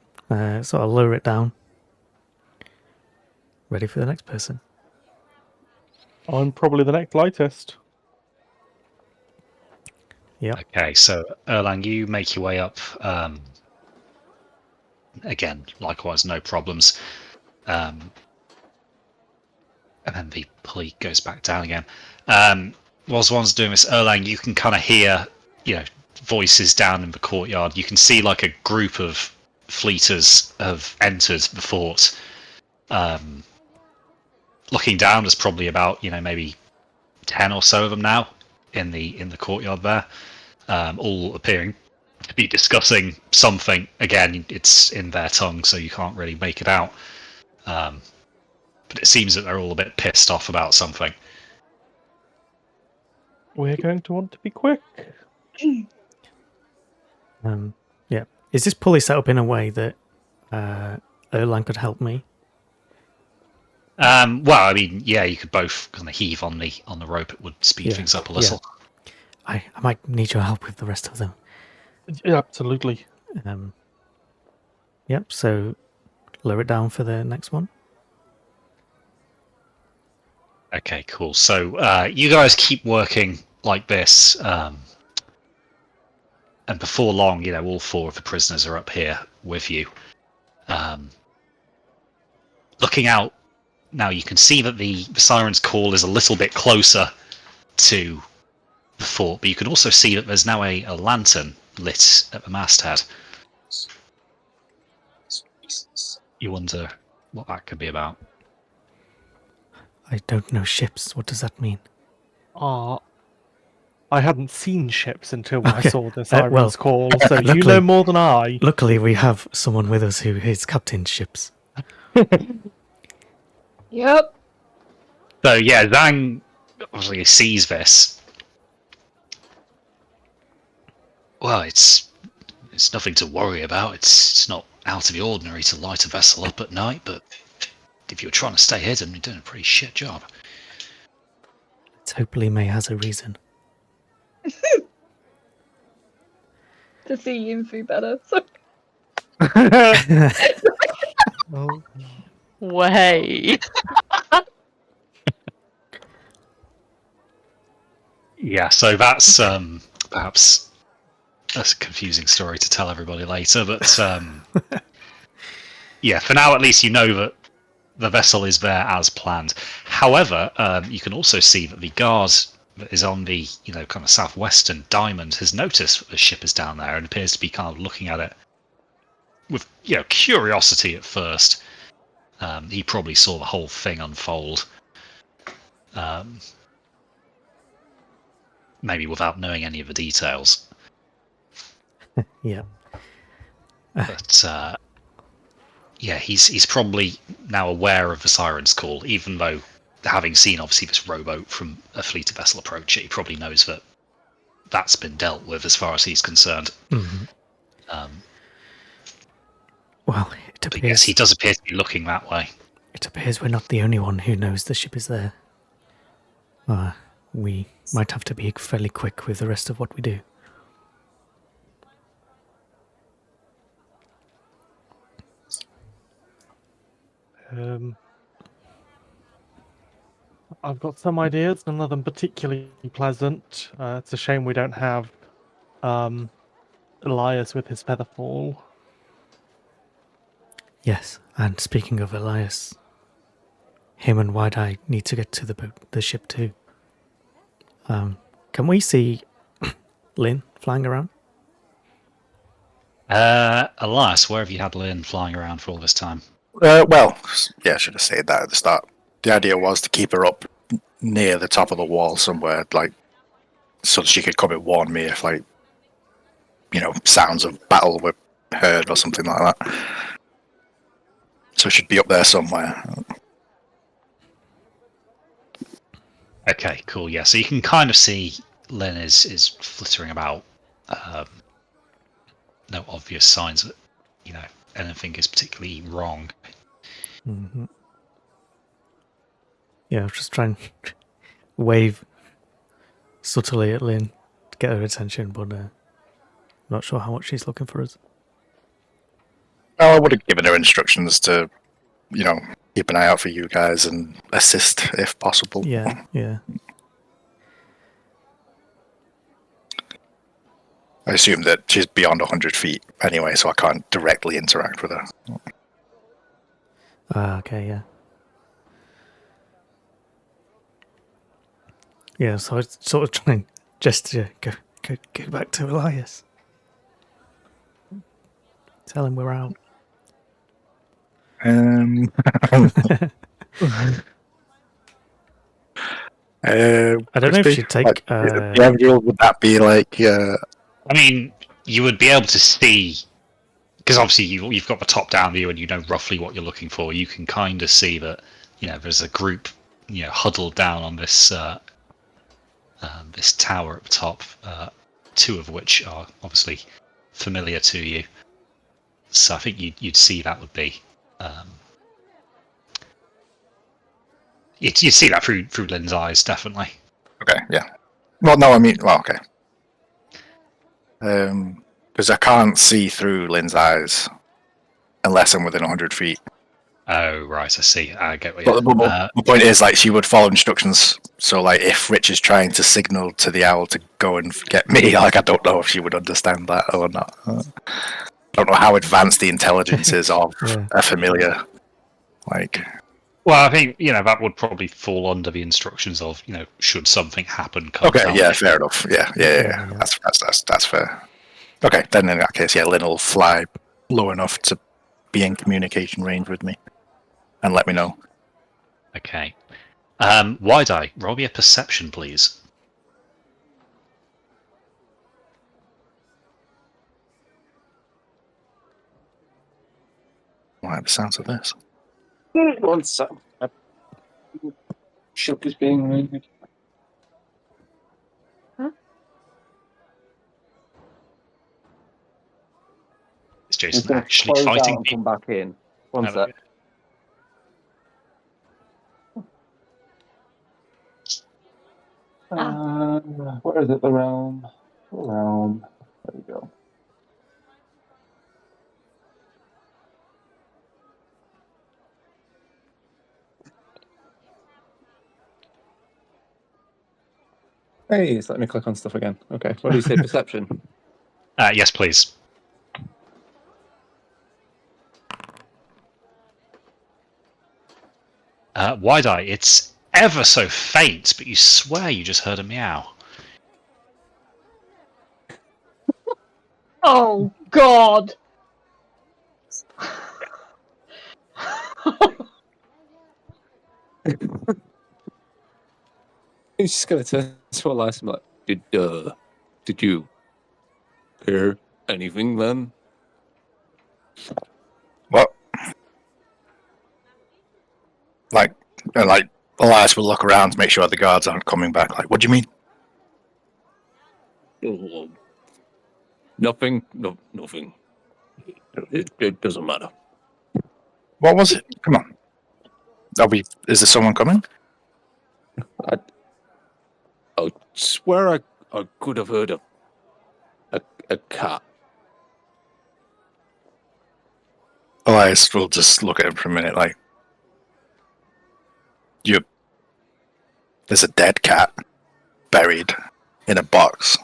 So I'll lower it down. Ready for the next person. I'm probably the next lightest. Yeah. Okay, so Erlang, you make your way up. Again, likewise, no problems. And then the pulley goes back down again. Whilst one's doing this, Erlang, you can kind of hear, voices down in the courtyard. You can see like a group of fleeters have entered the fort. Looking down, there's probably about maybe 10 or so of them now in the courtyard there, all appearing to be discussing something. Again, it's in their tongue, so you can't really make it out. But it seems that they're all a bit pissed off about something. We're going to want to be quick. Yeah. Is this pulley set up in a way that Erlang could help me? Well, I mean, yeah, you could both kind of heave on the rope. It would speed things up a little. I might need your help with the rest of them. Yeah, absolutely. Yep. So lower it down for the next one. Okay, cool. So you guys keep working like this, and before long, all four of the prisoners are up here with you. Looking out now, you can see that the siren's call is a little bit closer to the fort, but you can also see that there's now a lantern lit at the masthead. You wonder what that could be about. I don't know ships. What does that mean? I hadn't seen ships until I Okay. saw the siren's call, so you luckily- know more than I. Luckily, we have someone with us who is captain ships. Yep. So yeah, Zhang obviously sees this. Well, it's nothing to worry about. It's not out of the ordinary to light a vessel up at night, but if you're trying to stay hidden, you're doing a pretty shit job. Let's hope May has a reason. To see Yinfu better. So Oh. Wait. Yeah, so that's perhaps a confusing story to tell everybody later, but yeah, for now at least you know that the vessel is there as planned. However, you can also see that the guard that is on the kind of southwestern diamond has noticed that the ship is down there and appears to be kind of looking at it with curiosity at first. He probably saw the whole thing unfold, maybe without knowing any of the details. Yeah. But he's probably now aware of the siren's call, even though having seen obviously this rowboat from a fleet of vessel approach it, he probably knows that that's been dealt with as far as he's concerned. Mm-hmm. Well, it appears. But yes, he does appear to be looking that way. It appears we're not the only one who knows the ship is there. We might have to be fairly quick with the rest of what we do. I've got some ideas, none of them particularly pleasant. It's a shame we don't have Elias with his featherfall. Yes, and speaking of Elias, him and Wide-Eye need to get to the ship too. Can we see Lynn flying around? Elias, where have you had Lynn flying around for all this time? Well, yeah, I should have said that at the start. The idea was to keep her up near the top of the wall somewhere, like, so that she could come and warn me if, like, sounds of battle were heard or something like that. So she'd be up there somewhere. Okay, cool. Yeah, so you can kind of see Lynn is flittering about. No obvious signs that anything is particularly wrong. Mm-hmm. Yeah, I was just trying to wave subtly at Lynn to get her attention, but not sure how much she's looking for us. Well, I would have given her instructions to, keep an eye out for you guys and assist if possible. Yeah. I assume that she's beyond 100 feet anyway, so I can't directly interact with her. Okay, yeah. Yeah, so I was sort of trying just to go back to Elias. Tell him we're out. I don't know if she'd take... the average would that be like... I mean, you would be able to see, because obviously you've got the top-down view and you know roughly what you're looking for. You can kind of see that, there's a group, huddled down on this this tower at the top, two of which are obviously familiar to you. So I think you'd see that would be... you'd see that through Lynn's eyes, definitely. Okay, yeah. Well, no, I mean... Well, okay. Because I can't see through Lynn's eyes unless I'm within 100 feet. Oh, right, I see. I get what you're... But the point is, like, she would follow instructions. So, like, if Rich is trying to signal to the owl to go and get me, like, I don't know if she would understand that or not. I don't know how advanced the intelligence is of a familiar. Like... Well, I think, that would probably fall under the instructions of, should something happen... Okay, yeah, fair enough. Yeah. That's fair. Okay, then in that case, Lynn will fly low enough to be in communication range with me and let me know. Okay. Wide-Eye, roll me a perception, please. I like the sounds of this. 1 sec. Ship is being moved. Is Jason actually fighting me? Come back in. 1 sec. Where is it? The realm. There we go. Hey, let me click on stuff again. Okay, what do you say? Perception? Yes, please. Wide-Eye, it's ever so faint, but you swear you just heard a meow. Oh God. He's just gonna turn to Elias and be like, did you hear anything then? What? Like Elias will look around to make sure the guards aren't coming back. Like, what do you mean? Oh, nothing. No, nothing. It doesn't matter. What was it? Come on. Is there someone coming? I swear I could have heard a cat. Elias will just look at him for a minute, like, there's a dead cat buried in a box.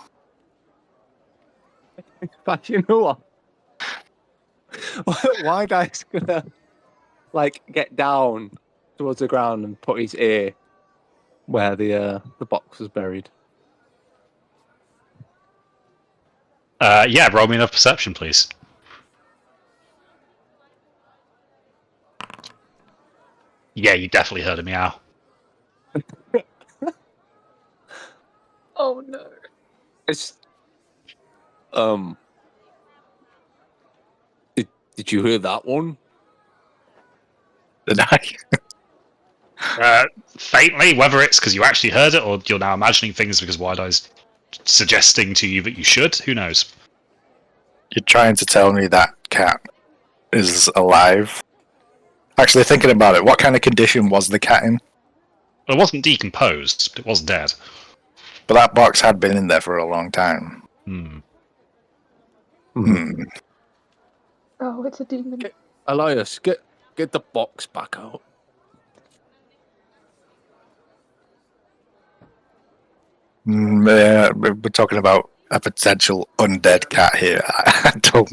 But you know what? Wide-Eye's gonna like get down towards the ground and put his ear where the box was buried. Yeah, roll me enough perception, please. Yeah, you definitely heard a meow. Oh no. It's Did you hear that one? Did I? Faintly, whether it's because you actually heard it or you're now imagining things because Wide-Eye's suggesting to you that you should, who knows? You're trying to tell me that cat is alive? Actually, thinking about it, what kind of condition was the cat in? Well, it wasn't decomposed, but it was dead. But that box had been in there for a long time. Hmm. Oh, it's a demon. Elias, get the box back out. Yeah, we're talking about a potential undead cat here. I don't.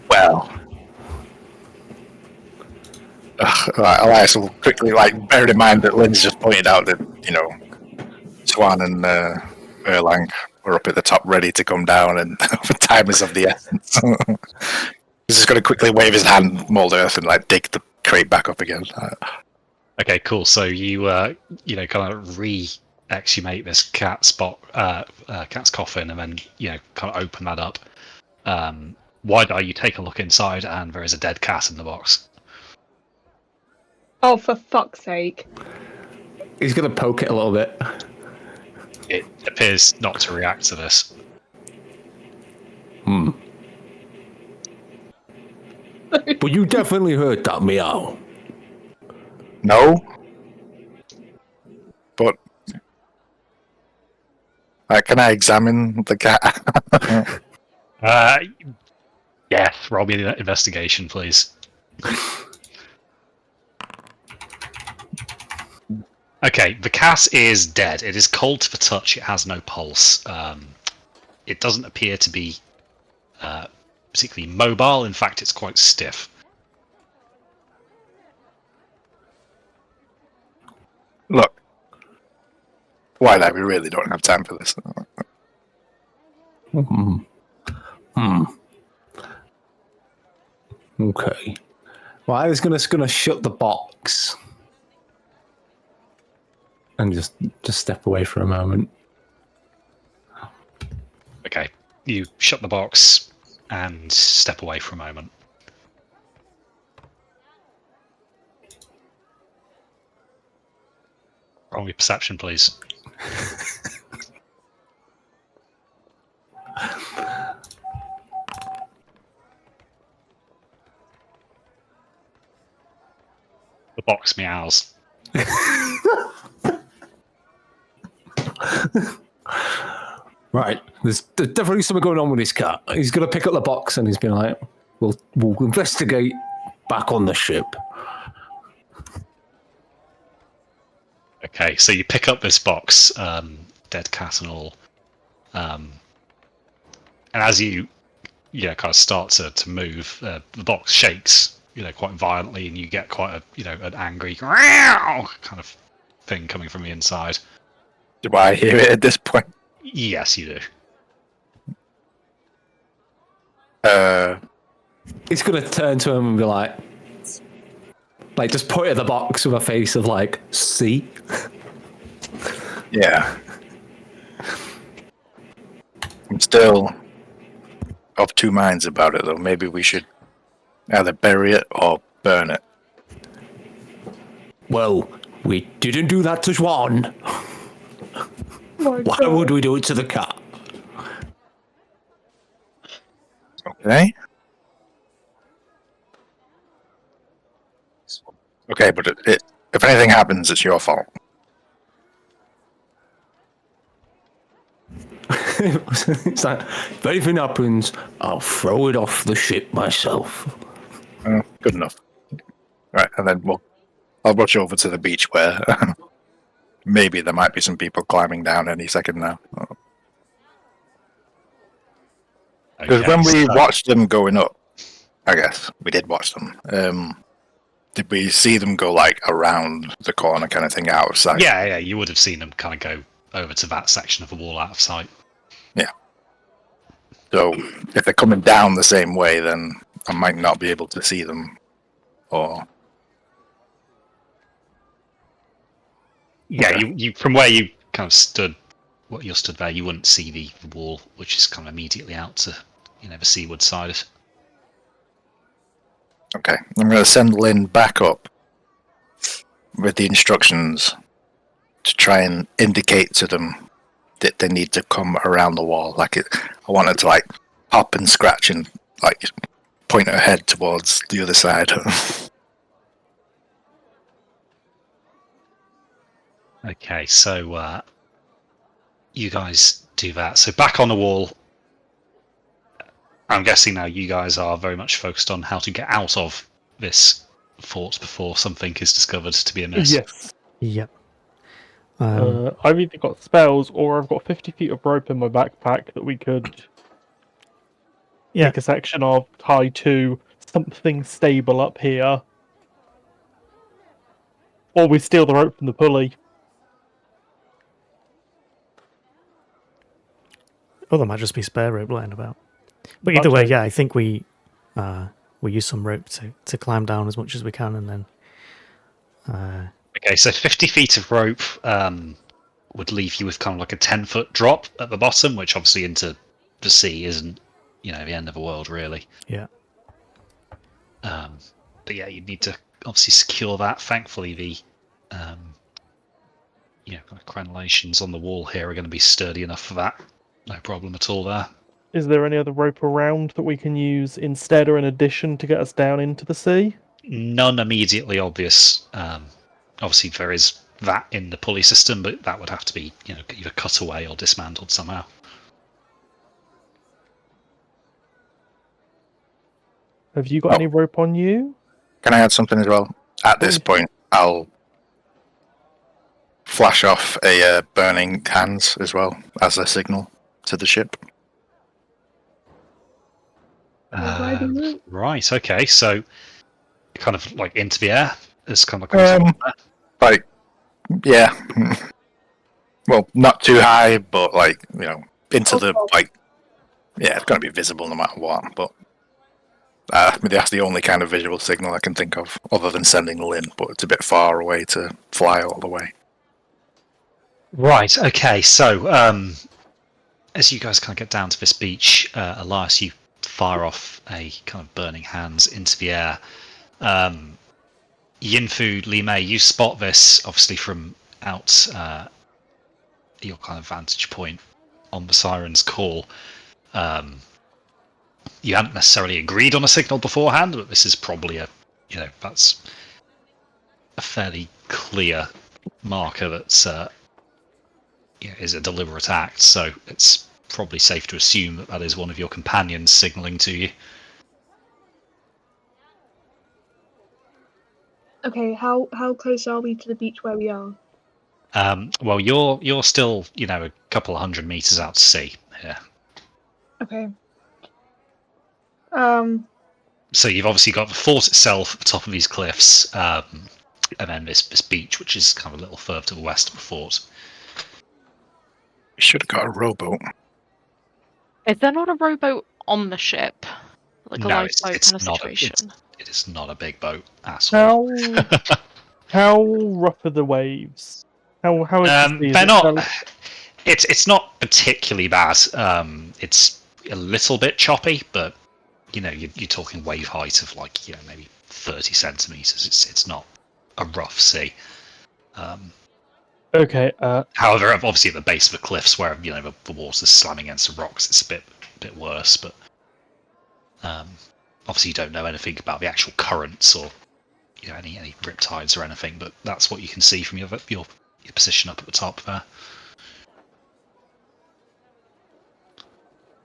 Well. Right, Elias will quickly, bear in mind that Lynn's just pointed out that, Swan and Erlang were up at the top ready to come down, and time is of the essence. He's just going to quickly wave his hand, mold earth, and dig the crate back up again. Okay, cool. So you, kind of re-exhumate this cat's coffin, and then kind of open that up. Wide-Eye, you take a look inside, and there is a dead cat in the box. Oh, for fuck's sake. He's gonna poke it a little bit. It appears not to react to this. But you definitely heard that meow. No? But... can I examine the cat? Yes, roll me an investigation, please. Okay, the cat is dead. It is cold to the touch. It has no pulse. It doesn't appear to be particularly mobile. In fact, it's quite stiff. Look. Why not? We really don't have time for this. Okay. Well, I was gonna shut the box and just step away for a moment. Okay, you shut the box and step away for a moment. Roll me perception, please. The box meows. Right, there's definitely something going on with this cat. He's gonna pick up the box and he's been like, "We'll investigate back on the ship." Okay, so you pick up this box, dead cat and all, And as you kind of start to move, the box shakes, quite violently, and you get quite an angry kind of thing coming from the inside. Do I hear it at this point? Yes, you do. He's gonna turn to him and be like just point at the box with a face of like, see? Yeah. I'm still of two minds about it, though. Maybe we should either bury it or burn it. Well, we didn't do that to Juan. Why would we do it to the cat? Okay. Okay, but if anything happens, it's your fault. It's like, if anything happens, I'll throw it off the ship myself. Good enough. Right, and then I'll rush over to the beach where maybe there might be some people climbing down any second now. Because when we watched them going up, I guess we did watch them. Did we see them go like around the corner, kind of thing, out of sight? Yeah, you would have seen them kind of go over to that section of the wall out of sight. Yeah. So if they're coming down the same way, then I might not be able to see them. Or yeah, Okay. you from where you kind of stood, you're stood there, you wouldn't see the wall, which is kind of immediately out to the seaward side of it. Okay, I'm going to send Lynn back up with the instructions to try and indicate to them that they need to come around the wall. I wanted to hop and scratch and point her head towards the other side. Okay, so you guys do that. So back on the wall, I'm guessing now you guys are very much focused on how to get out of this fort before something is discovered to be amiss. Yes. Yep. I've either got spells or I've got 50 feet of rope in my backpack that we could make a section of, tie to something stable up here. Or we steal the rope from the pulley. Or there might just be spare rope lying about. But either way, yeah, I think we use some rope to climb down as much as we can, and then. Okay, so 50 feet of rope would leave you with kind of like a 10-foot drop at the bottom, which obviously into the sea isn't, the end of the world, really. Yeah. But yeah, you'd need to obviously secure that. Thankfully, the crenellations on the wall here are going to be sturdy enough for that. No problem at all there. Is there any other rope around that we can use instead or in addition to get us down into the sea? None immediately obvious. Obviously, there is that in the pulley system, but that would have to be either cut away or dismantled somehow. Have you got any rope on you? Can I add something as well? At this point, I'll flash off a burning hands as well as a signal to the ship. Right, okay, so kind of like into the air. It's kind of yeah. Well, not too high, but into the yeah, it's going to be visible no matter what. But that's the only kind of visual signal I can think of, other than sending Lynn. But it's a bit far away to fly all the way. Right, okay, so as you guys kind of get down to this beach, Elias, you fire off a kind of burning hands into the air. Yinfu, Li Mei, you spot this obviously from out your kind of vantage point on the siren's call. You hadn't necessarily agreed on a signal beforehand, but this is probably that's a fairly clear marker that's is a deliberate act. So it's probably safe to assume that is one of your companions signaling to you. Okay, how close are we to the beach where we are? Well, you're still a couple of 100 meters out to sea here. Okay. So you've obviously got the fort itself at the top of these cliffs, and then this beach, which is kind of a little further to the west of the fort. We should have got a rowboat. Is there not a rowboat on the ship? Like a No, lifeboat it's kind of not situation? it is not a big boat at all. How rough are the waves? How is the sea? Is They're it not. fairly- It's not particularly bad. It's a little bit choppy, but you're talking wave height of like maybe 30 centimeters. It's not a rough sea. Okay. However, obviously at the base of the cliffs where the water's slamming against the rocks, it's a bit worse. But obviously you don't know anything about the actual currents or any riptides or anything. But that's what you can see from your position up at the top there.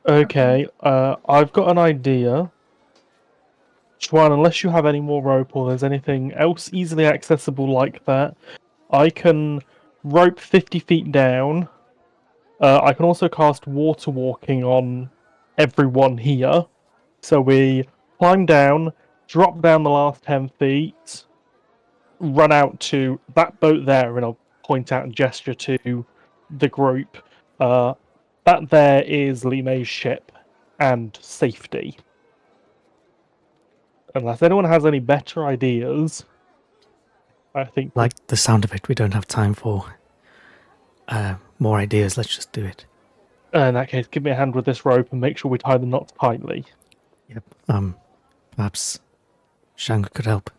Okay. I've got an idea. Schwan, unless you have any more rope or there's anything else easily accessible like that, I can rope 50 feet down. I can also cast water walking on everyone here. So we climb down, drop down the last 10 feet, run out to that boat there, and I'll point out and gesture to the group. That there is Li Mei's ship and safety. Unless anyone has any better ideas, I think. Like the sound of it, we don't have time for more ideas. Let's just do it. In that case, give me a hand with this rope and make sure we tie the knots tightly. Yep. Perhaps Shang could help.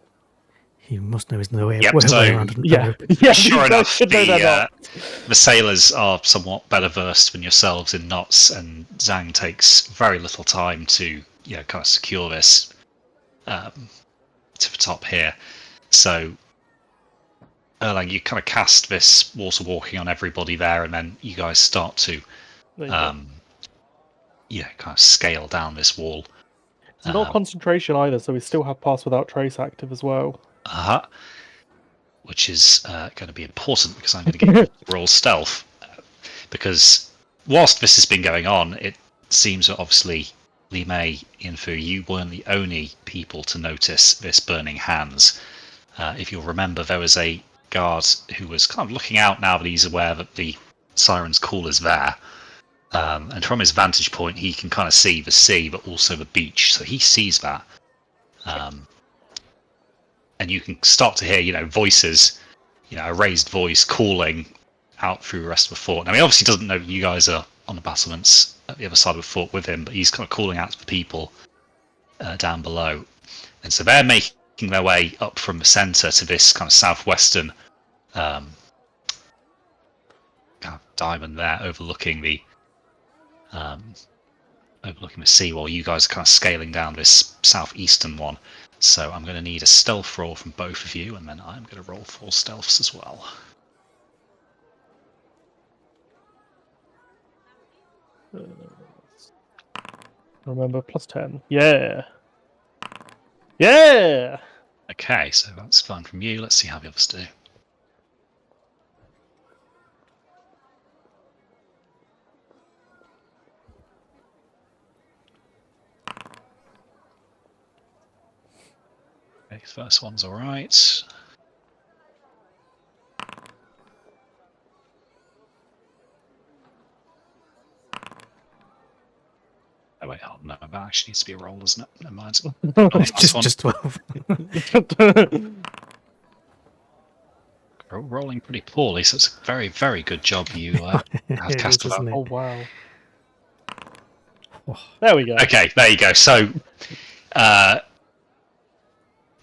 He must know his way, Yep, way so- around. Yeah, yeah. Sure you guys enough, should know that knot. the sailors are somewhat better versed than yourselves in knots, and Zhang takes very little time to kind of secure this to the top here. So Erlang, you kind of cast this water walking on everybody there, and then you guys start to There you go. kind of scale down this wall. It's not concentration either, so we still have Pass Without Trace active as well. Which is going to be important because I'm going to get you to roll stealth. Because whilst this has been going on, it seems that obviously Li Mei, Yinfu, you weren't the only people to notice this burning hands. If you'll remember, there was a guard who was kind of looking out now that he's aware that the siren's call is there. And from his vantage point, he can kind of see the sea, but also the beach. So he sees that. And you can start to hear, voices, a raised voice calling out through the rest of the fort. Now, he obviously doesn't know that you guys are on the battlements at the other side of the fort with him, but he's kind of calling out to the people down below. And so they're making their way up from the centre to this kind of southwestern kind of diamond there, overlooking the sea, while you guys are kind of scaling down this southeastern one. So I'm going to need a stealth roll from both of you, and then I'm going to roll 4 stealths as well. Remember, +10. Yeah! Yeah! Okay, so that's fine from you. Let's see how the others do. Okay, first one's all right. Oh wait, oh no, that actually needs to be a roll, doesn't it? Never mind. just 12. Rolling pretty poorly, so it's a very, very good job you have It cast is, that. isn't it? Oh, wow. There we go. Okay, there you go. So,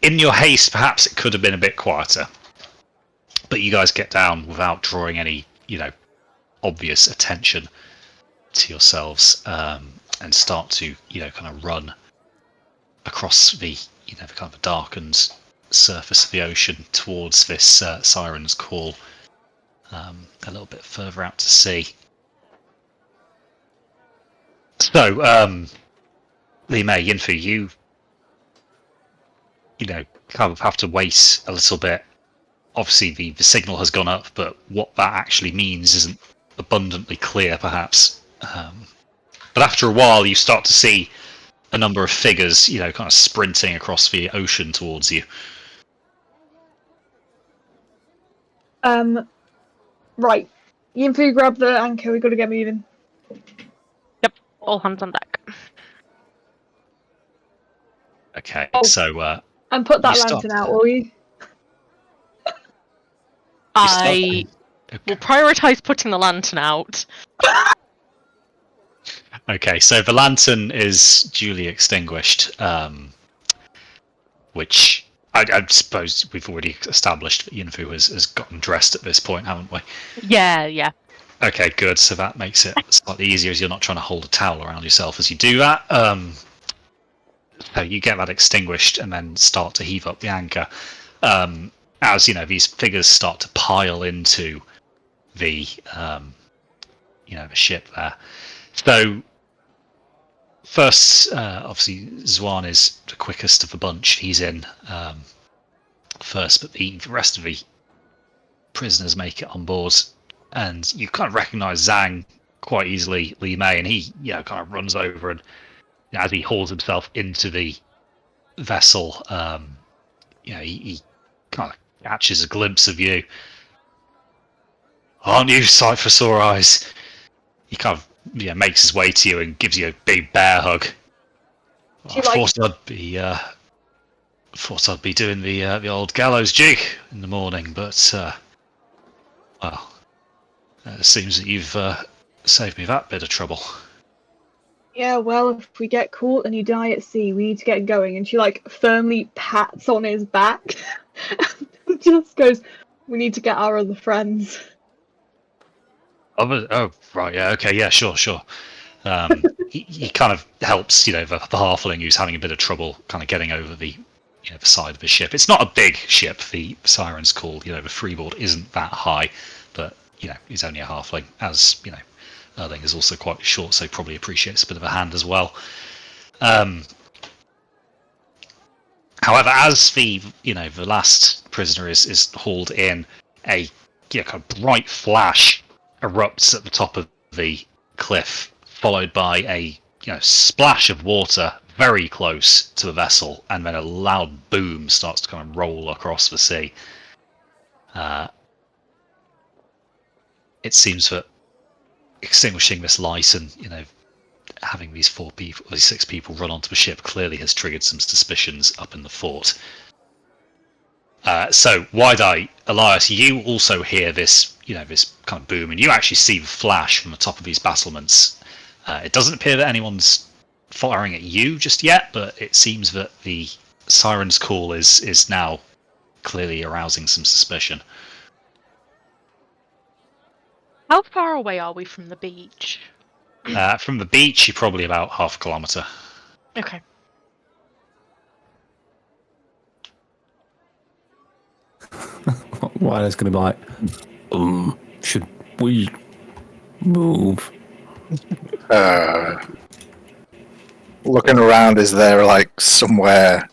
in your haste, perhaps it could have been a bit quieter, but you guys get down without drawing any, obvious attention to yourselves, and start to, kind of run across the, the kind of darkened surface of the ocean towards this siren's call, a little bit further out to sea. So, Li Mei, Yinfu, you kind of have to wait a little bit. Obviously, the signal has gone up, but what that actually means isn't abundantly clear, perhaps. But after a while, you start to see a number of figures, kind of sprinting across the ocean towards you. Right. Yinfu, grab the anchor. We got to get moving. Yep, all hands on deck. Okay, Oh. so And put that You lantern stop. out, will you? I will prioritise putting the lantern out. Okay, so the lantern is duly extinguished, which I suppose we've already established that Yinfu has gotten dressed at this point, haven't we? Yeah. Okay, good. So that makes it slightly easier as you're not trying to hold a towel around yourself as you do that. So you get that extinguished and then start to heave up the anchor. As these figures start to pile into the the ship there. So first, obviously, Zwan is the quickest of the bunch. He's in first, but the rest of the prisoners make it on board, and you kind of recognise Zhang quite easily, Li Mei, and he kind of runs over and as he hauls himself into the vessel, he kind of catches a glimpse of you. Aren't you sight for sore eyes? He kind of makes his way to you and gives you a big bear hug. I thought I'd be doing the old gallows jig in the morning, but well, it seems that you've saved me that bit of trouble. Yeah, well, if we get caught and you die at sea, we need to get going. And she firmly pats on his back and just goes, "We need to get our other friends." Oh, right, yeah, okay, yeah, sure. He kind of helps, the halfling who's having a bit of trouble kind of getting over the the side of the ship. It's not a big ship, the Siren's Call. The freeboard isn't that high, but he's only a halfling. As Erling is also quite short, so probably appreciates a bit of a hand as well. However, as the the last prisoner is hauled in, a kind of bright flash erupts at the top of the cliff, followed by a splash of water very close to the vessel, and then a loud boom starts to kind of roll across the sea. It seems that extinguishing this light and having these 6 people run onto the ship clearly has triggered some suspicions up in the fort. So, Wide-Eye, Elias, you also hear this, this kind of boom, and you actually see the flash from the top of these battlements. It doesn't appear that anyone's firing at you just yet, but it seems that the Siren's Call is now clearly arousing some suspicion. How far away are we from the beach? From the beach, you're probably about half a kilometre. Okay. Wiley's going to be like, should we move? Looking around, is there somewhere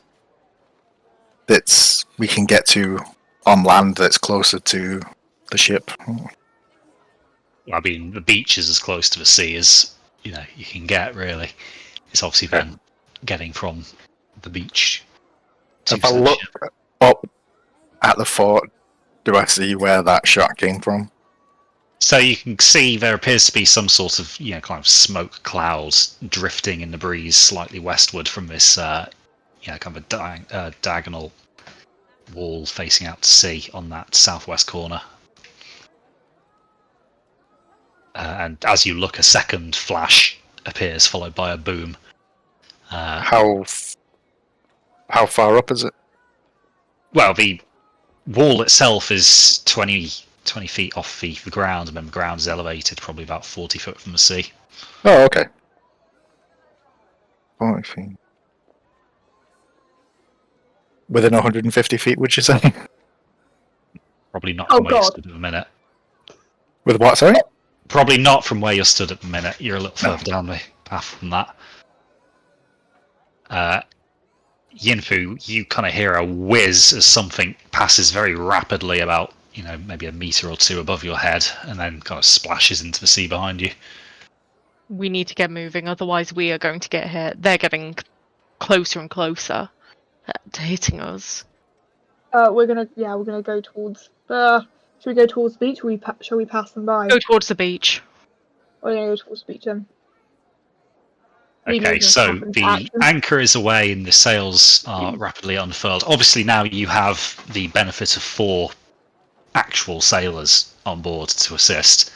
that's we can get to on land that's closer to the ship? I mean, the beach is as close to the sea as you can get. Really, it's obviously then getting from the beach. If I look up at the fort, do I see where that shot came from? So you can see there appears to be some sort of kind of smoke clouds drifting in the breeze slightly westward from this kind of a diagonal wall facing out to sea on that southwest corner. And as you look, a second flash appears, followed by a boom. How far up is it? Well, the wall itself is 20 feet off the ground, and then the ground is elevated probably about 40 foot from the sea. Oh, okay. 40 feet. Within 150 feet, would you say? Probably not from where you stood at the minute. With what, sorry? Probably not from where you stood at the minute. You're a little further down the path from that. Yinfu, you kind of hear a whiz as something passes very rapidly about, maybe a meter or two above your head, and then kind of splashes into the sea behind you. We need to get moving, otherwise we are going to get hit. They're getting closer and closer to hitting us. We're gonna go towards. Should we go towards the beach? Or shall we pass them by? Go towards the beach. We're gonna go towards the beach then. Okay, so the anchor is away and the sails are rapidly unfurled. Obviously, now you have the benefit of 4 actual sailors on board to assist.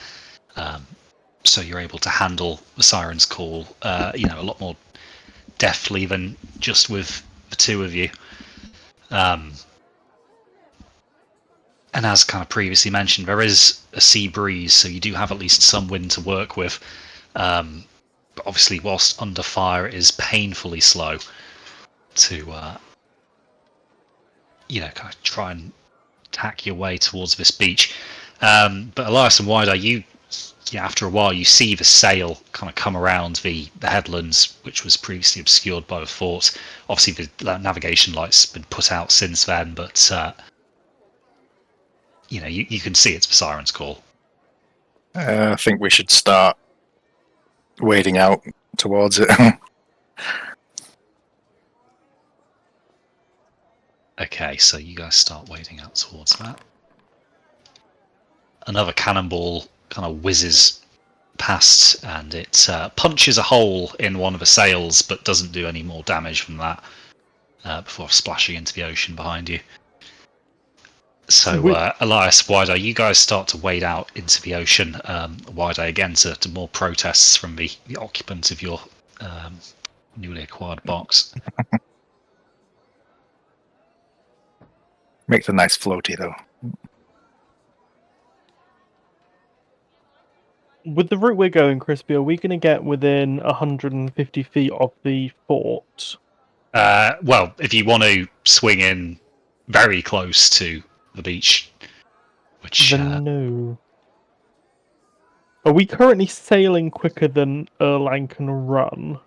So you're able to handle the siren's call, a lot more deftly than just with the 2 of you. And as kind of previously mentioned, there is a sea breeze, so you do have at least some wind to work with. But obviously, whilst under fire, it is painfully slow to, kind of try and tack your way towards this beach. But Elias and Wide-Eye, after a while, you see the sail kind of come around the headlands, which was previously obscured by the fort. Obviously, the navigation light's been put out since then, but you can see it's the siren's call. I think we should start wading out towards it. Okay, so you guys start wading out towards that. Another cannonball kind of whizzes past, and it punches a hole in one of the sails, but doesn't do any more damage from that before splashing into the ocean behind you. So, Elias, Wide-Eye, you guys start to wade out into the ocean. Wide-Eye, again, to more protests from the occupant of your newly acquired box. Makes a nice floaty, though. With the route we're going, Crispy, are we going to get within 150 feet of the fort? Well, if you want to swing in very close to the beach, which... No. Are we currently sailing quicker than Erlang can run?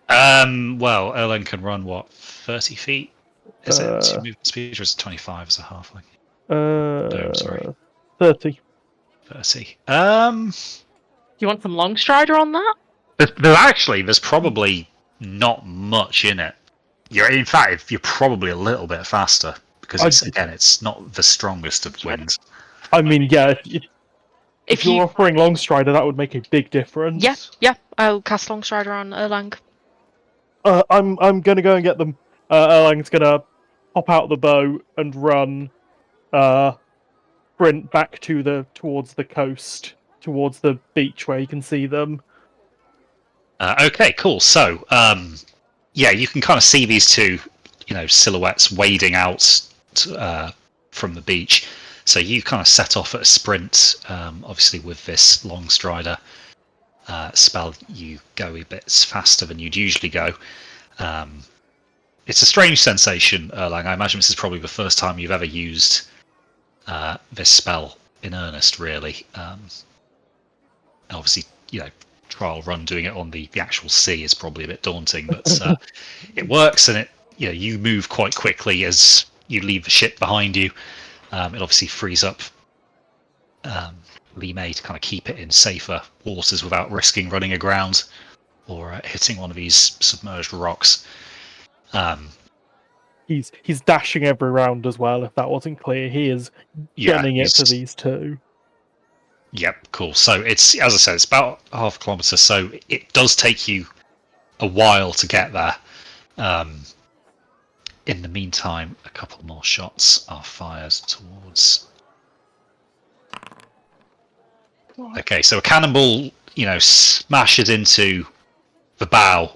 Well, Erlen can run, 30 feet? Is it movement speed, or is it 25 as a halfling? No, sorry. 30. 30. You want some long strider on that? There's probably not much in it. In fact, you're probably a little bit faster, because it's not the strongest of winds. I mean, yeah, if you're offering long strider, that would make a big difference. Yeah, I'll cast long strider on Erlang. I'm gonna go and get them. Erlang's gonna hop out the boat and run, sprint back towards the coast, towards the beach where you can see them. Okay, cool. So, you can kind of see these 2, silhouettes wading out from the beach. So you kind of set off at a sprint. Obviously, with this long strider spell, you go a bit faster than you'd usually go. It's a strange sensation, Erlang. I imagine this is probably the first time you've ever used this spell in earnest, really. Obviously, trial run doing it on the actual sea is probably a bit daunting, but it works, and you move quite quickly as you leave the ship behind you. It obviously frees up Lee May to kind of keep it in safer waters without risking running aground or hitting one of these submerged rocks. He's dashing every round as well. If that wasn't clear, he is gunning it for these 2. Yep, cool. So it's, as I said, it's about half a kilometre, so it does take you a while to get there. In the meantime, a couple more shots are fired towards... Okay, so a cannonball, smashes into the bow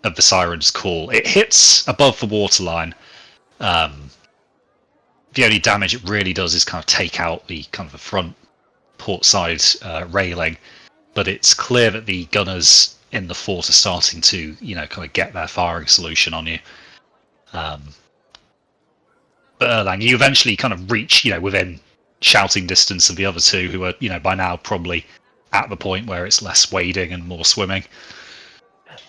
of the siren's call. It hits above the waterline. The only damage it really does is kind of take out the kind of the front port side railing, but it's clear that the gunners in the fort are starting to, kind of get their firing solution on you. But Erlang, you eventually kind of reach, within shouting distance of the other 2, who are, by now probably at the point where it's less wading and more swimming.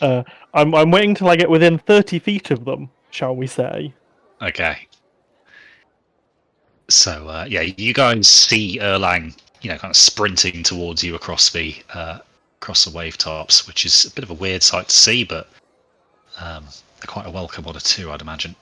I'm waiting till I get within 30 feet of them, shall we say? Okay. So you guys see Erlang, kind of sprinting towards you across the wave tops, which is a bit of a weird sight to see, but they're quite a welcome order too, I'd imagine.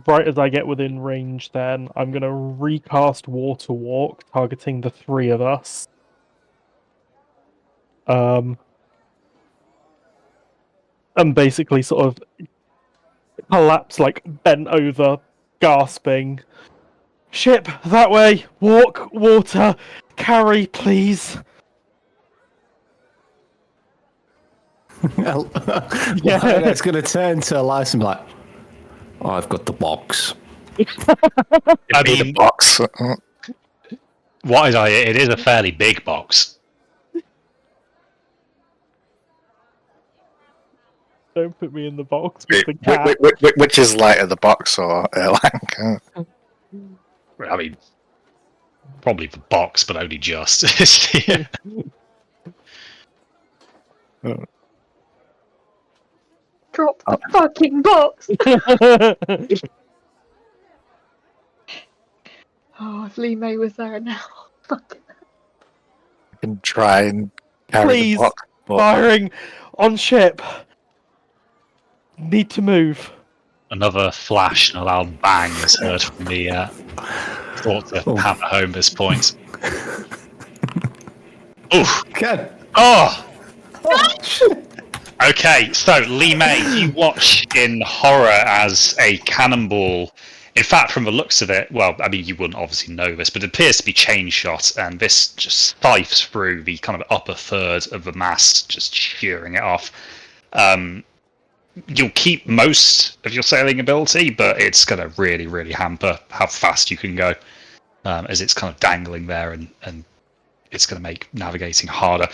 Right as I get within range, then I'm going to recast Water Walk, targeting the three of us. And basically sort of collapse, like bent over, gasping. Ship, that way! Walk, water, carry, please! Yeah, it's going to turn to Elias and be like, oh, I've got the box. I Need a mean, box. what is it is a fairly big box. Don't put me in the box with the cat. Which is lighter, the box or Erlang? I mean, probably the box, but only just. Yeah. Drop the fucking box. Oh, if Lee May was there now. Fuck. I can try and carry Please, the box. But firing on ship. Need to move. Another flash and a loud bang is heard from the thought to hammer home this point. Oof! Ken. Oh! Okay, so Lee May, you watch in horror as a cannonball. In fact, from the looks of it, well, I mean, you wouldn't obviously know this, but it appears to be chain shot, and this just scythes through the kind of upper third of the mast, just shearing it off. You'll keep most of your sailing ability, but it's going to really, really hamper how fast you can go, as it's kind of dangling there, and it's going to make navigating harder.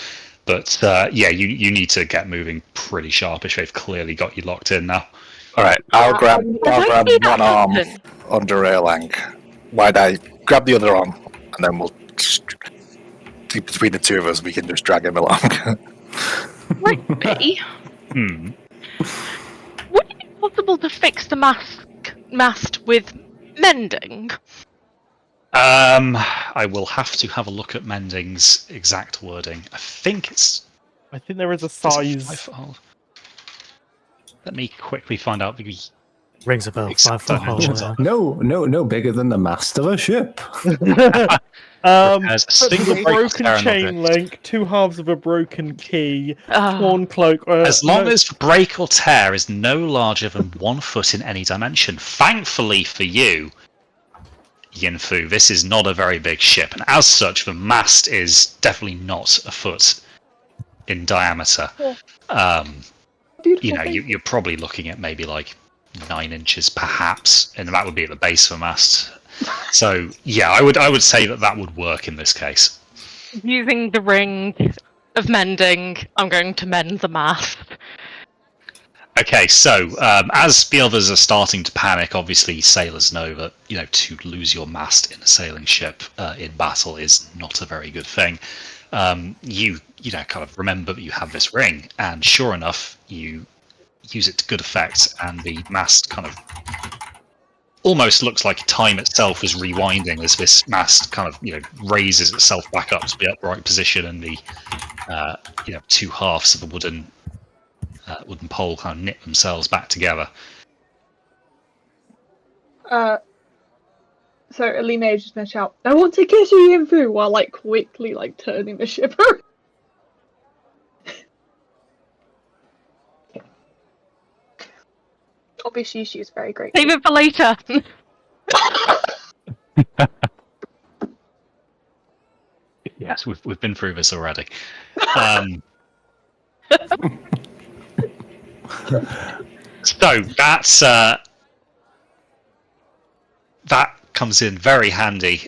But yeah, you need to get moving pretty sharpish. They've clearly got you locked in now. all right, I'll grab I see that one arm happen? under Erlang. Why'd I grab the other arm, and then we'll between the two of us, we can just drag him along. Might be. Hmm. Would it be possible to fix the mast with mending? I will have to have a look at Mending's exact wording. I think it's. I think there is a Is it size. 5 foot hole? Let me quickly find out the Rings a bell. exact 5 foot hole. dimensions Yeah. of No bigger than the mast of a ship. There's a Such as single a break broken tear and chain object. link, 2 halves of a broken key, Ah. torn cloak. As long no- as the break or tear is no larger than 1 foot in any dimension. Thankfully for you, Yinfu, this is not a very big ship, and as such, the mast is definitely not a foot in diameter. Beautiful. You're probably looking at maybe like 9 inches, perhaps, and that would be at the base of the mast. So yeah, I would say that would work in this case. Using the ring of mending, I'm going to mend the mast. Okay, so as the others are starting to panic, obviously sailors know that to lose your mast in a sailing ship in battle is not a very good thing. You kind of remember that you have this ring, and sure enough, you use it to good effect, and the mast kind of almost looks like time itself is rewinding as this mast kind of raises itself back up to the upright position, and the 2 halves of the wooden pole kind of knit themselves back together. So Alime is just gonna shout, "I want to kiss you, Yinfu," while quickly turning the ship around. Obviously, she's very great. Save it for later. Yes, we've been through this already. So that's that comes in very handy,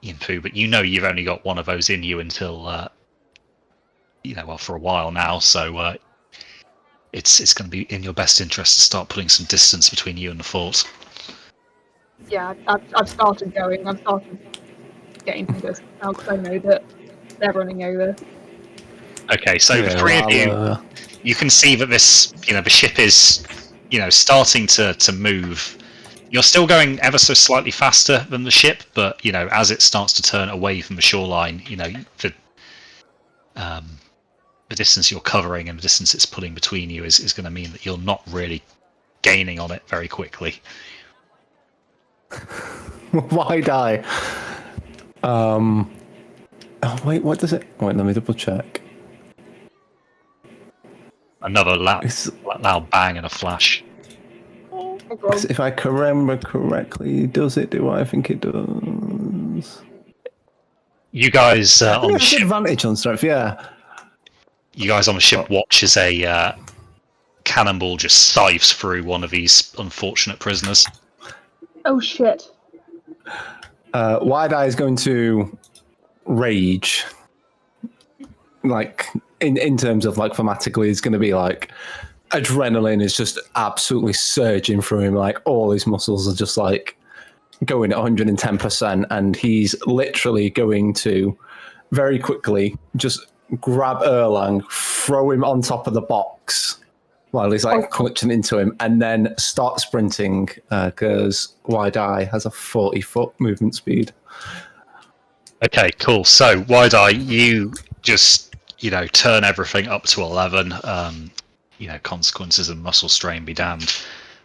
Yinfu. But you've only got one of those in you until for a while now. So it's going to be in your best interest to start putting some distance between you and the fort. Yeah, I've started going. I've started getting to this now because I know that they're running over. Okay, so the three of you can see that this, the ship is starting to move. You're still going ever so slightly faster than the ship, but as it starts to turn away from the shoreline, the distance you're covering and the distance it's putting between you is going to mean that you're not really gaining on it very quickly. Why die? Oh wait, what does it? Wait, let me double check. Another loud bang and a flash. If I can remember correctly, does it do what I think it does? You guys on the ship. Advantage on strength, yeah. You guys on the ship watch as a cannonball just scythes through one of these unfortunate prisoners. Oh shit. Wide Eye is going to rage. Like in terms of like thematically, it's going to be like adrenaline is just absolutely surging through him. Like all his muscles are just like going at 110%, and he's literally going to very quickly just grab Erlang, throw him on top of the box while he's like clutching into him, and then start sprinting because Wide Eye has a 40-foot movement speed. Okay, cool. So Wide Eye, you just turn everything up to 11. Consequences of muscle strain be damned.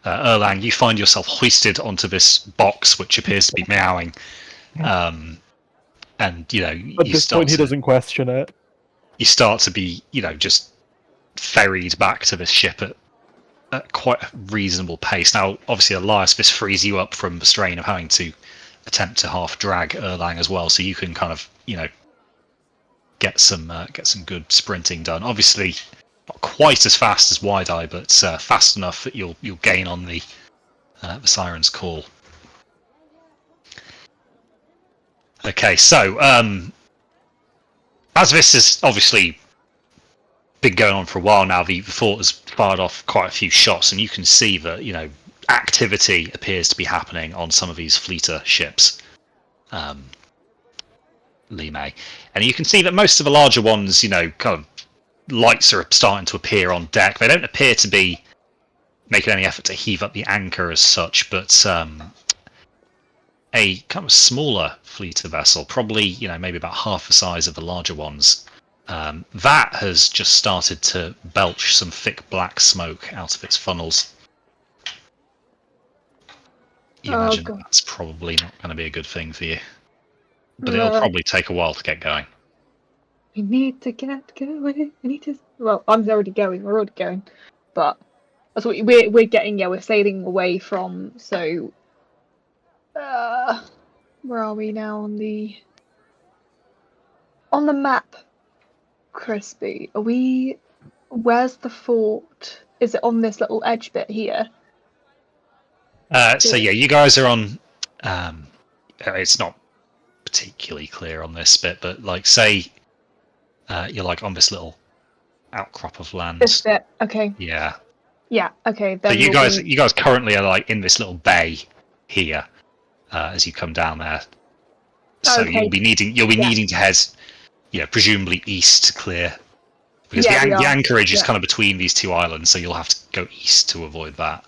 Erlang, you find yourself hoisted onto this box which appears to be meowing, and At this point, he doesn't question it. You start to be just ferried back to this ship at quite a reasonable pace. Now, obviously, Elias, this frees you up from the strain of having to attempt to half drag Erlang as well, so you can kind of get some good sprinting done. Obviously, not quite as fast as Wide Eye, but fast enough that you'll gain on the siren's call. Okay, so as this has obviously been going on for a while now, the fort has fired off quite a few shots, and you can see that activity appears to be happening on some of these fleeter ships. Lime. And you can see that most of the larger ones, kind of lights are starting to appear on deck. They don't appear to be making any effort to heave up the anchor as such, but a kind of smaller fleeter vessel, probably maybe about half the size of the larger ones, that has just started to belch some thick black smoke out of its funnels. You imagine that's probably not going to be a good thing for you. But it'll probably take a while to get going. We need to get going. We need to. Well, I'm already going. We're already going, but that's what we're getting. Yeah, we're sailing away from. So, where are we now on the map? Crispy, are we? Where's the fort? Is it on this little edge bit here? So yeah, you guys are on. It's not particularly clear on this bit, but like say you're like on this little outcrop of land. This bit, okay. Yeah. Yeah, okay. Then so you guys currently are like in this little bay here as you come down there. So okay. you'll be needing to head, presumably east to clear, because the anchorage is kind of between these two islands, so you'll have to go east to avoid that.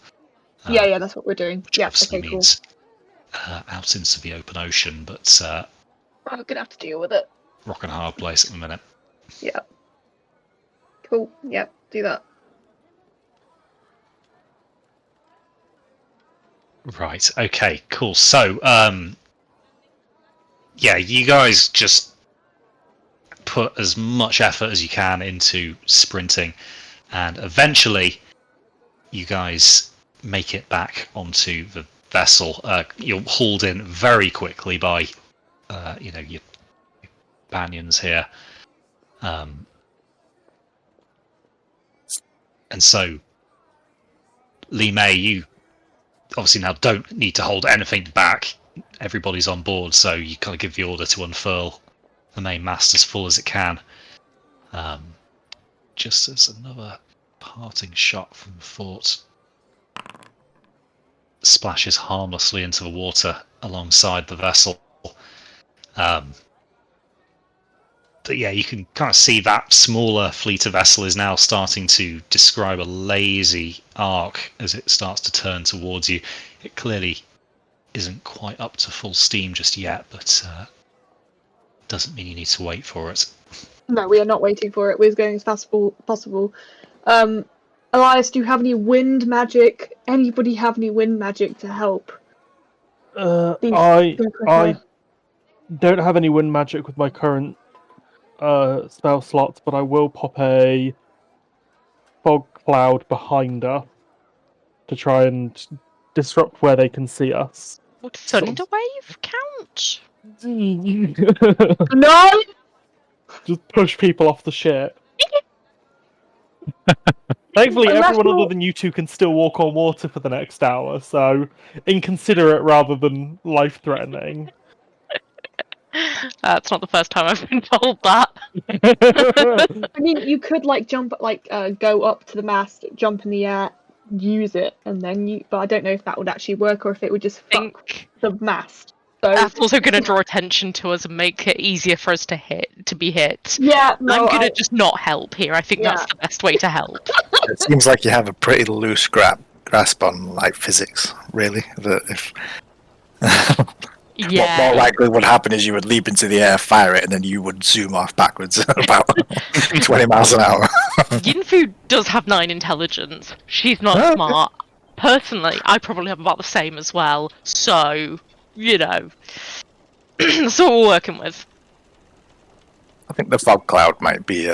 Yeah, that's what we're doing. Which obviously means out into the open ocean, but I'm gonna have to deal with it. Rock and hard place at the minute. Yeah. Cool. Yeah, do that. Right. Okay. Cool. So, yeah, you guys just put as much effort as you can into sprinting, and eventually, you guys make it back onto the vessel. You're hauled in very quickly by, your companions here, and so, Lime, you obviously now don't need to hold anything back. Everybody's on board, so you kind of give the order to unfurl the main mast as full as it can. Just as another parting shot from the fort splashes harmlessly into the water alongside the vessel. But yeah, you can kind of see that smaller fleet of vessel is now starting to describe a lazy arc as it starts to turn towards you. It clearly isn't quite up to full steam just yet, but doesn't mean you need to wait for it. No, we are not waiting for it. We're going as fast as possible. Elias, do you have any wind magic? Anybody have any wind magic to help? I don't have any wind magic with my current spell slots, but I will pop a fog cloud behind us to try and disrupt where they can see us. Would Thunder Wave count? No! Just push people off the ship. Thankfully, Unless everyone you're- other than you two can still walk on water for the next hour, so inconsiderate rather than life-threatening. It's not the first time I've been told that. I mean, you could jump, go up to the mast, jump in the air, use it, and then but I don't know if that would actually work or if it would just fuck Think the mast. So that's also going to draw attention to us and make it easier for us to be hit. yeah, no, I'm going to just not help here. I think that's the best way to help. It seems like you have a pretty loose grasp on physics, really. That if Yeah. what more likely would happen is you would leap into the air, fire it, and then you would zoom off backwards at about 20 miles an hour. Yinfu does have 9 intelligence. She's not Okay. smart. Personally, I probably have about the same as well. So, that's what we're working with. I think the fog cloud might be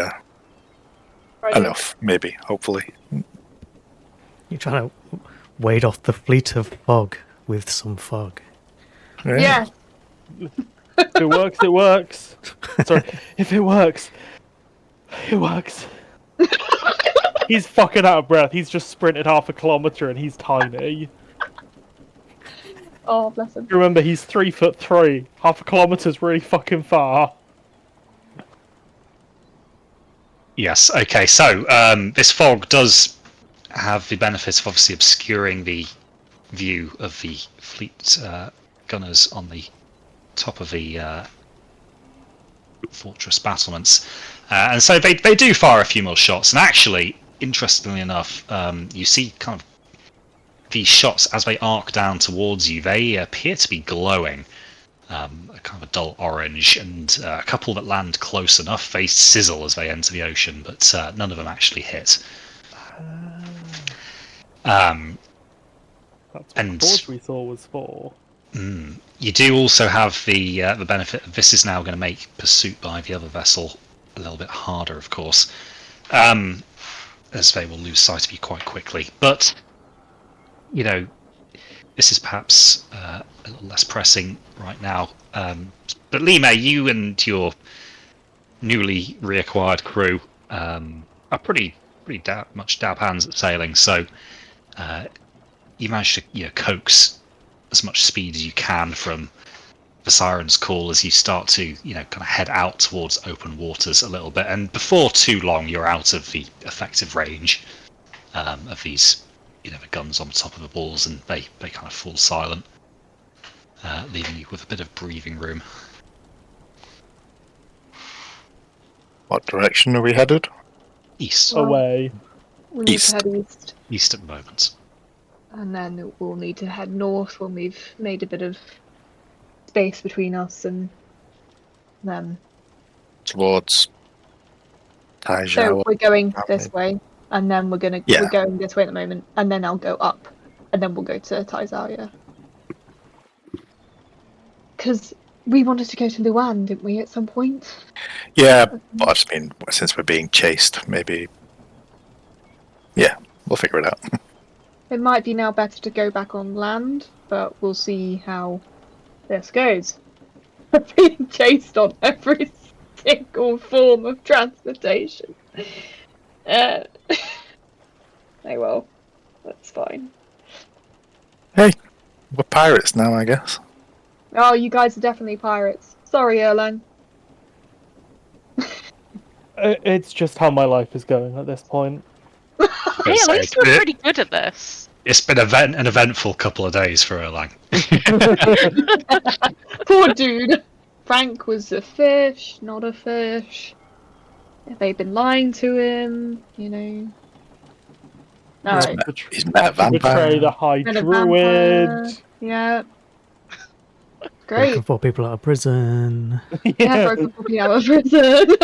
enough, maybe, hopefully. You're trying to wade off the fleet of fog with some fog. Yeah. If it works, it works. Sorry, if it works, it works. He's fucking out of breath. He's just sprinted 1/2 kilometre and he's tiny. Oh, bless him. Remember, he's 3'3". 1/2 kilometre's really fucking far. Yes, okay, so this fog does have the benefit of obviously obscuring the view of the fleet gunners on the top of the fortress battlements. And so they do fire a few more shots, and actually, interestingly enough, you see kind of these shots as they arc down towards you, they appear to be glowing. A kind of a dull orange, and a couple that land close enough, they sizzle as they enter the ocean, but none of them actually hit. That's what And- the cause we saw was for. You do also have the benefit of this is now going to make pursuit by the other vessel a little bit harder, of course, as they will lose sight of you quite quickly. But this is perhaps a little less pressing right now. But Lima, you and your newly reacquired crew are pretty much dab hands at sailing, so you manage to coax as much speed as you can from the siren's call as you start to kind of head out towards open waters a little bit, and before too long you're out of the effective range of these the guns on top of the balls, and they kind of fall silent, leaving you with a bit of breathing room. What direction are we headed? East. Away. We need East. to head east. East at the moment. And then we'll need to head north when we've made a bit of space between us and them. Towards Taijao. So we're going Okay. this way, and then we're going this way at the moment, and then I'll go up, and then we'll go to Taizawa. Because we wanted to go to Luan, didn't we, at some point? Yeah, but I just mean, since we're being chased, maybe... Yeah, we'll figure it out. It might be now better to go back on land, but we'll see how this goes. We're being chased on every single form of transportation. Oh well, that's fine. Hey, we're pirates now, I guess. Oh, you guys are definitely pirates. Sorry, Erlang. It's just how my life is going at this point. Hey, at least we're pretty good at this. It's been an eventful couple of days for Erlang. Poor dude. Frank was a fish, not a fish. Have they been lying to him? You know. All Had right. to He's met a betray vampire. the High And a Druid. vampire. Yeah. Broken Great. 4 people out of prison. Yeah, broken puppy out of prison.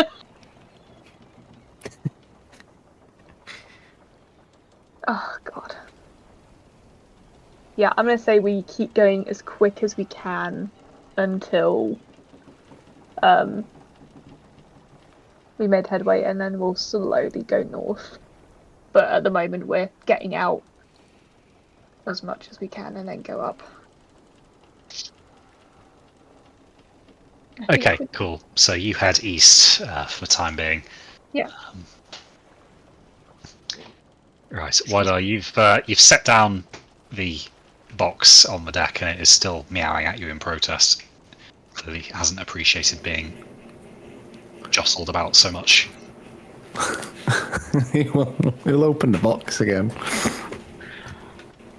Oh god. Yeah, I'm gonna say we keep going as quick as we can until we made headway, and then we'll slowly go north. But at the moment we're getting out as much as we can and then go up. I think Okay, cool. So you head east for the time being. Yeah. Right, Wide-Eye, you've set down the box on the deck and it is still meowing at you in protest. Clearly hasn't appreciated being jostled about so much. He'll open the box again.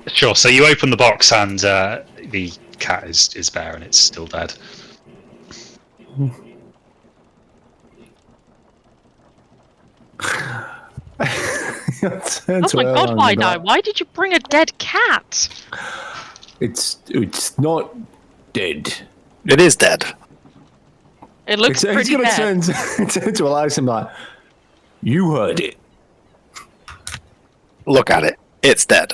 Sure, so you open the box and the cat is bare and it's still dead. Oh my god, Wide-Eye, why did you bring a dead cat? It's not dead. It is dead. It looks He's pretty gonna dead. turn to Elias and be like, you heard it. Look at it. It's dead.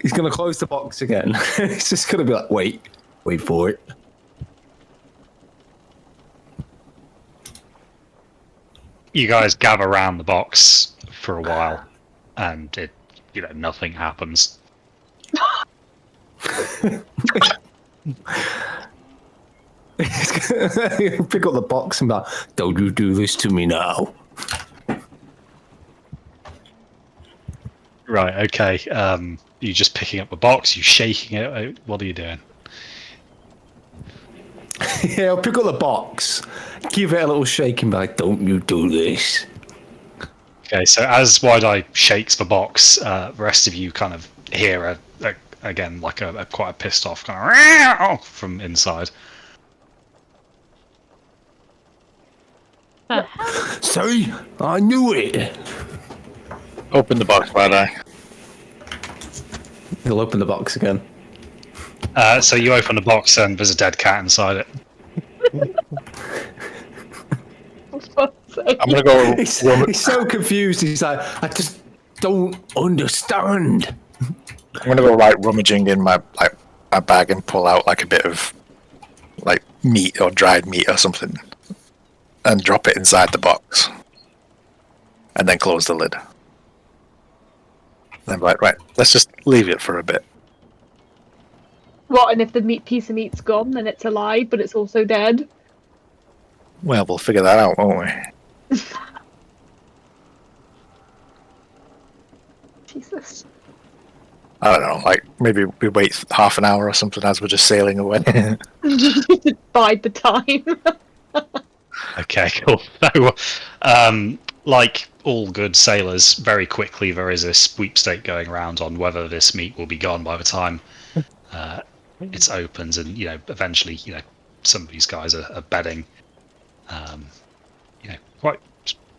He's gonna close the box again. He's just gonna be like, wait for it. You guys gather around the box for a while and nothing happens. He'll pick up the box and be like, don't you do this to me now. Right, okay. You just picking up the box, you shaking it, what are you doing? Yeah, I'll pick up the box, give it a little shake and be like, don't you do this. Okay, so as Wide-Eye shakes the box, the rest of you kind of hear again like a quite a pissed off kind of from inside. See, I knew it. Open the box, Wide-Eye. He'll open the box again. So you open the box and there's a dead cat inside it. I'm gonna go. He's so confused. He's like, I just don't understand. I'm gonna go rummaging in my bag and pull out like a bit of meat or dried meat or something, and drop it inside the box, and then close the lid. Then right, let's just leave it for a bit. What, and if the piece of meat's gone, then it's alive, but it's also dead? Well, we'll figure that out, won't we? Jesus. I don't know, maybe we wait half an hour or something as we're just sailing away. Bide the time. Okay, cool. So, like all good sailors, very quickly there is a sweepstake going around on whether this meat will be gone by the time it's opened, and eventually, some of these guys are betting, quite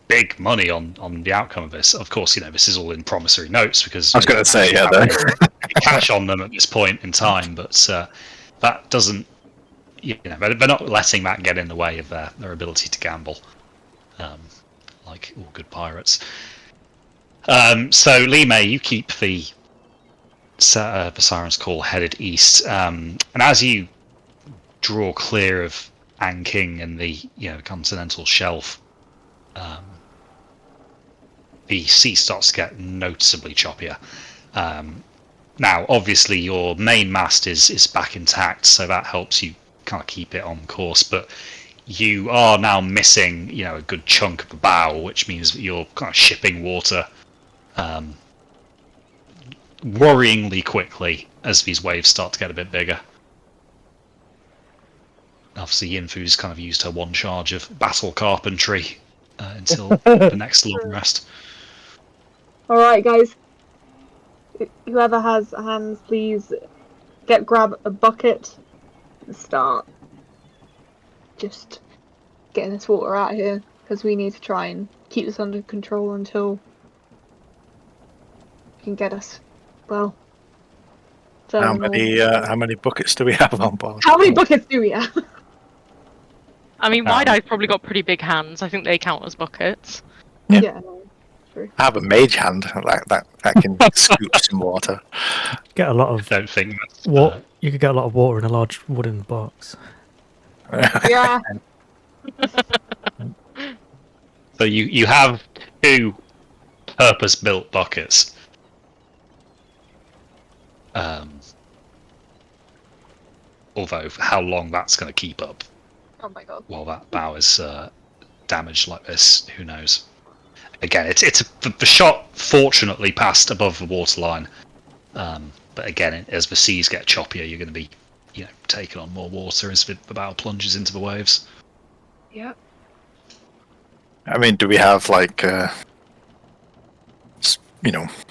big money on the outcome of this. Of course, this is all in promissory notes because I was going to say, yeah, cash on them at this point in time, but that doesn't. They're not letting that get in the way of their ability to gamble, like all good pirates. So, Lee May, you keep the Siren's Call headed east, and as you draw clear of Anking and the continental shelf, the sea starts to get noticeably choppier. Now, obviously, your main mast is back intact, so that helps you kind of keep it on course, but you are now missing a good chunk of the bow, which means that you're kind of shipping water worryingly quickly as these waves start to get a bit bigger. Obviously, Yinfu's kind of used her one charge of battle carpentry until the next long rest. Alright, guys. Whoever has hands, please grab a bucket and start just getting this water out here because we need to try and keep this under control until you can get us. Well, How further north. many buckets do we have on board? How many buckets do we have? I mean, Wide-Eye's probably got pretty big hands. I think they count as buckets. Yeah. No, true. I have a mage hand like that can scoop some water. Get a lot of Don't think that's You could get a lot of water in a large wooden box. Yeah. So you have 2 purpose-built buckets. Although how long that's going to keep up Oh my god. while that bow is damaged like this, who knows? Again, the shot fortunately passed above the waterline, but again, as the seas get choppier, you're going to be, taking on more water as the bow plunges into the waves. Yep. I mean, do we have like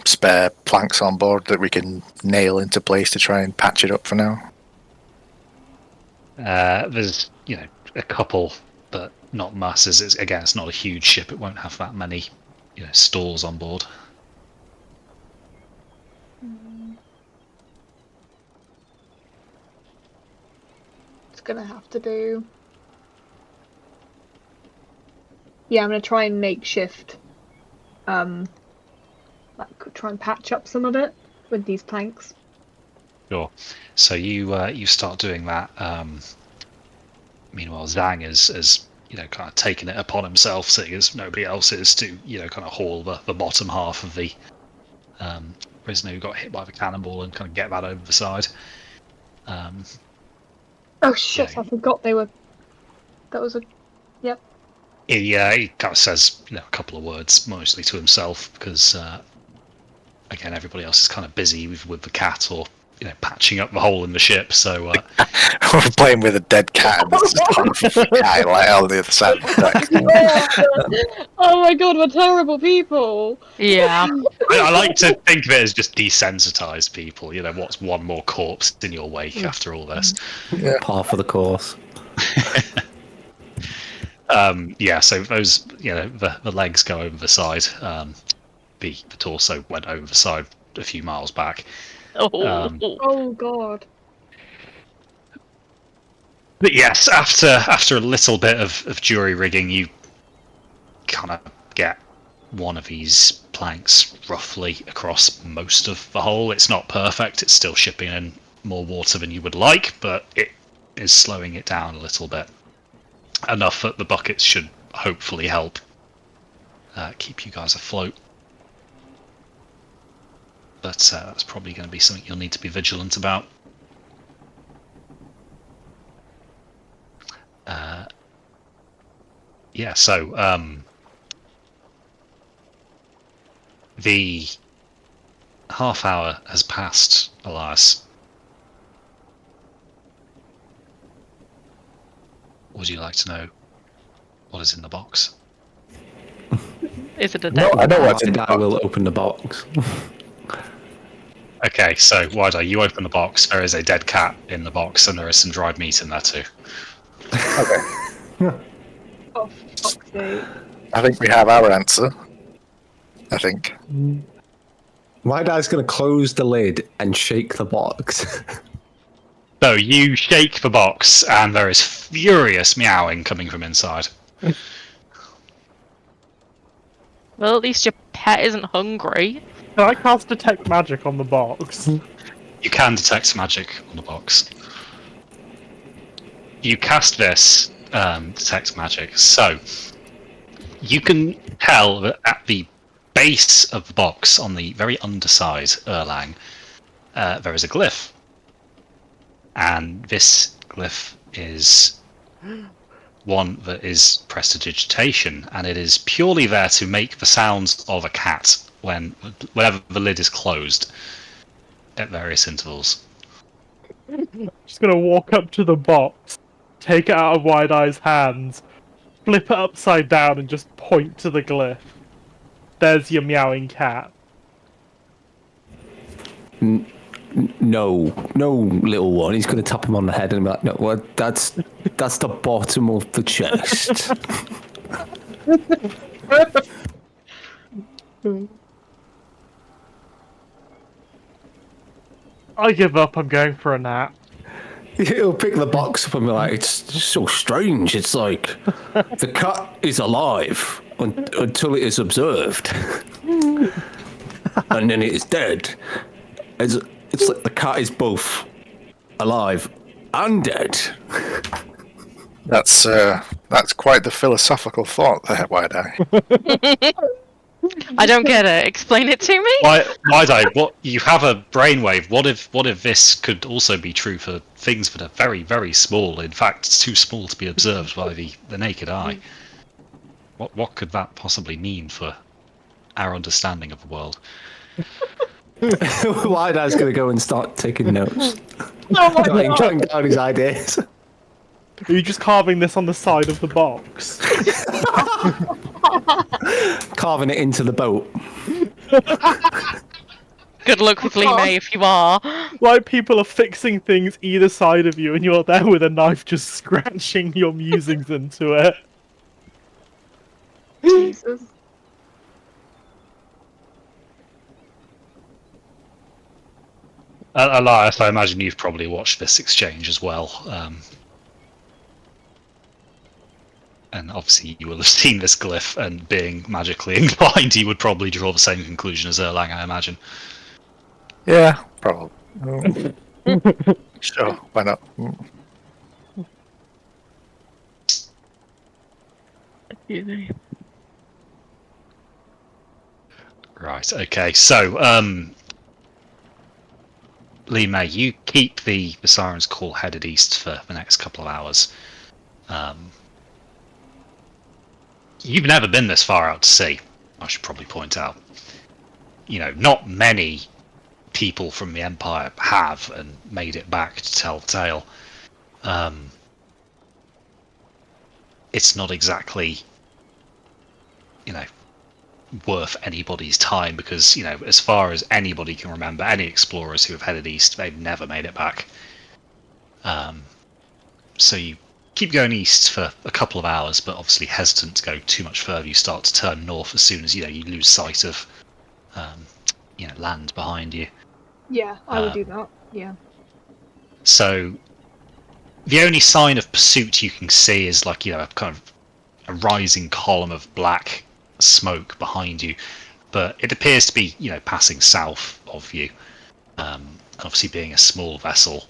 spare planks on board that we can nail into place to try and patch it up for now? There's a couple, but not masses. It's not a huge ship. It won't have that many stores on board. It's gonna have to do. Yeah, I'm gonna try and makeshift. Try and patch up some of it with these planks. Sure. So you start doing that. Meanwhile, Zhang is kind of taking it upon himself, seeing as nobody else is, to kind of haul the bottom half of the prisoner who got hit by the cannonball and kind of get that over the side. Oh shit! Yeah. I forgot they were. That was a. Yep. He kind of says a couple of words, mostly to himself, because again, everybody else is kind of busy with the cat or patching up the hole in the ship. So We're playing with a dead cat and there's just half of the guy like on the other side of the deck. Oh my god, we're terrible people. Yeah. I like to think of it as just desensitized people. What's one more corpse in your wake after all this? Yeah. Par for the course. So those, the legs go over the side. The torso went over the side a few miles back. Oh god. But yes, after a little bit of jury rigging, you kind of get one of these planks roughly across most of the hole. It's not perfect. It's still shipping in more water than you would like, but it is slowing it down a little bit. Enough that the buckets should hopefully help keep you guys afloat. But that's probably going to be something you'll need to be vigilant about. The half hour has passed, Elias. Would you like to know what is in the box? Is it a No, dead? I know what's in I will open the box. Okay, so Wide-Eye, you open the box. There is a dead cat in the box, and there is some dried meat in there too. Okay. Oh fuck's sake. I think we have our answer. I think. My dad's going to close the lid and shake the box. So you shake the box, and there is furious meowing coming from inside. Well, at least your pet isn't hungry. Can I cast Detect Magic on the box? You can detect magic on the box. You cast this, detect magic, so you can tell that at the base of the box, on the very underside, Erlang, there is a glyph. And this glyph is one that is prestidigitation, and it is purely there to make the sounds of a cat whenever the lid is closed at various intervals. Just gonna walk up to the box, take it out of Wide-Eye's hands, flip it upside down, and just point to the glyph. There's your meowing cat. No, little one. He's going to tap him on the head and be like, no, well, that's That's the bottom of the chest. I give up. I'm going for a nap. He'll pick the box up and be like, it's so strange. It's like the cat is alive until it is observed. And then it is dead. It's like the cat is both alive and dead. That's quite the philosophical thought there, Wide Eye. I don't get it. Explain it to me. Why, what you have a brainwave? What if this could also be true for things that are very, very small? In fact, it's too small to be observed by the naked eye. What could that possibly mean for our understanding of the world? Wide Eye's going to go and start taking notes. Oh Jotting down his ideas. Are you just carving this on the side of the box? Carving it into the boat. Good luck with Lee May if you are. Like people are fixing things either side of you, and you're there with a knife just scratching your musings into it. Jesus. Elias, I imagine you've probably watched this exchange as well. And obviously you will have seen this glyph, and being magically inclined, you would probably draw the same conclusion as Erlang, I imagine. Yeah, probably. Sure, why not? Right, okay, so, Lee May, you keep the Siren's Call headed east for the next couple of hours. You've never been this far out to sea, I should probably point out. You know, not many people from the Empire have and made it back to tell the tale. It's not exactly, you know, worth anybody's time because, you know, as far as anybody can remember, any explorers who have headed east, they've never made it back. So you keep going east for a couple of hours, but obviously hesitant to go too much further. You start to turn north as soon as, you know, you lose sight of you know, land behind you. Yeah, I would do that. Yeah. So the only sign of pursuit you can see is like, you know, a kind of a rising column of black smoke behind you, but it appears to be, you know, passing south of you. Obviously, being a small vessel,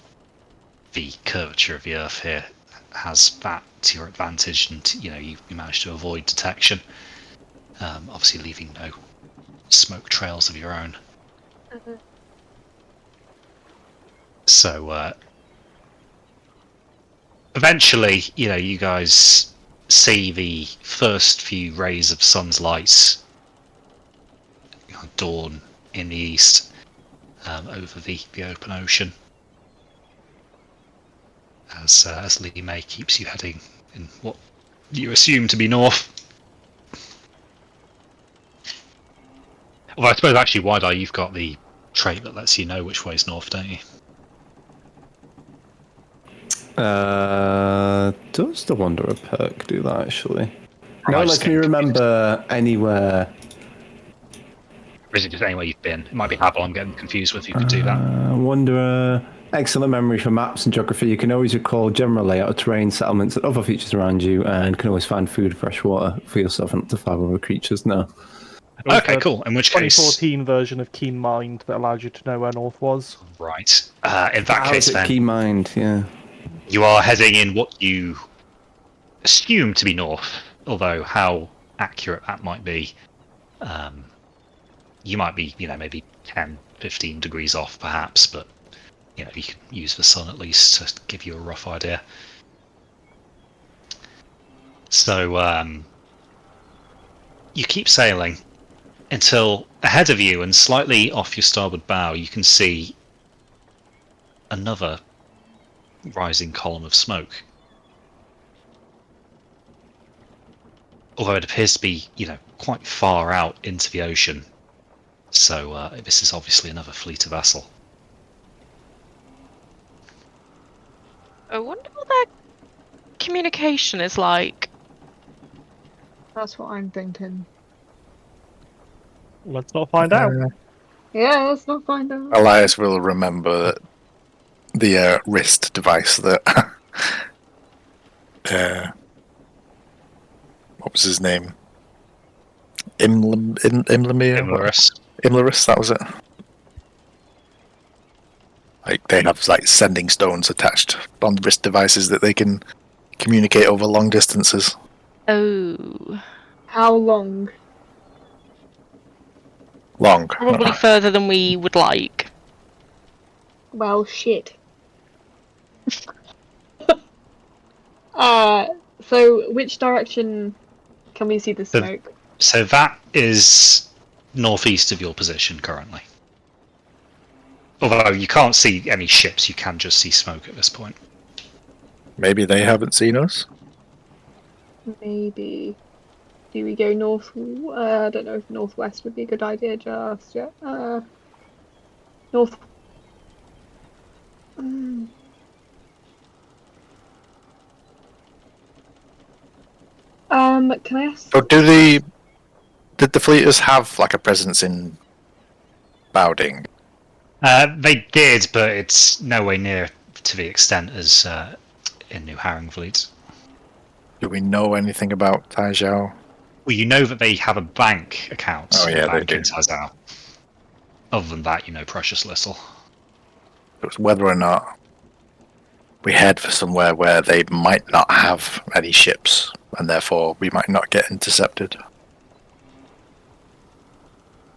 the curvature of the Earth here has that to your advantage, and you know you managed to avoid detection. Obviously, leaving no smoke trails of your own. So eventually, you know, you guys see the first few rays of sun's lights dawn in the east over the open ocean. As Lee May keeps you heading in what you assume to be north. Although I suppose actually, Wide Eye, you've got the trait that lets you know which way's north, don't you? Does the Wanderer perk do that actually? I No, just let me get remember anywhere. Or is it just anywhere you've been? It might be Havel I'm getting confused with. You could do that. Wanderer. Excellent memory for maps and geography. You can always recall general layout of terrain, settlements, and other features around you, and can always find food, fresh water for yourself and up to 5 other creatures. No. Okay, cool. In which case, 2014 version of Keen Mind that allowed you to know where North was. right. In that case, then Key mind, yeah. you are heading in what you assume to be north. Although how accurate that might be, you might be, you know, maybe 10, 15 degrees off, perhaps, but. You know, you can use the sun at least to give you a rough idea. So you keep sailing until ahead of you and slightly off your starboard bow you can see another rising column of smoke. Although it appears to be, you know, quite far out into the ocean. So this is obviously another fleet of vessel. I wonder what that communication is like? That's what I'm thinking. Let's not find out. Yeah, let's not find out. Elias will remember the wrist device that. What was his name? Imlemir? Imlerus. Imlerus, that was it. Like they have like sending stones attached on wrist devices that they can communicate over long distances. Oh, How long? Long. probably further than we would like. Well, shit. So which direction can we see the smoke? So that is northeast of your position currently. Although you can't see any ships, you can just see smoke at this point. Maybe they haven't seen us. Maybe. Do we go north? I don't know if northwest would be a good idea just yet. North. Mm. Can I ask? So did the fleeters have like a presence in Bowding? They did, but it's nowhere near to the extent as in New Haringfleet. Do we know anything about Taizhou? Well, you know that they have a bank account Oh, in yeah, the they bank do. in Taizhou. Other than that, you know precious little. It's whether or not we head for somewhere where they might not have any ships, and therefore we might not get intercepted.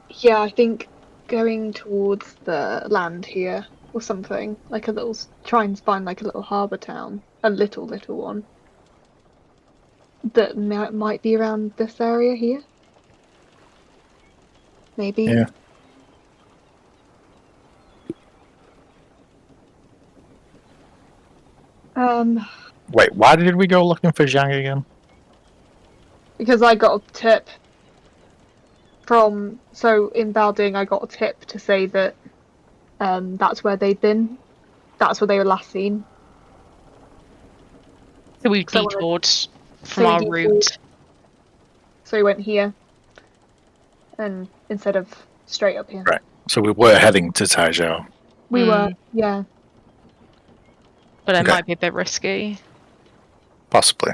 Yeah, I think going towards the land here or something like a little. Try and find like a little harbour town, a little one that might be around this area here. Maybe. Yeah. Wait, why did we go looking for Zhang again? Because I got a tip from in Balding, I got a tip to say that that's where they'd been. That's where they were last seen. So we've So detoured from so we our detoured. route. So we went here, and instead of straight up here. Right. So we were heading to Taizhou. We were, yeah. But it Okay. might be a bit risky. Possibly.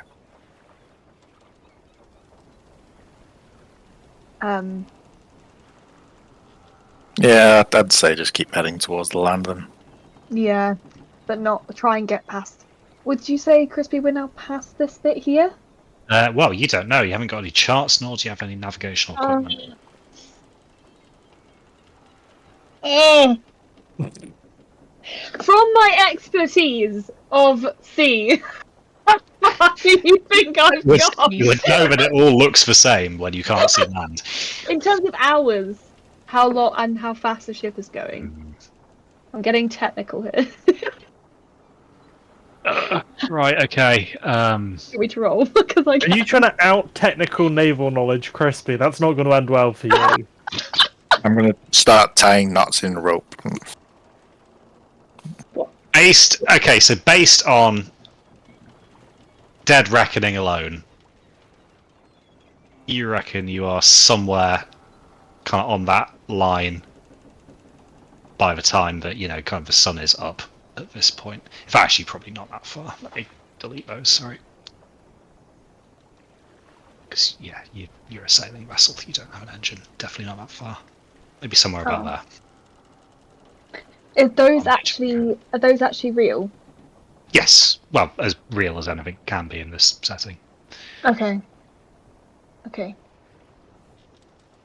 Yeah, I'd say just keep heading towards the land then. Yeah, but not try and get past. Would you say, Crispy, we're now past this bit here? Well, you don't know. You haven't got any charts, nor do you have any navigational equipment. From my expertise of sea, how far do you think I've got? You would know that it all looks the same when you can't see land. In terms of hours, how long and how fast the ship is going. I'm getting technical here. Right, okay. Get me to roll because I Are you trying to out technical naval knowledge, Crispy? That's not going to end well for you. I'm going to start tying knots in rope. Based on Dead Reckoning alone, you reckon you are somewhere kind of on that line by the time that, kind of the sun is up at this point. In fact, actually, probably not that far. Let me delete those, sorry. Because, yeah, you're a sailing vessel, you don't have an engine. Definitely not that far. Maybe somewhere about there. Are those actually real? Yes, well, as real as anything can be in this setting. Okay.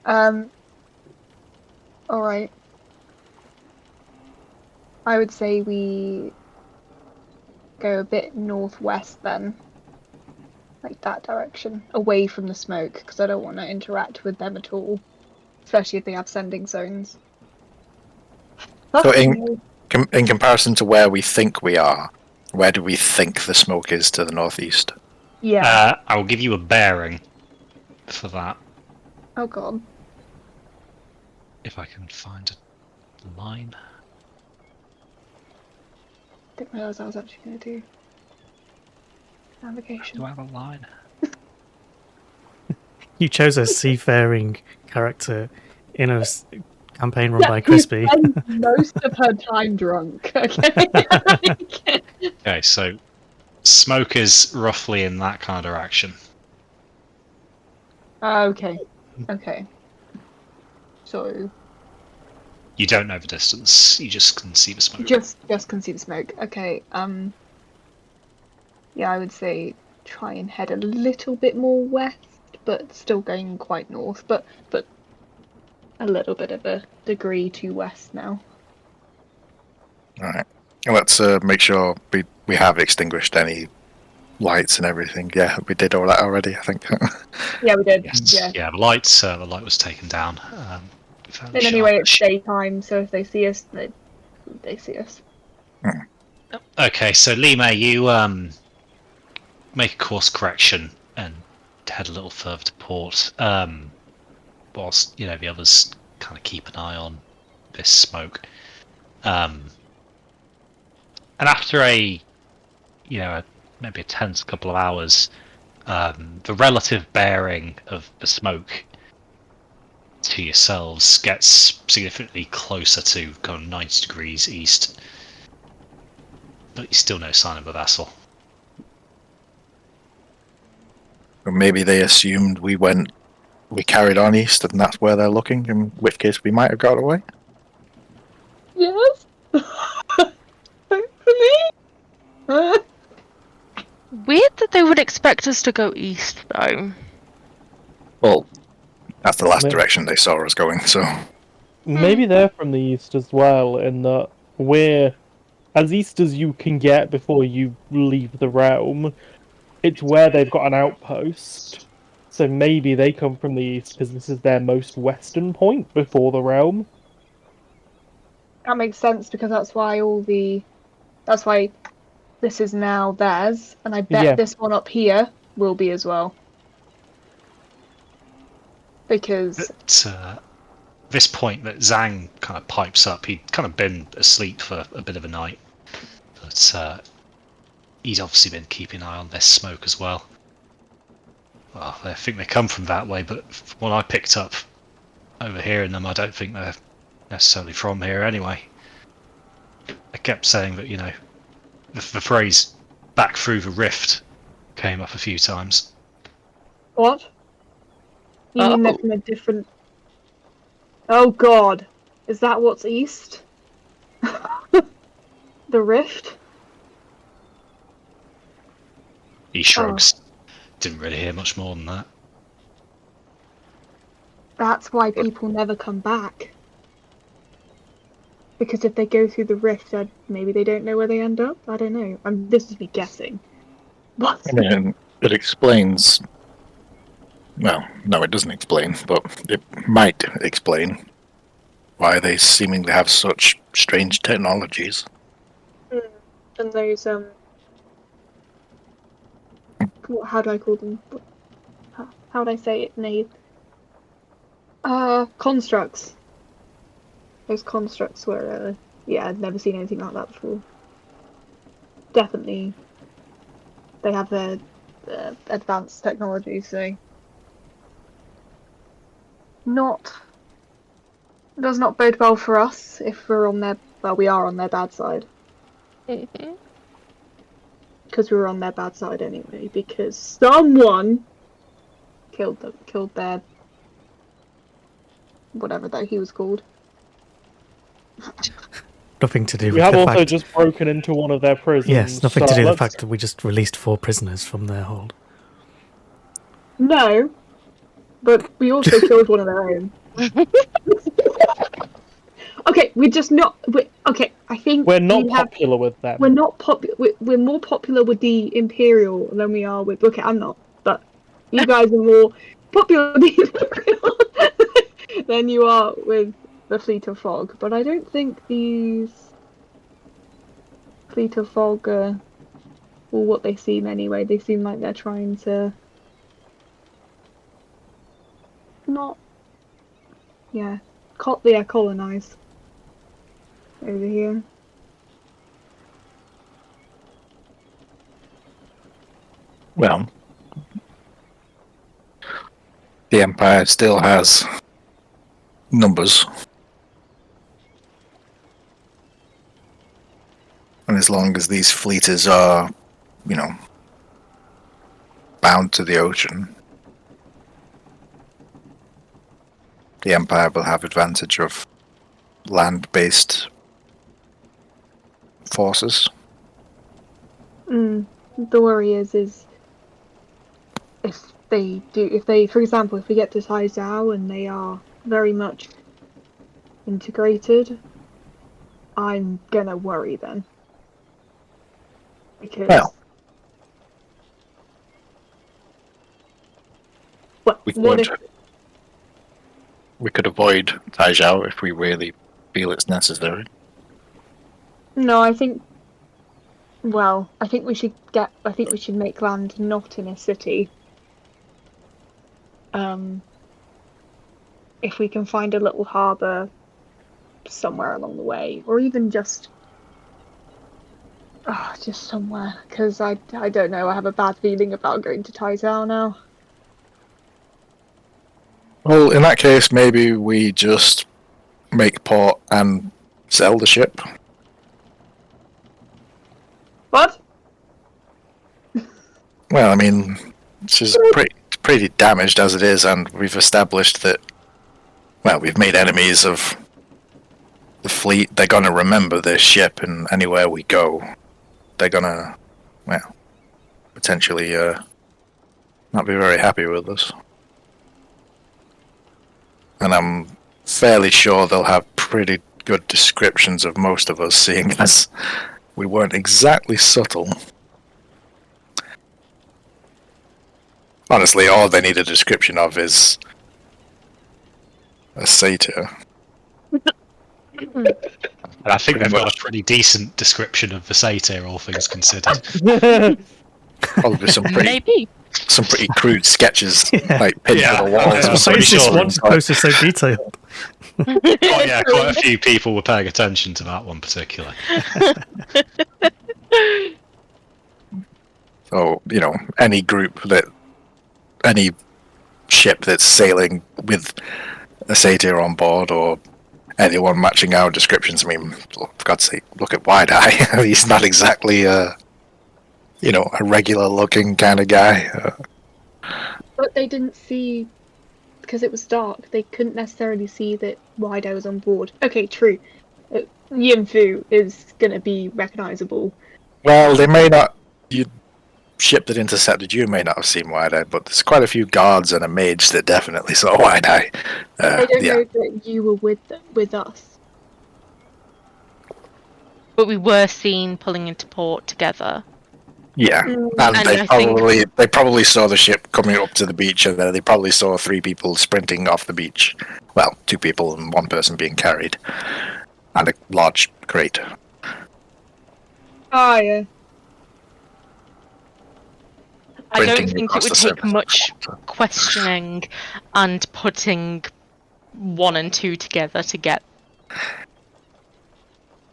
All right. I would say we go a bit northwest then, like that direction, away from the smoke, because I don't want to interact with them at all, especially if they have sending zones. So in comparison to where we think we are, where do we think the smoke is to the northeast? Yeah. I will give you a bearing for that. Oh god. If I can find a line. Didn't realise I was actually going to do. Navigation. Do I have a line? You chose a seafaring character in a campaign run Yeah, by who Crispy. spends most of her time drunk. Okay. Okay, so smoke is roughly in that kind of direction. Okay. Okay. So You don't know the distance. You just can see the smoke. just can see the smoke. Okay. Yeah, I would say try and head a little bit more west, but still going quite north. But a little bit of a degree to west now. All right. Let's make sure we have extinguished any lights and everything. Yeah, we did all that already, I think. Yeah, we did. Yes. Yeah. The light was taken down. Fairly In any way, it's sharpish. daytime, so if they see us, they see us. Okay, so Lima, you make a course correction and head a little further to port. Whilst the others kind of keep an eye on this smoke. And after maybe a tense couple of hours, the relative bearing of the smoke to yourselves gets significantly closer to kind of 90 degrees east, but you still no sign of a vessel. Or maybe they assumed we carried on east, and that's where they're looking. In which case, we might have got away. Yes. Hopefully. Weird that they would expect us to go east, though. Well, that's the last Maybe- direction they saw us going. So Maybe they're from the east as well, in that we're as east as you can get before you leave the realm. It's where they've got an outpost. So maybe they come from the east because this is their most western point before the realm. That makes sense because that's why this is now theirs, and I bet Yeah. this one up here will be as well. Because At this point that Zhang kind of pipes up, he'd kind of been asleep for a bit of a night, but he's obviously been keeping an eye on this smoke as well. Well, I think they come from that way, but from what I picked up over here in them, I don't think they're necessarily from here anyway. I kept saying that, the phrase back through the rift came up a few times. what? You mean they're Oh. from a different? Oh God, is that what's east? The rift? He shrugs. Didn't really hear much more than that. That's why people never come back. Because if they go through the rift, maybe they don't know where they end up. I don't know. This is me guessing. What? and it explains. Well, no, it doesn't explain, but it might explain why they seemingly have such strange technologies. And those how do I call them? How would I say it, Nate? Constructs. Those constructs were, I'd never seen anything like that before. Definitely, they have their advanced technology, so does not bode well for us if we are on their bad side. Because we were on their bad side anyway, because someone killed their whatever that he was called. Nothing to do We with have the also fact. just broken into one of their prisons. Yes, nothing to so do with the let's- fact that we just released 4 prisoners from their hold. No, but we also killed one of their own. Okay, we're just not. Okay, I think We're not we have. popular with them. We're not popular. We're more popular with the Imperial than we are with. Okay, I'm not, but you guys are more popular with the Imperial than you are with the Fleet of Fog. But I don't think these Fleet of Fog are all what they seem anyway. They seem like they're trying to not. Yeah, colonize over here. Well, the Empire still has numbers. And as long as these fleeters are, bound to the ocean, the Empire will have advantage of land-based forces. The worry is if they, for example, if we get to Taizhou and they are very much integrated, I'm gonna worry then. Because Well, we could avoid Taizhou if we really feel it's necessary. No, I think we should make land not in a city. If we can find a little harbour somewhere along the way, or even just somewhere, because I don't know, I have a bad feeling about going to Taizhou now. Well, in that case, maybe we just make port and sell the ship. What? Well, I mean, she's pretty damaged as it is, and we've established that, well, we've made enemies of the fleet. They're going to remember this ship, and anywhere we go, they're going to, well, potentially not be very happy with us. And I'm fairly sure they'll have pretty good descriptions of most of us, seeing as we weren't exactly subtle. Honestly, all they need a description of is a satyr. And I think they've got a pretty decent description of the satyr, all things considered. Probably some Maybe. pretty crude sketches, like pinned Yeah, to the walls. I'm or something. pretty sure One post is so detailed. Yeah, quite a few people were paying attention to that one particularly. So, any ship that's sailing with a satyr on board, or anyone matching our descriptions, I mean, for God's sake, look at Wide Eye. He's not exactly a regular looking kind of guy. But they didn't see, because it was dark, they couldn't necessarily see that Wide-Eye was on board. Okay, true. Yinfu is going to be recognisable. Well, they may not. You ship that intercepted you may not have seen Wide Eye, but there's quite a few guards and a mage that definitely saw Wide Eye. I don't know that you were with us. But we were seen pulling into port together. Yeah, and they probably saw the ship coming up to the beach, and then they probably saw 3 people sprinting off the beach. Well, 2 people and 1 person being carried, and a large crate. Ah, yeah. I don't Sprinting think it across would the take surface. much questioning and putting 1 and 2 together to get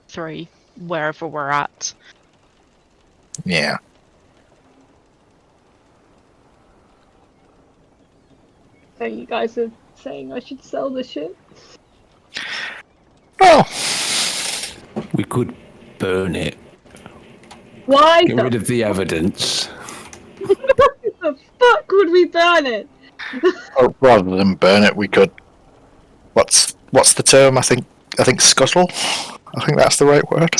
3 wherever we're at. Yeah. So you guys are saying I should sell the ship? Oh, We could burn it. Why Get the rid of the evidence. fuck would we burn it? rather than burn it, we could. What's the term? I think scuttle. I think that's the right word.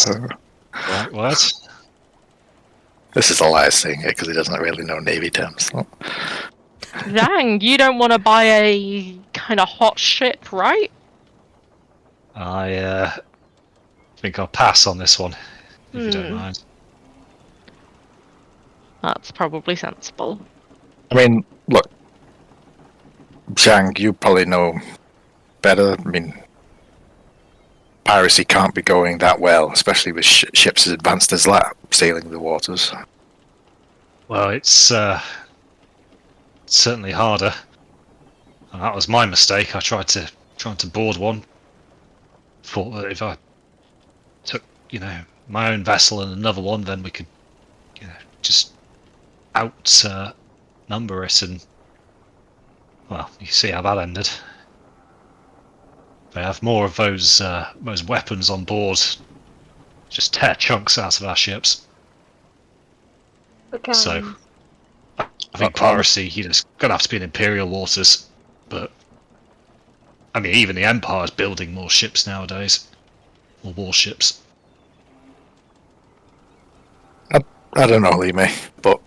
Right, what? This is Elias saying it because he doesn't really know Navy terms. So. Dang, you don't want to buy a kind of hot ship, right? I think I'll pass on this one, if you don't mind. That's probably sensible. I mean, look, Zhang, you probably know better. I mean, piracy can't be going that well, especially with ships as advanced as that sailing the waters. Well, it's certainly harder. And that was my mistake. I tried to board one. Thought that if I took, my own vessel and another one, then we could, just outnumber it, and well, you see how that ended. They have more of those weapons on board, just tear chunks out of our ships. Okay. So I think piracy, it's gonna have to be in Imperial waters, but I mean, even the Empire's building more ships nowadays, or warships. I don't know, Lime, but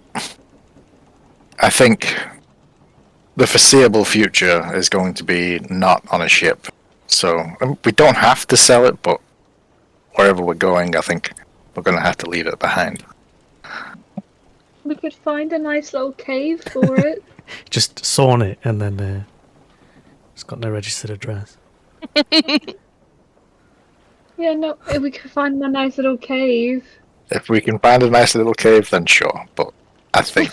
I think the foreseeable future is going to be not on a ship. So we don't have to sell it, but wherever we're going, I think we're going to have to leave it behind. We could find a nice little cave for it. Just sawn it and then it's got no registered address. Yeah, no, we could find a nice little cave. If we can find a nice little cave, then sure. But I think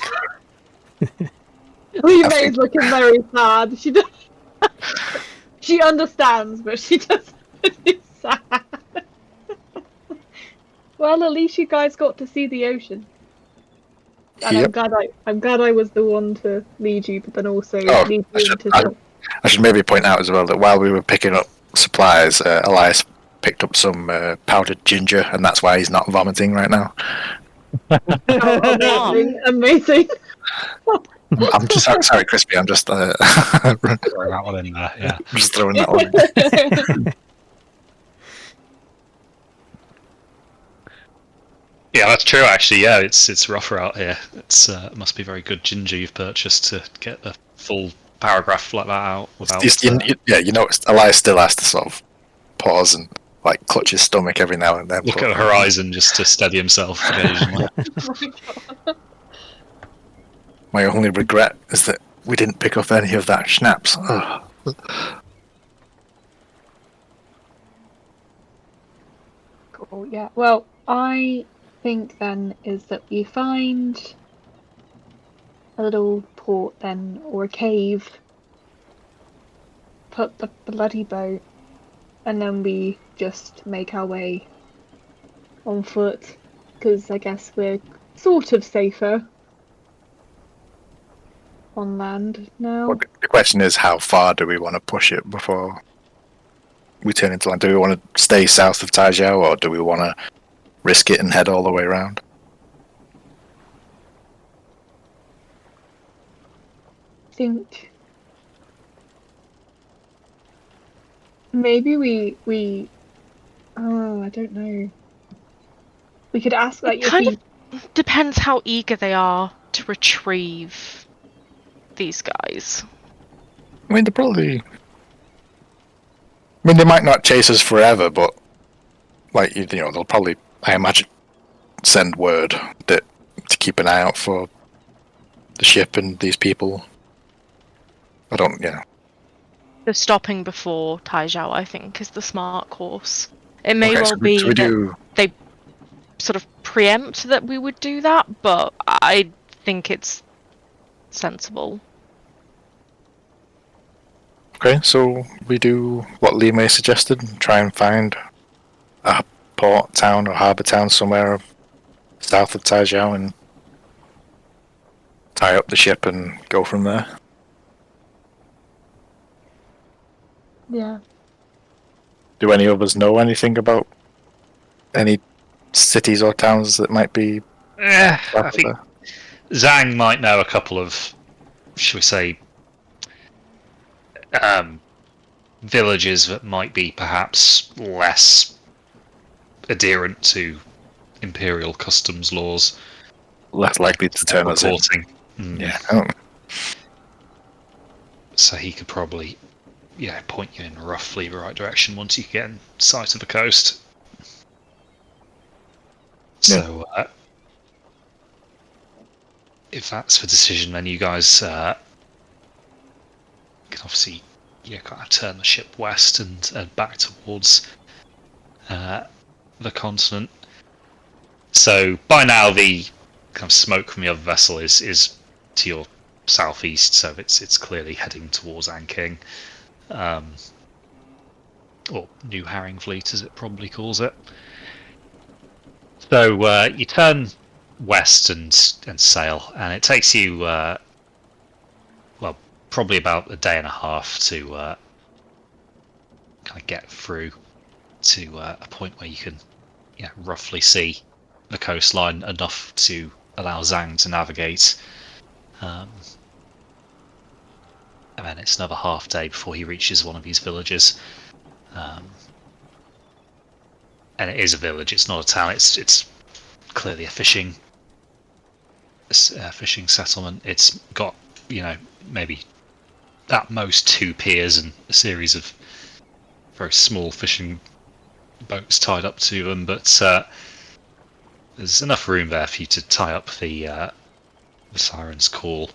Lime's looking very sad. She does. She understands, but she doesn't. She's sad. Well, at least you guys got to see the ocean. And Yep. I'm glad I was the one to lead you, but then also lead you into I should maybe point out as well that while we were picking up supplies, Elias picked up some powdered ginger, and that's why he's not vomiting right now. Amazing. I'm just sorry, Crispy. I'm just Throw that one in there, yeah. just throwing that one in. Yeah, that's true. Actually, yeah, it's rougher out here. It must be very good ginger you've purchased to get a full paragraph like that out without. Elias still has to sort of pause and like clutch his stomach every now and then. Look at the horizon just to steady himself occasionally. My only regret is that we didn't pick up any of that schnapps. Ugh. Cool. Yeah. Well, I think then is that we find a little port then, or a cave. Put the bloody boat, and then we just make our way on foot, because I guess we're sort of safer on land now. Well, the question is, how far do we want to push it before we turn into land? Do we want to stay south of Taijao, or do we want to risk it and head all the way around? I think maybe we I don't know. We could ask like if Kind we of depends how eager they are to retrieve these guys. I mean, they might not chase us forever, but like they'll probably, I imagine, send word that to keep an eye out for the ship and these people. I don't, The stopping before Taijao, I think, is the smart course. It may Okay, well so be we that do. they sort of preempt that we would do that, but I think it's sensible. Okay, so we do what Lee May suggested, try and find a port town or harbour town somewhere south of Taijao and tie up the ship and go from there. yeah. Do any of us know anything about any cities or towns that might be I south of think there? Zhang might know a couple of, shall we say, villages that might be perhaps less adherent to Imperial customs laws. Less likely to turn us in. Reporting. Yeah. Oh. So he could probably, point you in roughly the right direction once you get in sight of the coast. So, if that's the decision, then you guys can obviously, kind of turn the ship west and back towards the continent. So by now, the kind of smoke from the other vessel is to your southeast, so it's clearly heading towards Anking, or New Herring Fleet, as it probably calls it. So you turn west and sail, and it takes you probably about a day and a half to kind of get through to a point where you can roughly see the coastline enough to allow Zhang to navigate. And then it's another half day before he reaches one of these villages. And it is a village, it's not a town, it's clearly a fishing settlement. It's got, maybe at most 2 piers and a series of very small fishing boats tied up to them, but there's enough room there for you to tie up the Siren's Call,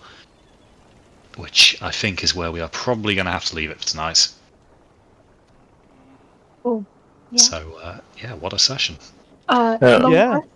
which I think is where we are probably going to have to leave it for tonight. Oh, yeah. So, what a session. Long Yeah. rest.